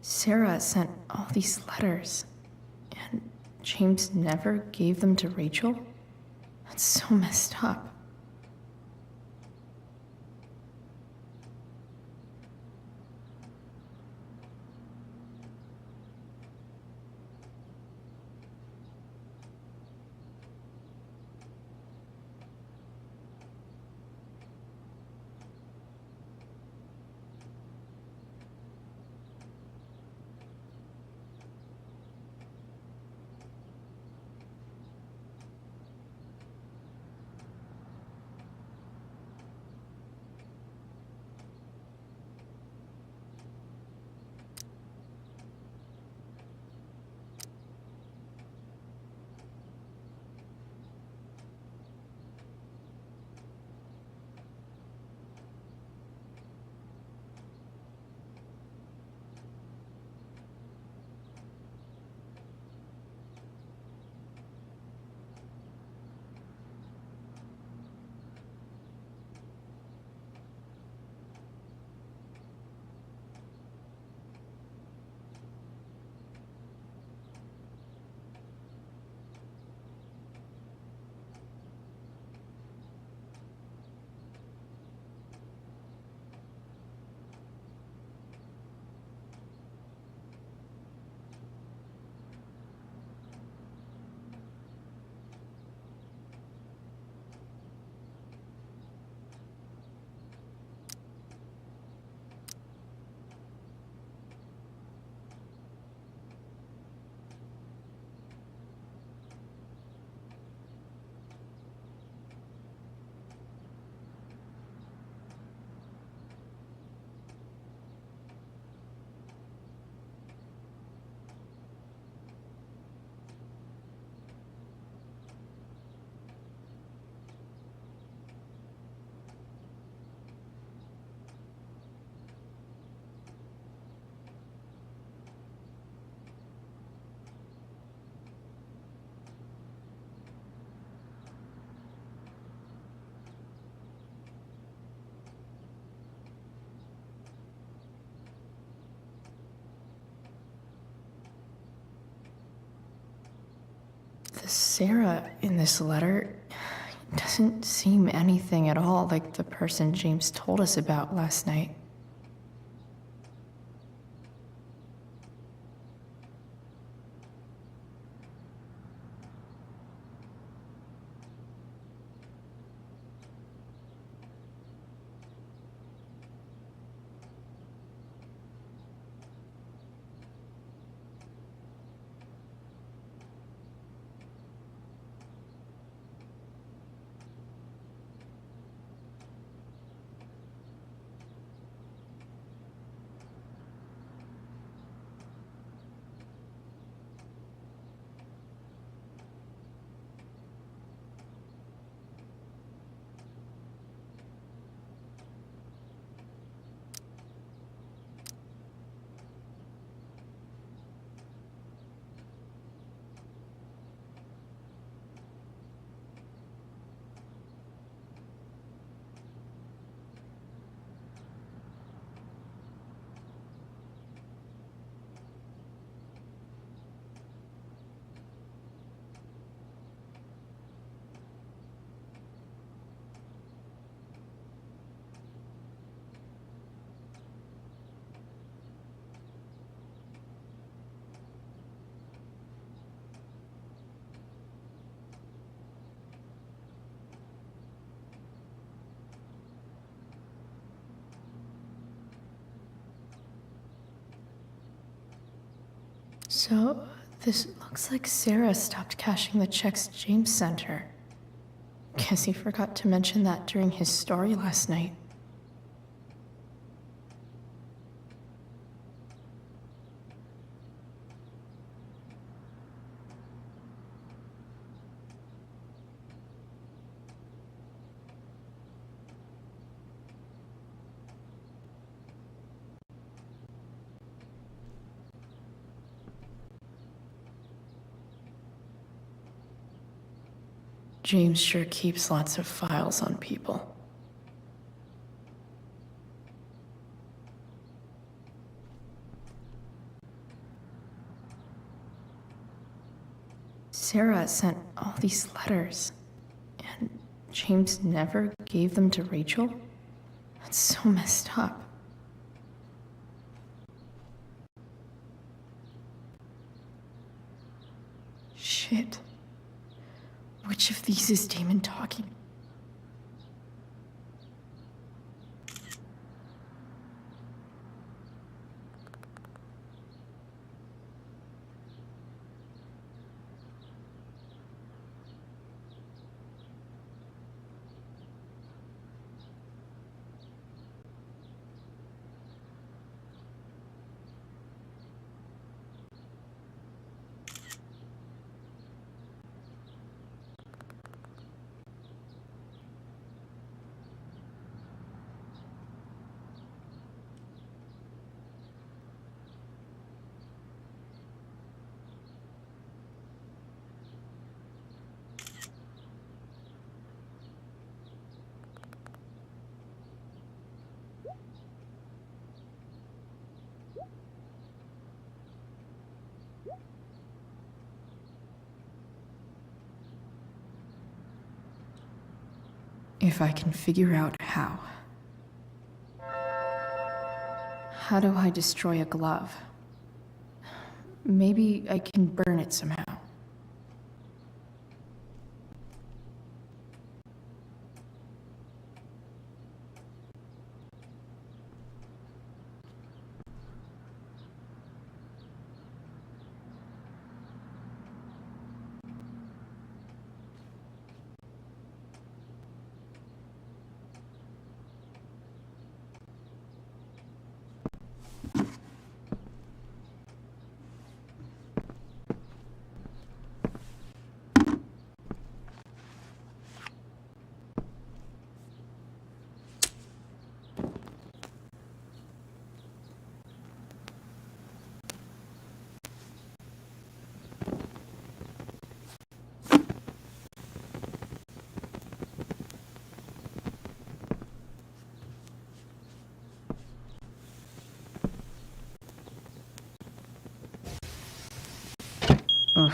Sarah sent all these letters, and James never gave them to Rachel? That's so messed up. Sarah in this letter doesn't seem anything at all like the person James told us about last night. So, this looks like Sarah stopped cashing the checks James sent her. Guess he forgot to mention that during his story last night. James sure keeps lots of files on people. Sarah sent all these letters, and James never gave them to Rachel? That's so messed up. Shit. Which of these is Damon talking? If I can figure out how. How do I destroy a glove? Maybe I can burn it somehow. Ugh.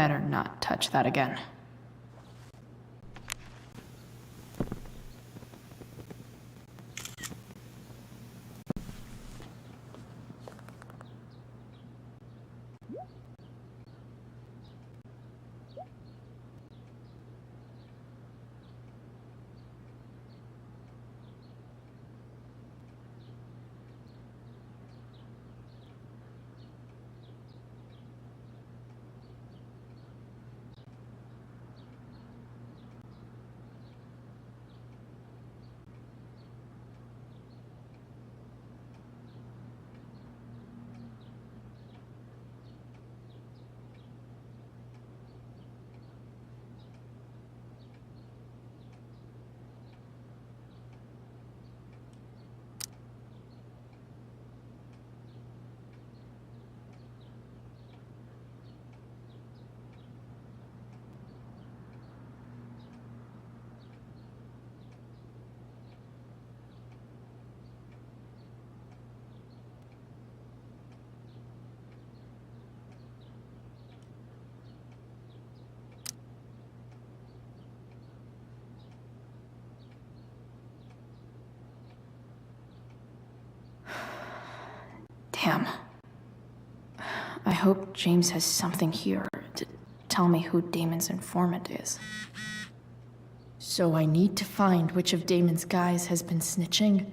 better not touch that again. Damn. I hope James has something here to tell me who Damon's informant is. So I need to find which of Damon's guys has been snitching.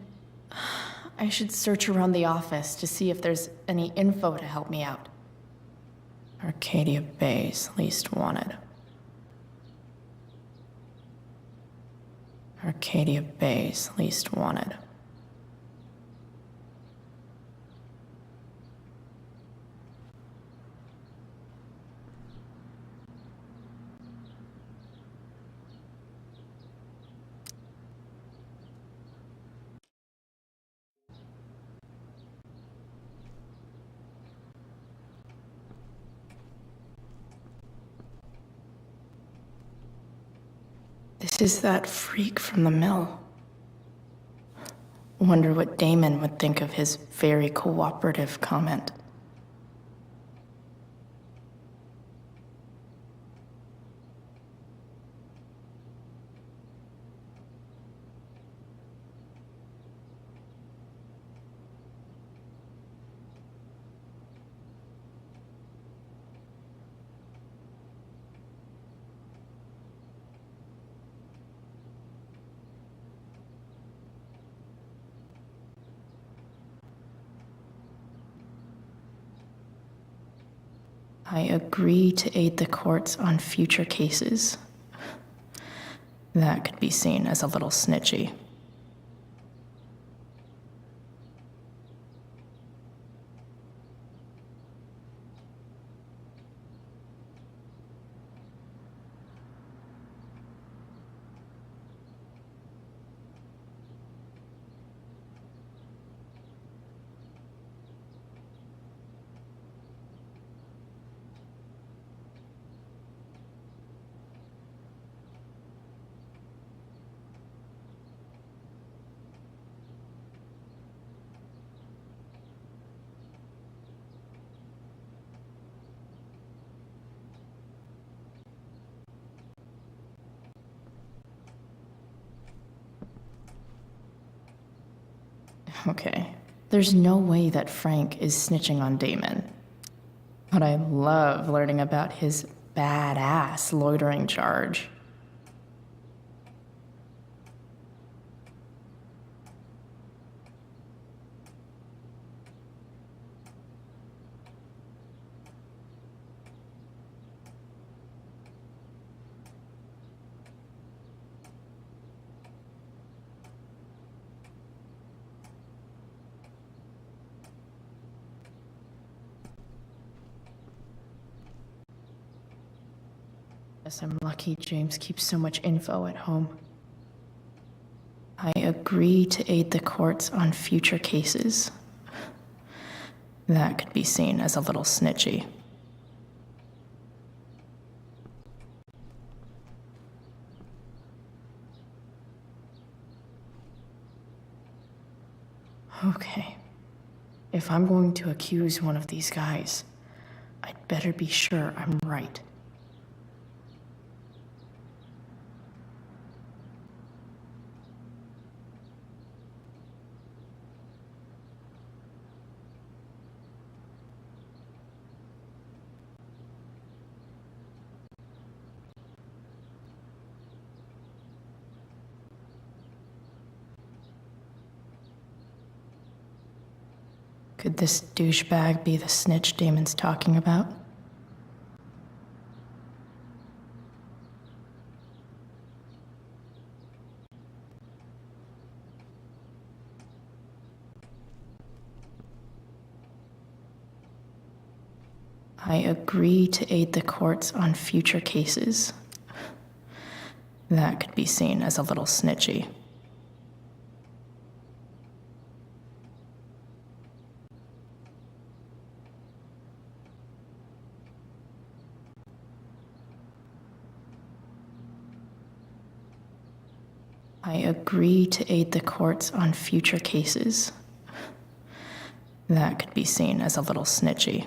I should search around the office to see if there's any info to help me out. Arcadia Bay's least wanted. Arcadia Bay's least wanted. This is that freak from the mill. Wonder what Damon would think of his very cooperative comment. I agree to aid the courts on future cases. That could be seen as a little snitchy. Okay, there's no way that Frank is snitching on Damon. But I love learning about his badass loitering charge. Guess I'm lucky James keeps so much info at home. I agree to aid the courts on future cases. That could be seen as a little snitchy. Okay. If I'm going to accuse one of these guys, I'd better be sure I'm right. Could this douchebag be the snitch Damon's talking about? I agree to aid the courts on future cases. That could be seen as a little snitchy. I agree to aid the courts on future cases. That could be seen as a little snitchy.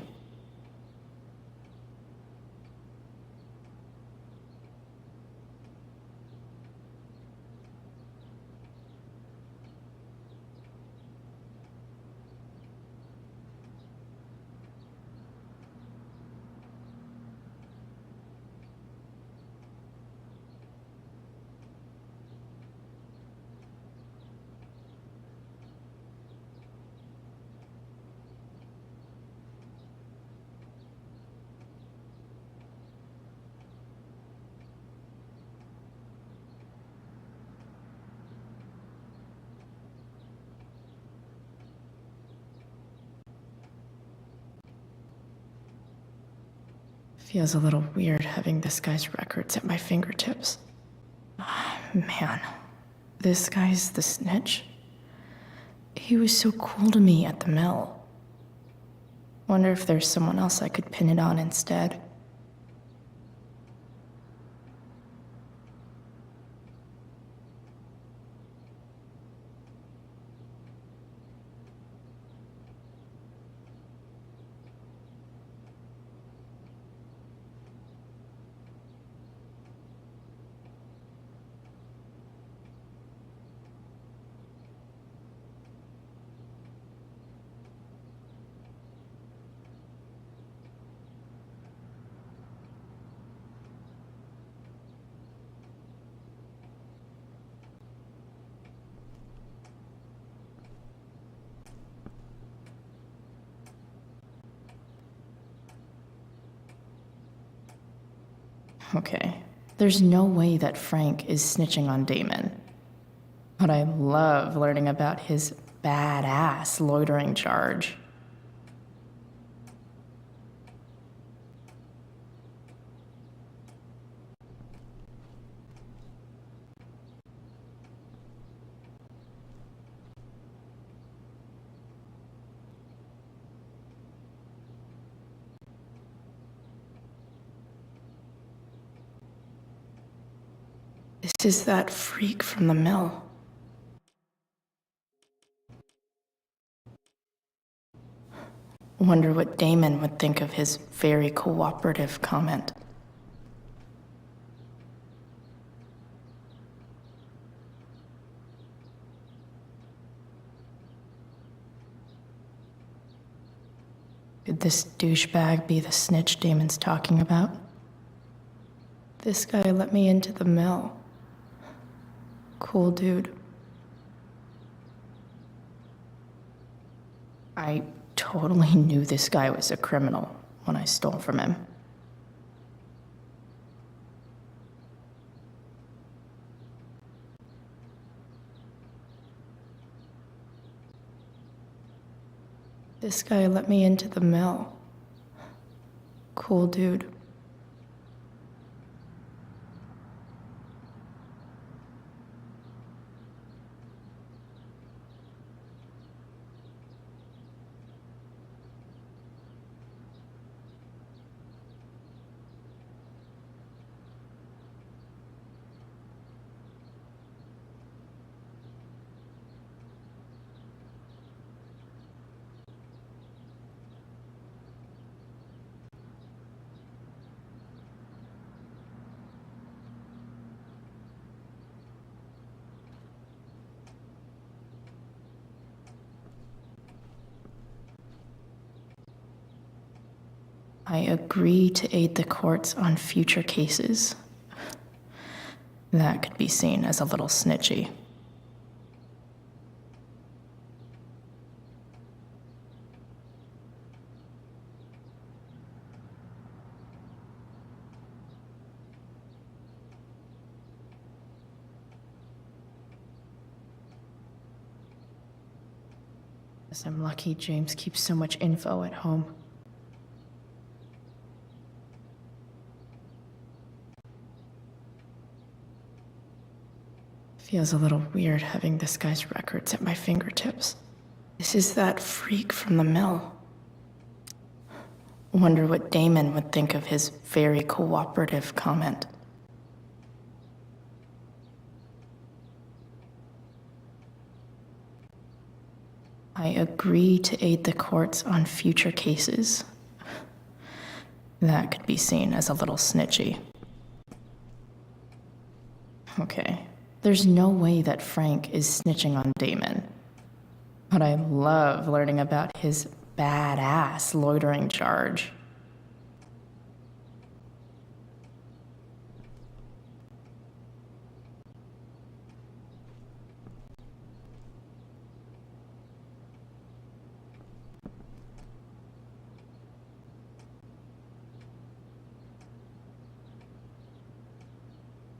Feels a little weird having this guy's records at my fingertips. Man, this guy's the snitch? He was so cool to me at the mill. Wonder if there's someone else I could pin it on instead. Okay, there's no way that Frank is snitching on Damon. But I love learning about his badass loitering charge. This is that freak from the mill. Wonder what Damon would think of his very cooperative comment. Could this douchebag be the snitch Damon's talking about? This guy let me into the mill. Cool dude. I totally knew this guy was a criminal when I stole from him. This guy let me into the mill. Cool dude. I agree to aid the courts on future cases. That could be seen as a little snitchy. Guess I'm lucky James keeps so much info at home. Feels a little weird having this guy's records at my fingertips. This is that freak from the mill. Wonder what Damon would think of his very cooperative comment. I agree to aid the courts on future cases. That could be seen as a little snitchy. Okay, there's no way that Frank is snitching on Damon. But I love learning about his badass loitering charge.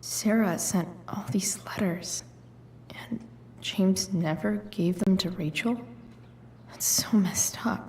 Sarah sent all these letters, and James never gave them to Rachel? That's so messed up.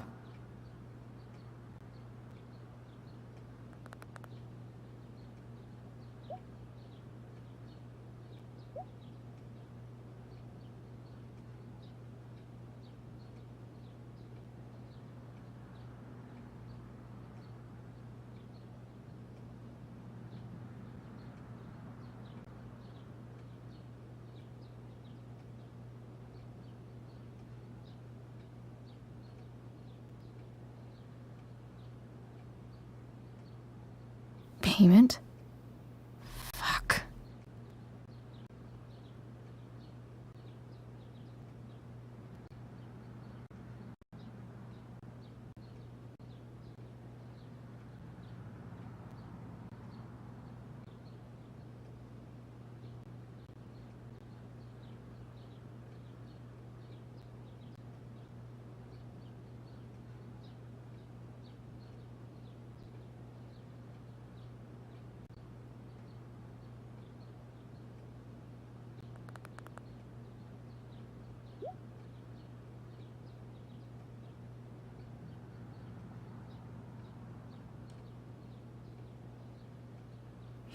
Payment? Fuck.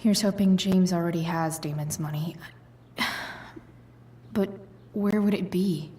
Here's hoping James already has Damon's money. But where would it be?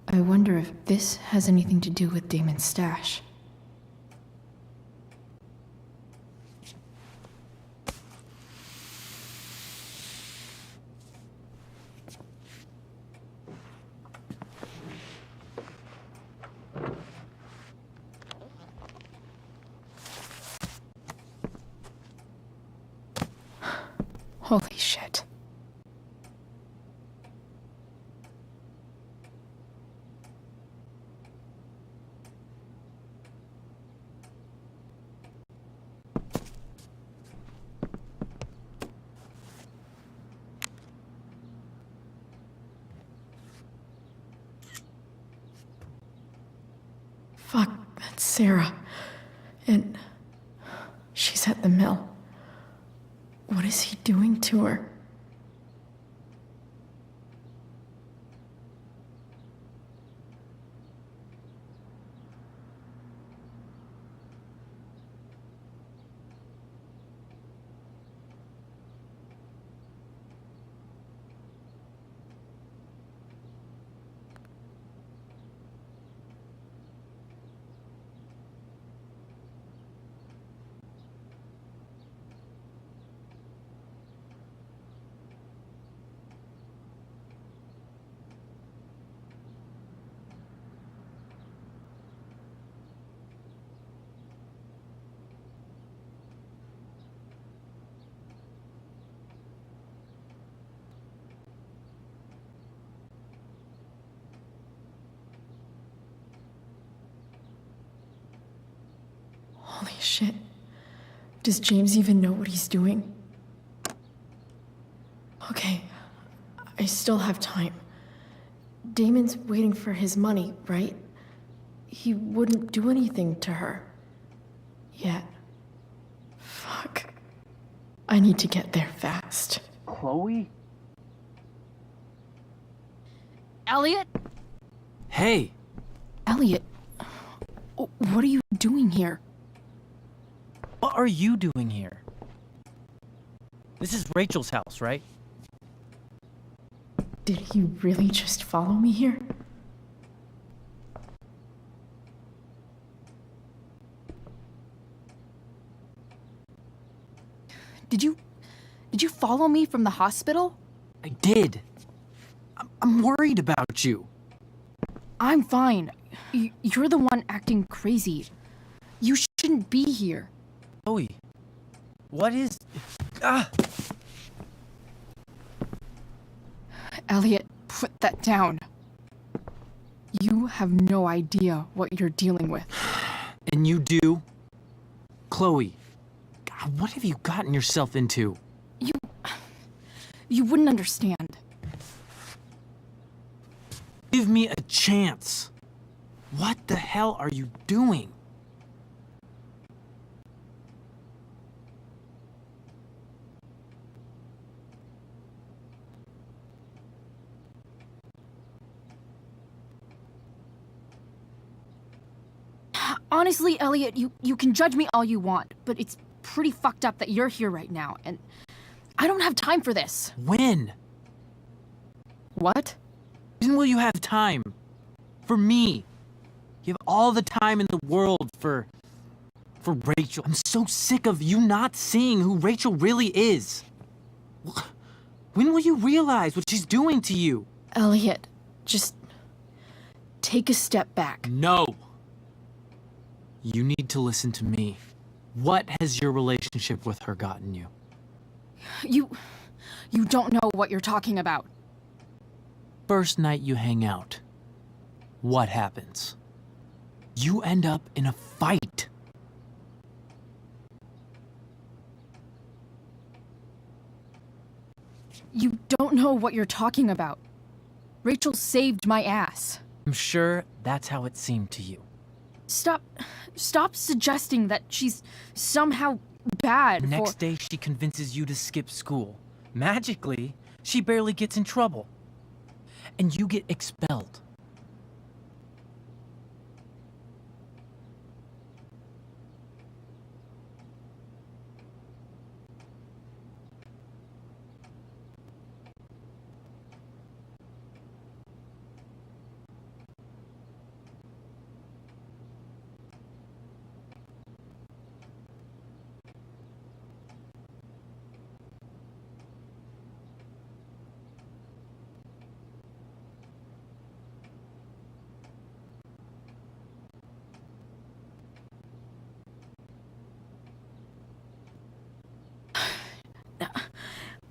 I wonder if this has anything to do with Damon's stash. Holy shit. Fuck, that's Sarah. And boys at the mill. What is he doing to her? Holy shit. Does James even know what he's doing? Okay, I still have time. Damon's waiting for his money, right? He wouldn't do anything to her. Yet. Fuck. I need to get there fast. Chloe? Elliot? Hey! Elliot, what are you doing here? What are you doing here? This is Rachel's house, right? Did he really just follow me here? Did you follow me from the hospital? I did. I'm worried about you. I'm fine. You're the one acting crazy. You shouldn't be here. Chloe, what is... Ah! Elliot, put that down. You have no idea what you're dealing with. And you do? Chloe, God, what have you gotten yourself into? You wouldn't understand. Give me a chance. What the hell are you doing? Honestly, Elliot, you can judge me all you want, but it's pretty fucked up that you're here right now, and I don't have time for this. When? What? When will you have time? For me. You have all the time in the world for Rachel. I'm so sick of you not seeing who Rachel really is. When will you realize what she's doing to you? Elliot, just take a step back. No. You need to listen to me. What has your relationship with her gotten you? You don't know what you're talking about. First night you hang out, what happens? You end up in a fight. You don't know what you're talking about. Rachel saved my ass. I'm sure that's how it seemed to you. Stop suggesting that she's somehow bad. Next day she convinces you to skip school. Magically, she barely gets in trouble. And you get expelled.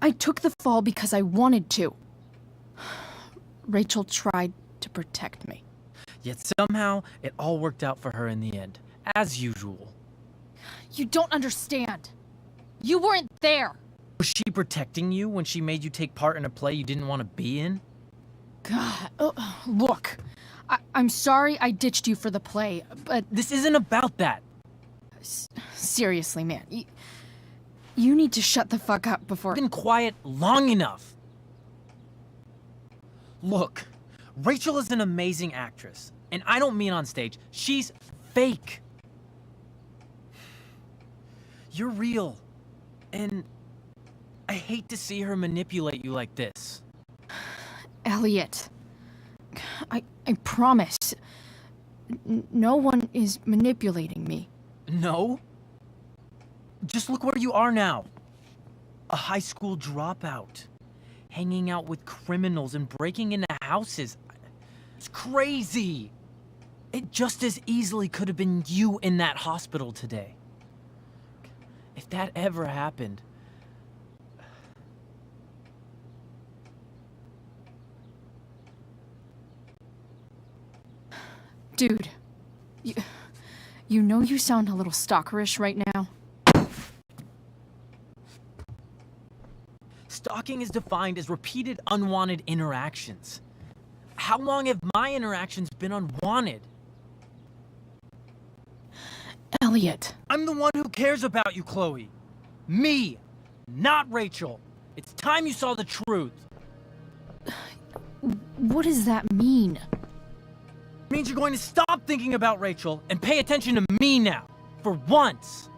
I took the fall because I wanted to. Rachel tried to protect me. Yet somehow, it all worked out for her in the end. As usual. You don't understand. You weren't there. Was she protecting you when she made you take part in a play you didn't want to be in? God, look. I'm sorry I ditched you for the play, but... This isn't about that. Seriously, man. You need to shut the fuck up before... I've been quiet long enough. Look, Rachel is an amazing actress. And I don't mean on stage. She's fake. You're real. And I hate to see her manipulate you like this. Elliot. I promise. No one is manipulating me. No? Just look where you are now. A high school dropout. Hanging out with criminals and breaking into houses. It's crazy. It just as easily could have been you in that hospital today. If that ever happened... Dude, you know you sound a little stalkerish right now. Stalking is defined as repeated unwanted interactions. How long have my interactions been unwanted? Elliot. I'm the one who cares about you, Chloe. Me, not Rachel. It's time you saw the truth. What does that mean? It means you're going to stop thinking about Rachel and pay attention to me now, for once.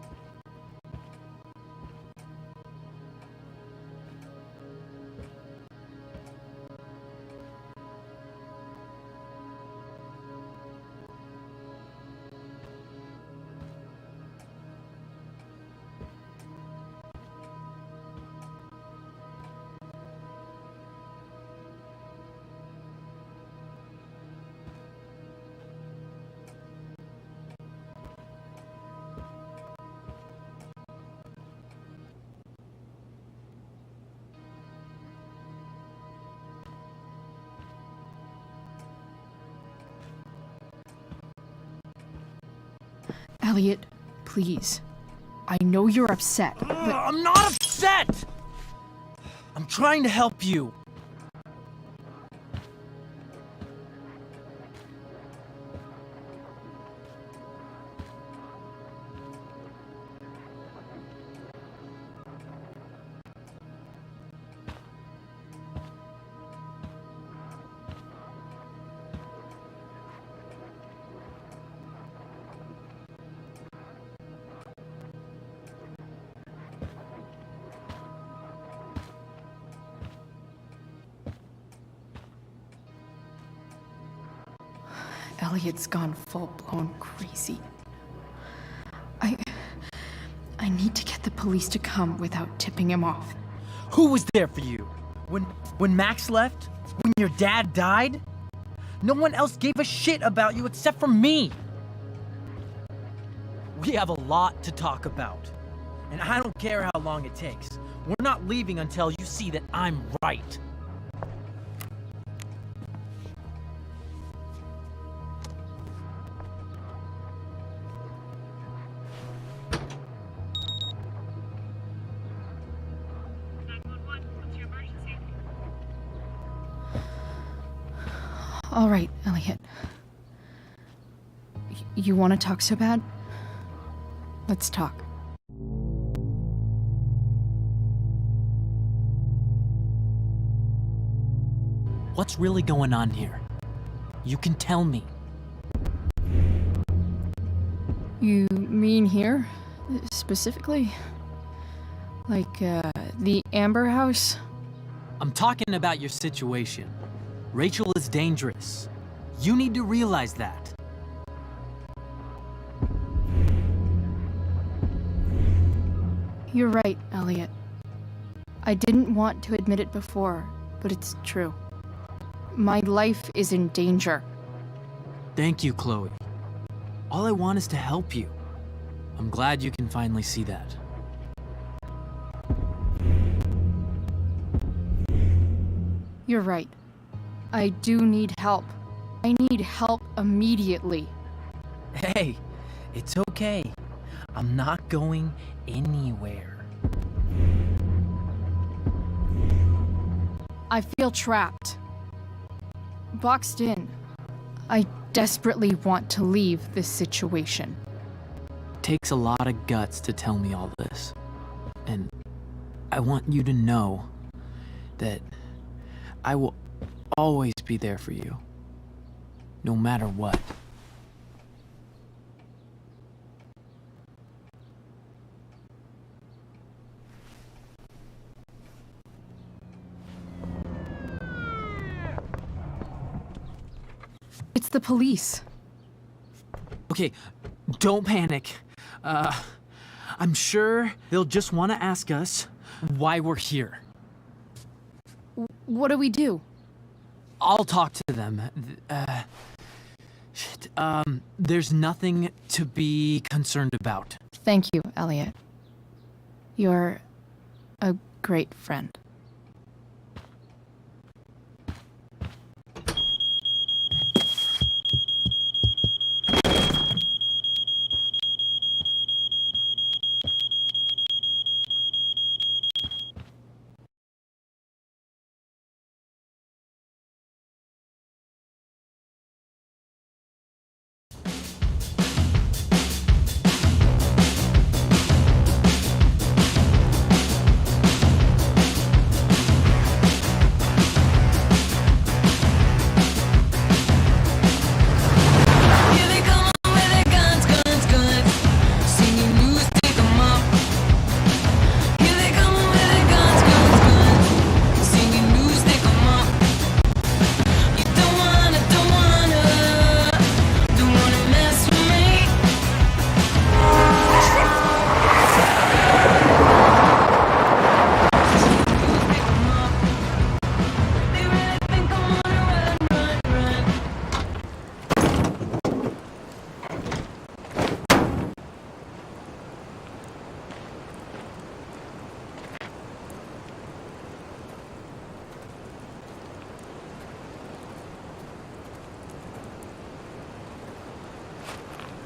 Elliot, please. I know you're upset, but... I'm not upset! I'm trying to help you. Elliot's gone full-blown crazy. I need to get the police to come without tipping him off. Who was there for you? When Max left? When your dad died? No one else gave a shit about you except for me. We have a lot to talk about. And I don't care how long it takes. We're not leaving until you see that I'm right. All right, Elliot. You want to talk so bad? Let's talk. What's really going on here? You can tell me. You mean here? Specifically? Like, the Amber House? I'm talking about your situation. Rachel is dangerous. You need to realize that. You're right, Elliot. I didn't want to admit it before, but it's true. My life is in danger. Thank you, Chloe. All I want is to help you. I'm glad you can finally see that. You're right. I do need help. I need help immediately. Hey, it's okay. I'm not going anywhere. I feel trapped. Boxed in. I desperately want to leave this situation. takes a lot of guts to tell me all this. And I want you to know that I will always be there for you, no matter what. It's the police. Okay, don't panic. I'm sure they'll just want to ask us why we're here. What do we do? I'll talk to them. There's nothing to be concerned about. Thank you, Elliot. You're a great friend.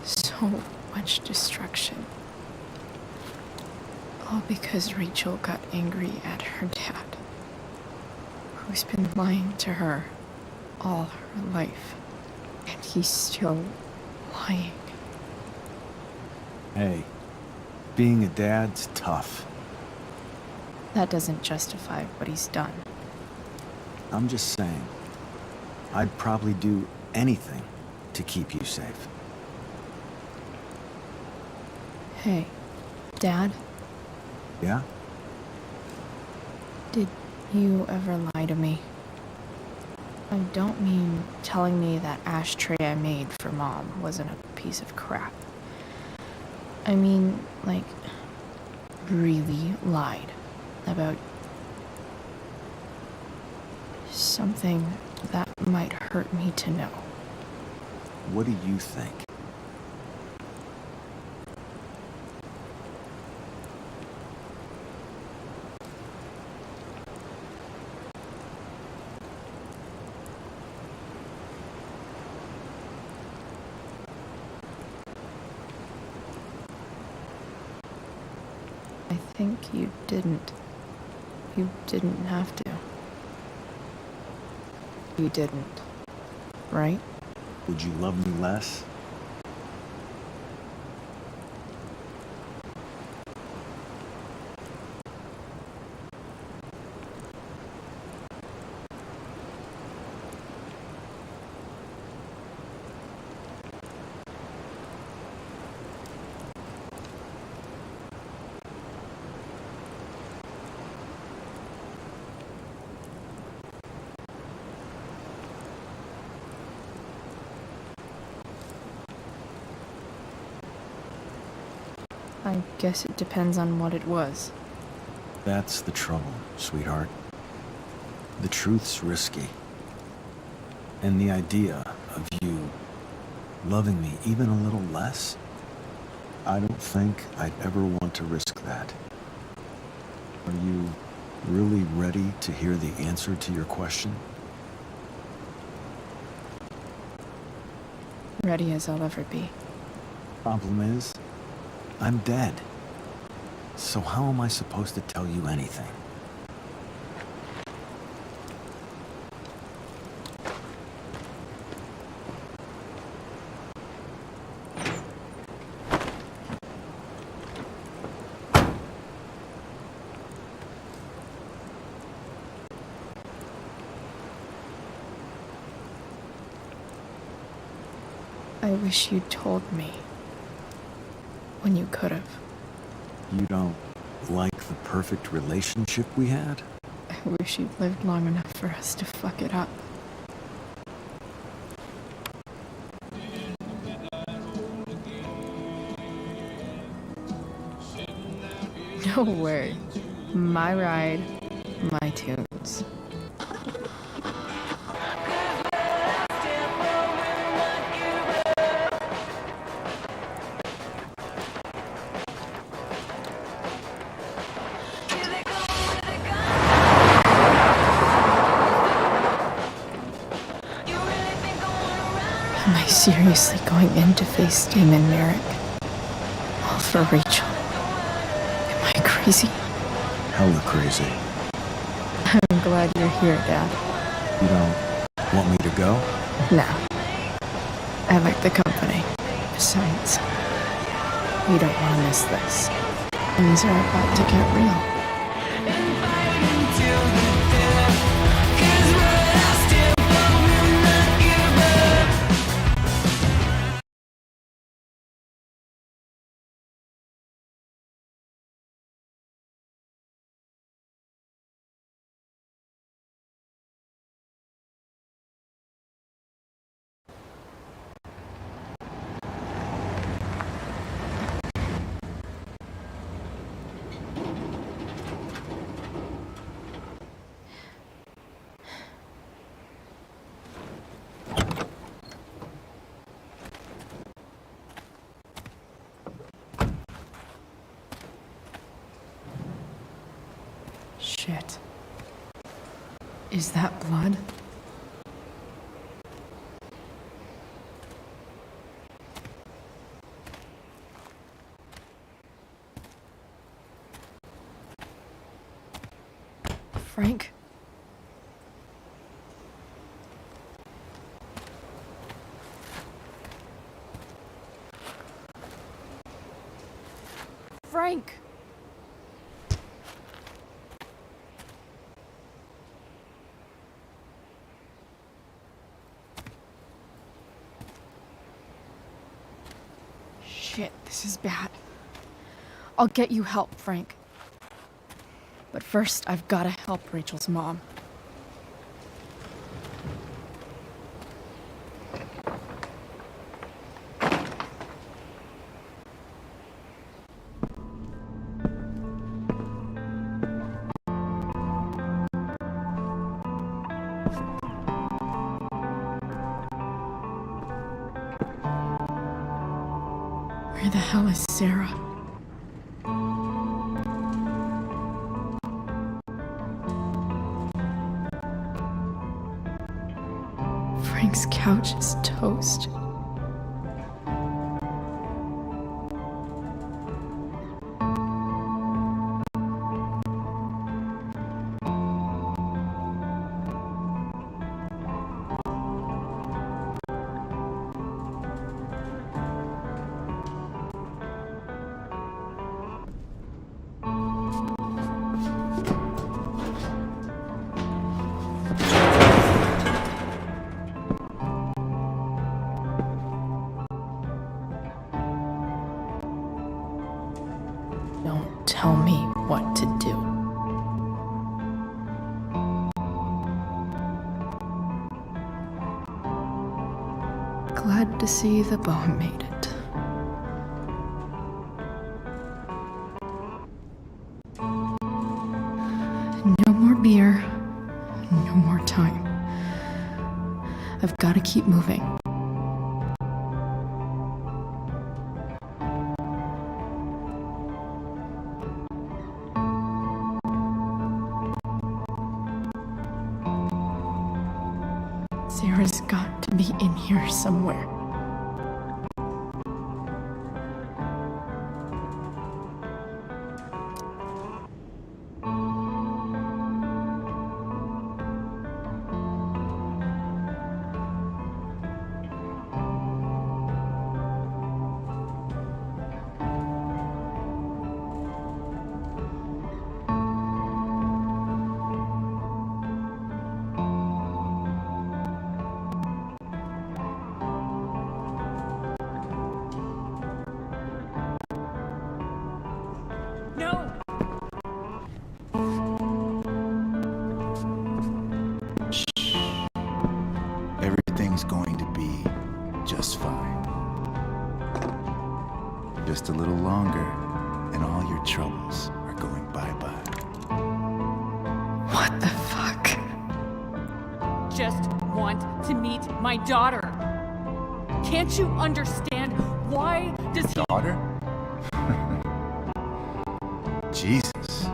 So much destruction. All because Rachel got angry at her dad, who's been lying to her all her life. And he's still lying. Hey, being a dad's tough. That doesn't justify what he's done. I'm just saying, I'd probably do anything to keep you safe. Hey, Dad? Yeah? Did you ever lie to me? I don't mean telling me that ashtray I made for Mom wasn't a piece of crap. I mean, like, really lied about something that might hurt me to know. What do you think? I think you didn't. You didn't have to. You didn't, right? Would you love me less? I guess it depends on what it was. That's the trouble, sweetheart. The truth's risky. And the idea of you loving me even a little less, I don't think I'd ever want to risk that. Are you really ready to hear the answer to your question? Ready as I'll ever be. Problem is, I'm dead. So how am I supposed to tell you anything? I wish you'd told me. When you could have. You don't like the perfect relationship we had? I wish you'd lived long enough for us to fuck it up. No way. My ride, my tunes. Am I seriously going in to face Damon Merrick? All for Rachel? Am I crazy? Hella crazy. I'm glad you're here, Dad. You don't want me to go? No. I like the company. Besides, we don't want to miss this. Things are about to get real. Shit. Is that blood? Frank? Frank! Shit, this is bad. I'll get you help, Frank. But first, I've gotta help Rachel's mom. Where the hell is Sarah? Frank's couch is toast. Don't tell me what to do. Glad to see the bone made it. No more beer, no more time. I've got to keep moving. Sarah's got to be in here somewhere. just fine. Just a little longer, and all your troubles are going bye-bye. What the fuck? Just want to meet my daughter. Can't you understand? Why does he... Daughter? Jesus.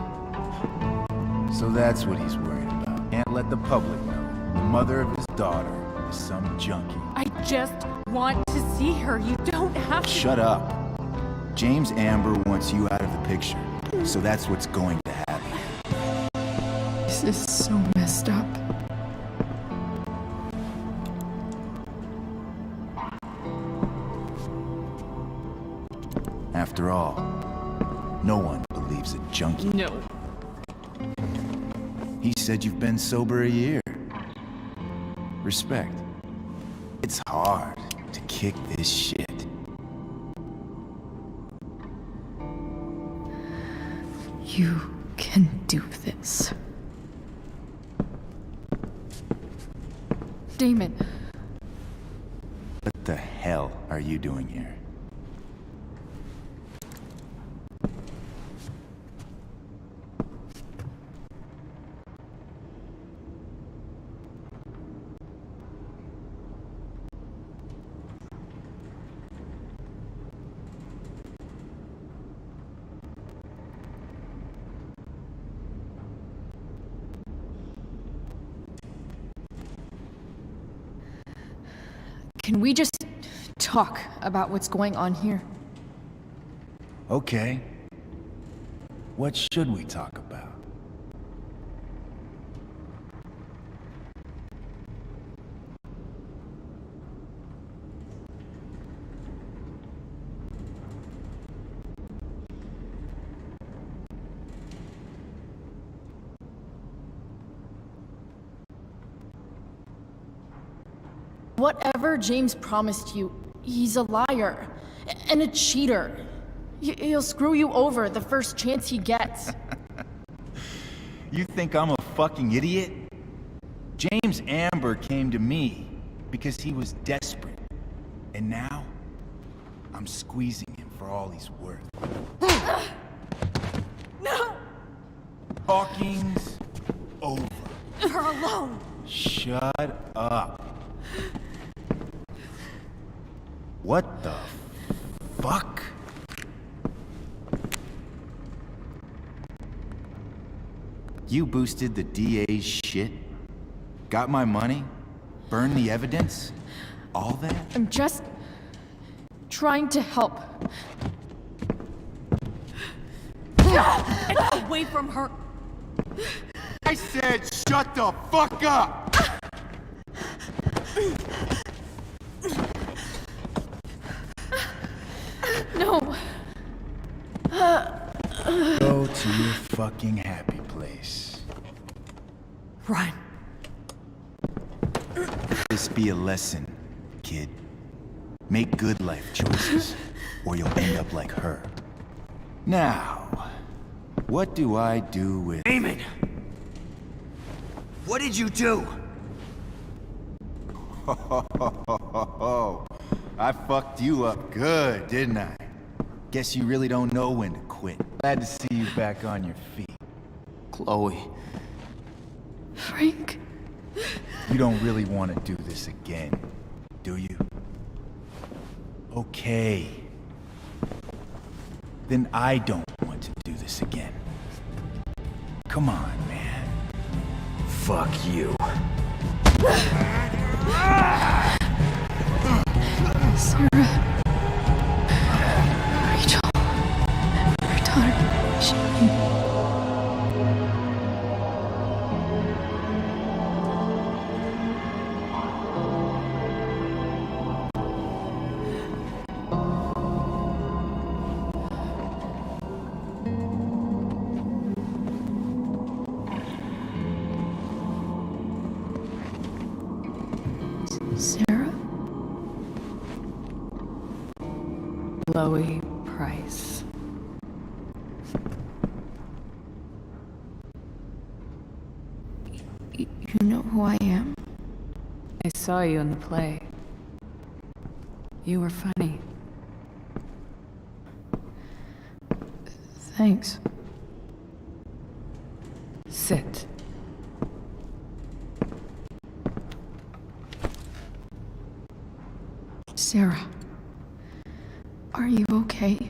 So that's what he's worried about. Can't let the public know the mother of his daughter is some junkie. I just want to see her. You don't have to... Shut up. James Amber wants you out of the picture, so that's what's going to happen. This is so messed up. After all, no one believes a junkie. No. He said you've been sober a year. Respect. It's hard to kick this shit. You can do this. Damon. What the hell are you doing here? Can we just talk about what's going on here? Okay. What should we talk about? Whatever James promised you, he's a liar and a cheater. He'll screw you over the first chance he gets. You think I'm a fucking idiot? James Amber came to me because he was desperate. And now, I'm squeezing him for all he's worth. No! Talking's over. Leave her alone! Shut up. What the fuck? You boosted the DA's shit? Got my money? Burned the evidence? All that? I'm just trying to help. Get away from her! I said shut the fuck up! No. Go to your fucking happy place. Run. This be a lesson, kid. Make good life choices, or you'll end up like her. Now, what do I do with... Damon! What did you do? I fucked you up good, didn't I? Guess you really don't know when to quit. Glad to see you back on your feet. Chloe. Frank. You don't really want to do this again, do you? Okay. Then I don't want to do this again. Come on, man. Fuck you. Sarah. Rachel. Her daughter. She... Sarah? Chloe Price. You know who I am? I saw you in the play. You were funny. Thanks. Sit. Sarah, are you okay?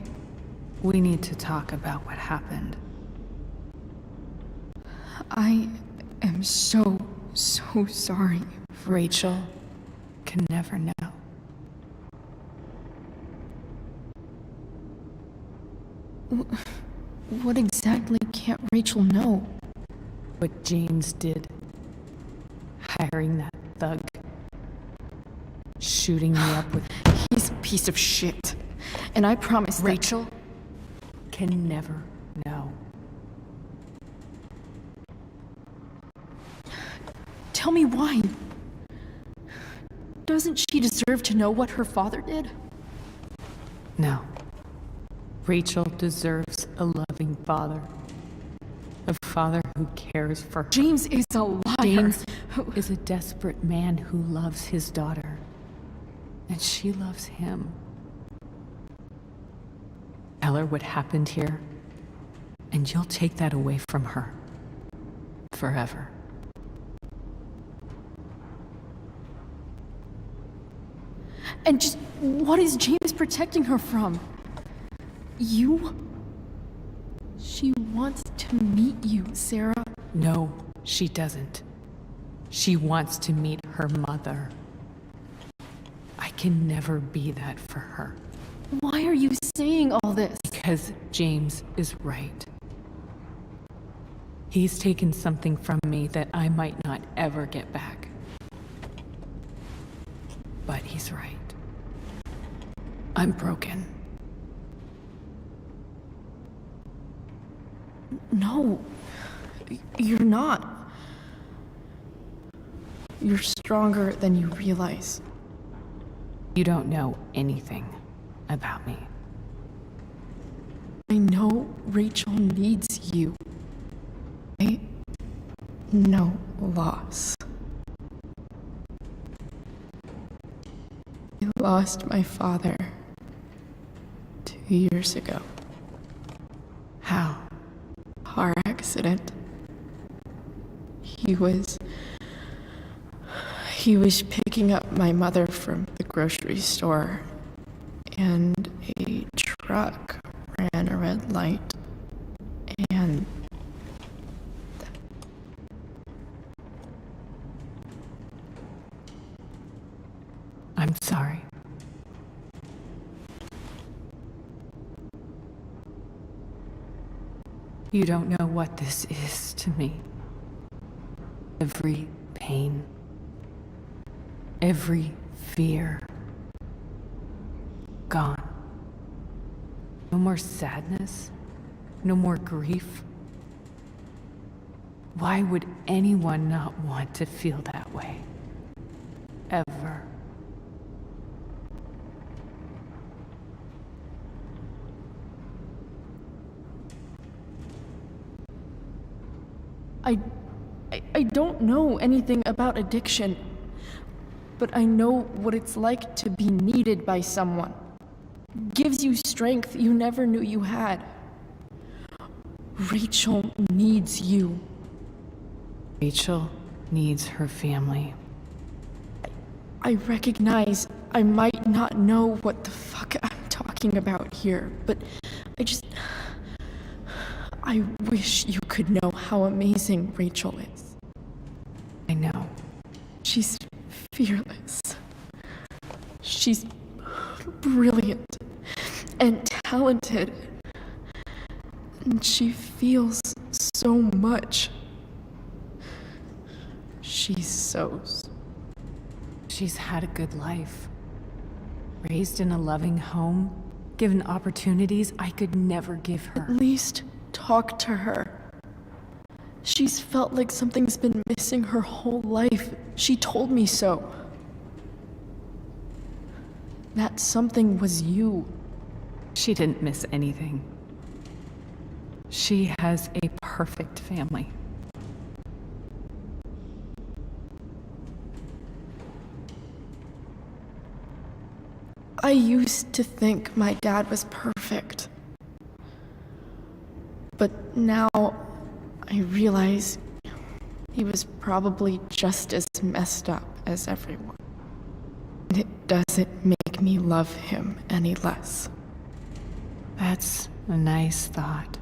We need to talk about what happened. I am so sorry. Rachel can never know. What exactly can't Rachel know? What James did. Hiring that thug. Shooting me up with... He's a piece of shit. And I promise that... Rachel can never know. Tell me why. Doesn't she deserve to know what her father did? No. Rachel deserves a loving father. A father who cares for her. James is a liar. James is a desperate man who loves his daughter. And she loves him. Tell her what happened here, and you'll take that away from her. Forever. And just what is James protecting her from? You? She wants to meet you, Sarah. No, she doesn't. She wants to meet her mother. I can never be that for her. Why are you saying all this? Because James is right. He's taken something from me that I might not ever get back. But he's right. I'm broken. No, you're not. You're stronger than you realize. You don't know anything about me. I know Rachel needs you. I know loss. I lost my father 2 years ago. How? Car accident. He was picking up my mother from the grocery store, and a truck ran a red light, and I'm sorry. You don't know what this is to me. Every pain, every fear, gone. No more sadness, no more grief. Why would anyone not want to feel that way? Ever. I don't know anything about addiction, but I know what it's like to be needed by someone. Gives you strength you never knew you had. Rachel needs you. Rachel needs her family. I recognize I might not know what the fuck I'm talking about here, but I wish you could know how amazing Rachel is. I know. She's fearless. She's brilliant and talented. And she feels so much. She's had a good life. Raised in a loving home, given opportunities I could never give her. At least talk to her. She's felt like something's been missing her whole life. She told me so. That something was you. She didn't miss anything. She has a perfect family. I used to think my dad was perfect. But now I realize he was probably just as messed up as everyone. And it doesn't make me love him any less. That's a nice thought.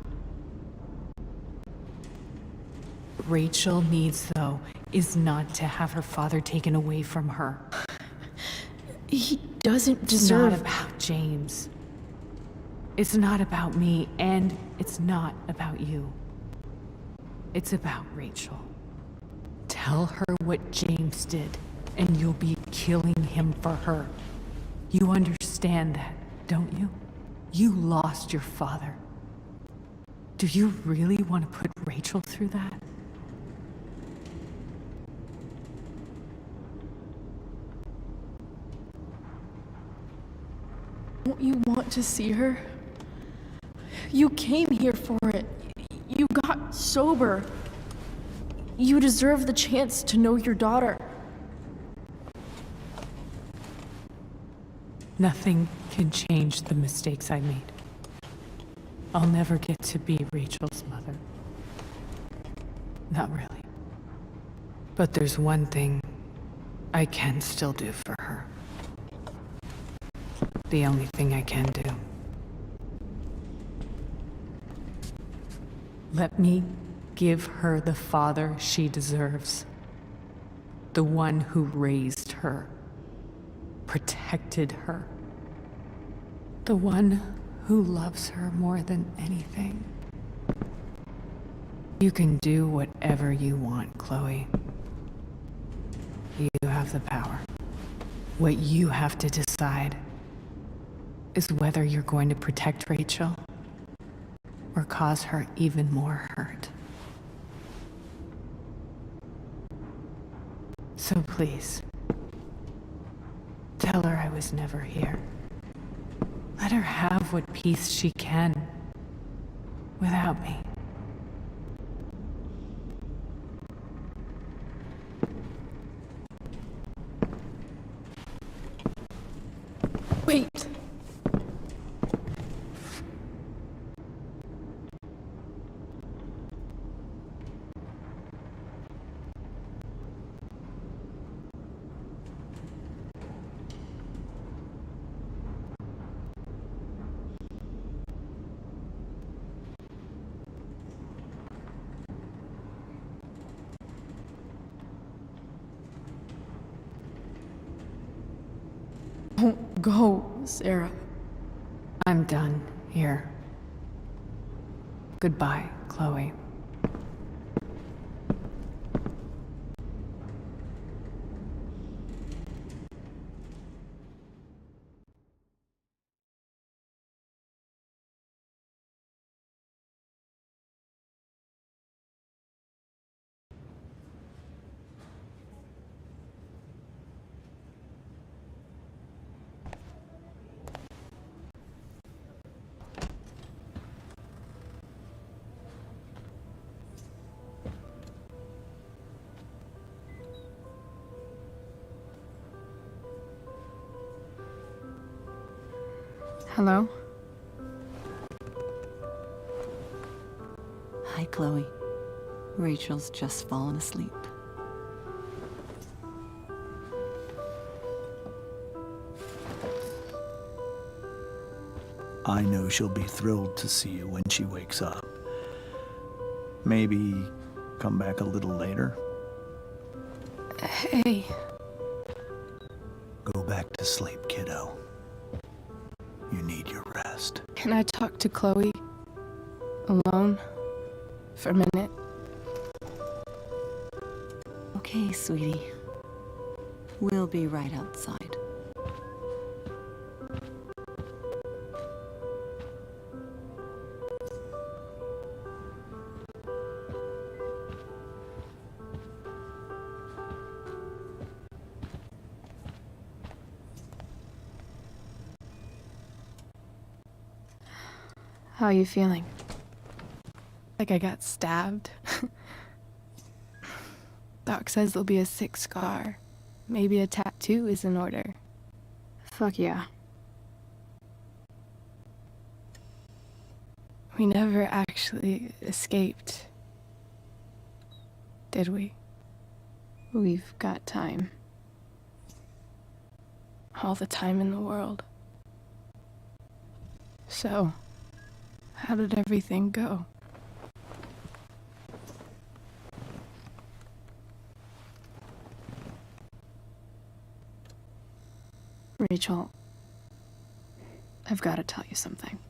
What Rachel needs, though, is not to have her father taken away from her. He doesn't It's deserve... not about James. It's not about me, and it's not about you. It's about Rachel. Tell her what James did, and you'll be killing him for her. You understand that, don't you? You lost your father. Do you really want to put Rachel through that? Don't you want to see her? You came here for it. You got sober. You deserve the chance to know your daughter. Nothing can change the mistakes I made. I'll never get to be Rachel's mother. Not really. But there's one thing I can still do for her. The only thing I can do. Let me give her the father she deserves. The one who raised her, protected her. The one who loves her more than anything. You can do whatever you want, Chloe. You have the power. What you have to decide is whether you're going to protect Rachel or cause her even more hurt. So please, tell her I was never here. Let her have what peace she can without me. Wait. Don't go, Sarah. I'm done here. Goodbye, Chloe. Hello? Hi, Chloe. Rachel's just fallen asleep. I know she'll be thrilled to see you when she wakes up. Maybe come back a little later? Hey. Go back to sleep, kiddo. You need your rest. Can I talk to Chloe? Alone? For a minute? Okay, sweetie. We'll be right outside. How are you feeling? Like I got stabbed? Doc says there'll be a sick scar. Maybe a tattoo is in order. Fuck yeah. We never actually escaped, did we? We've got time. All the time in the world. So, how did everything go? Rachel, I've got to tell you something.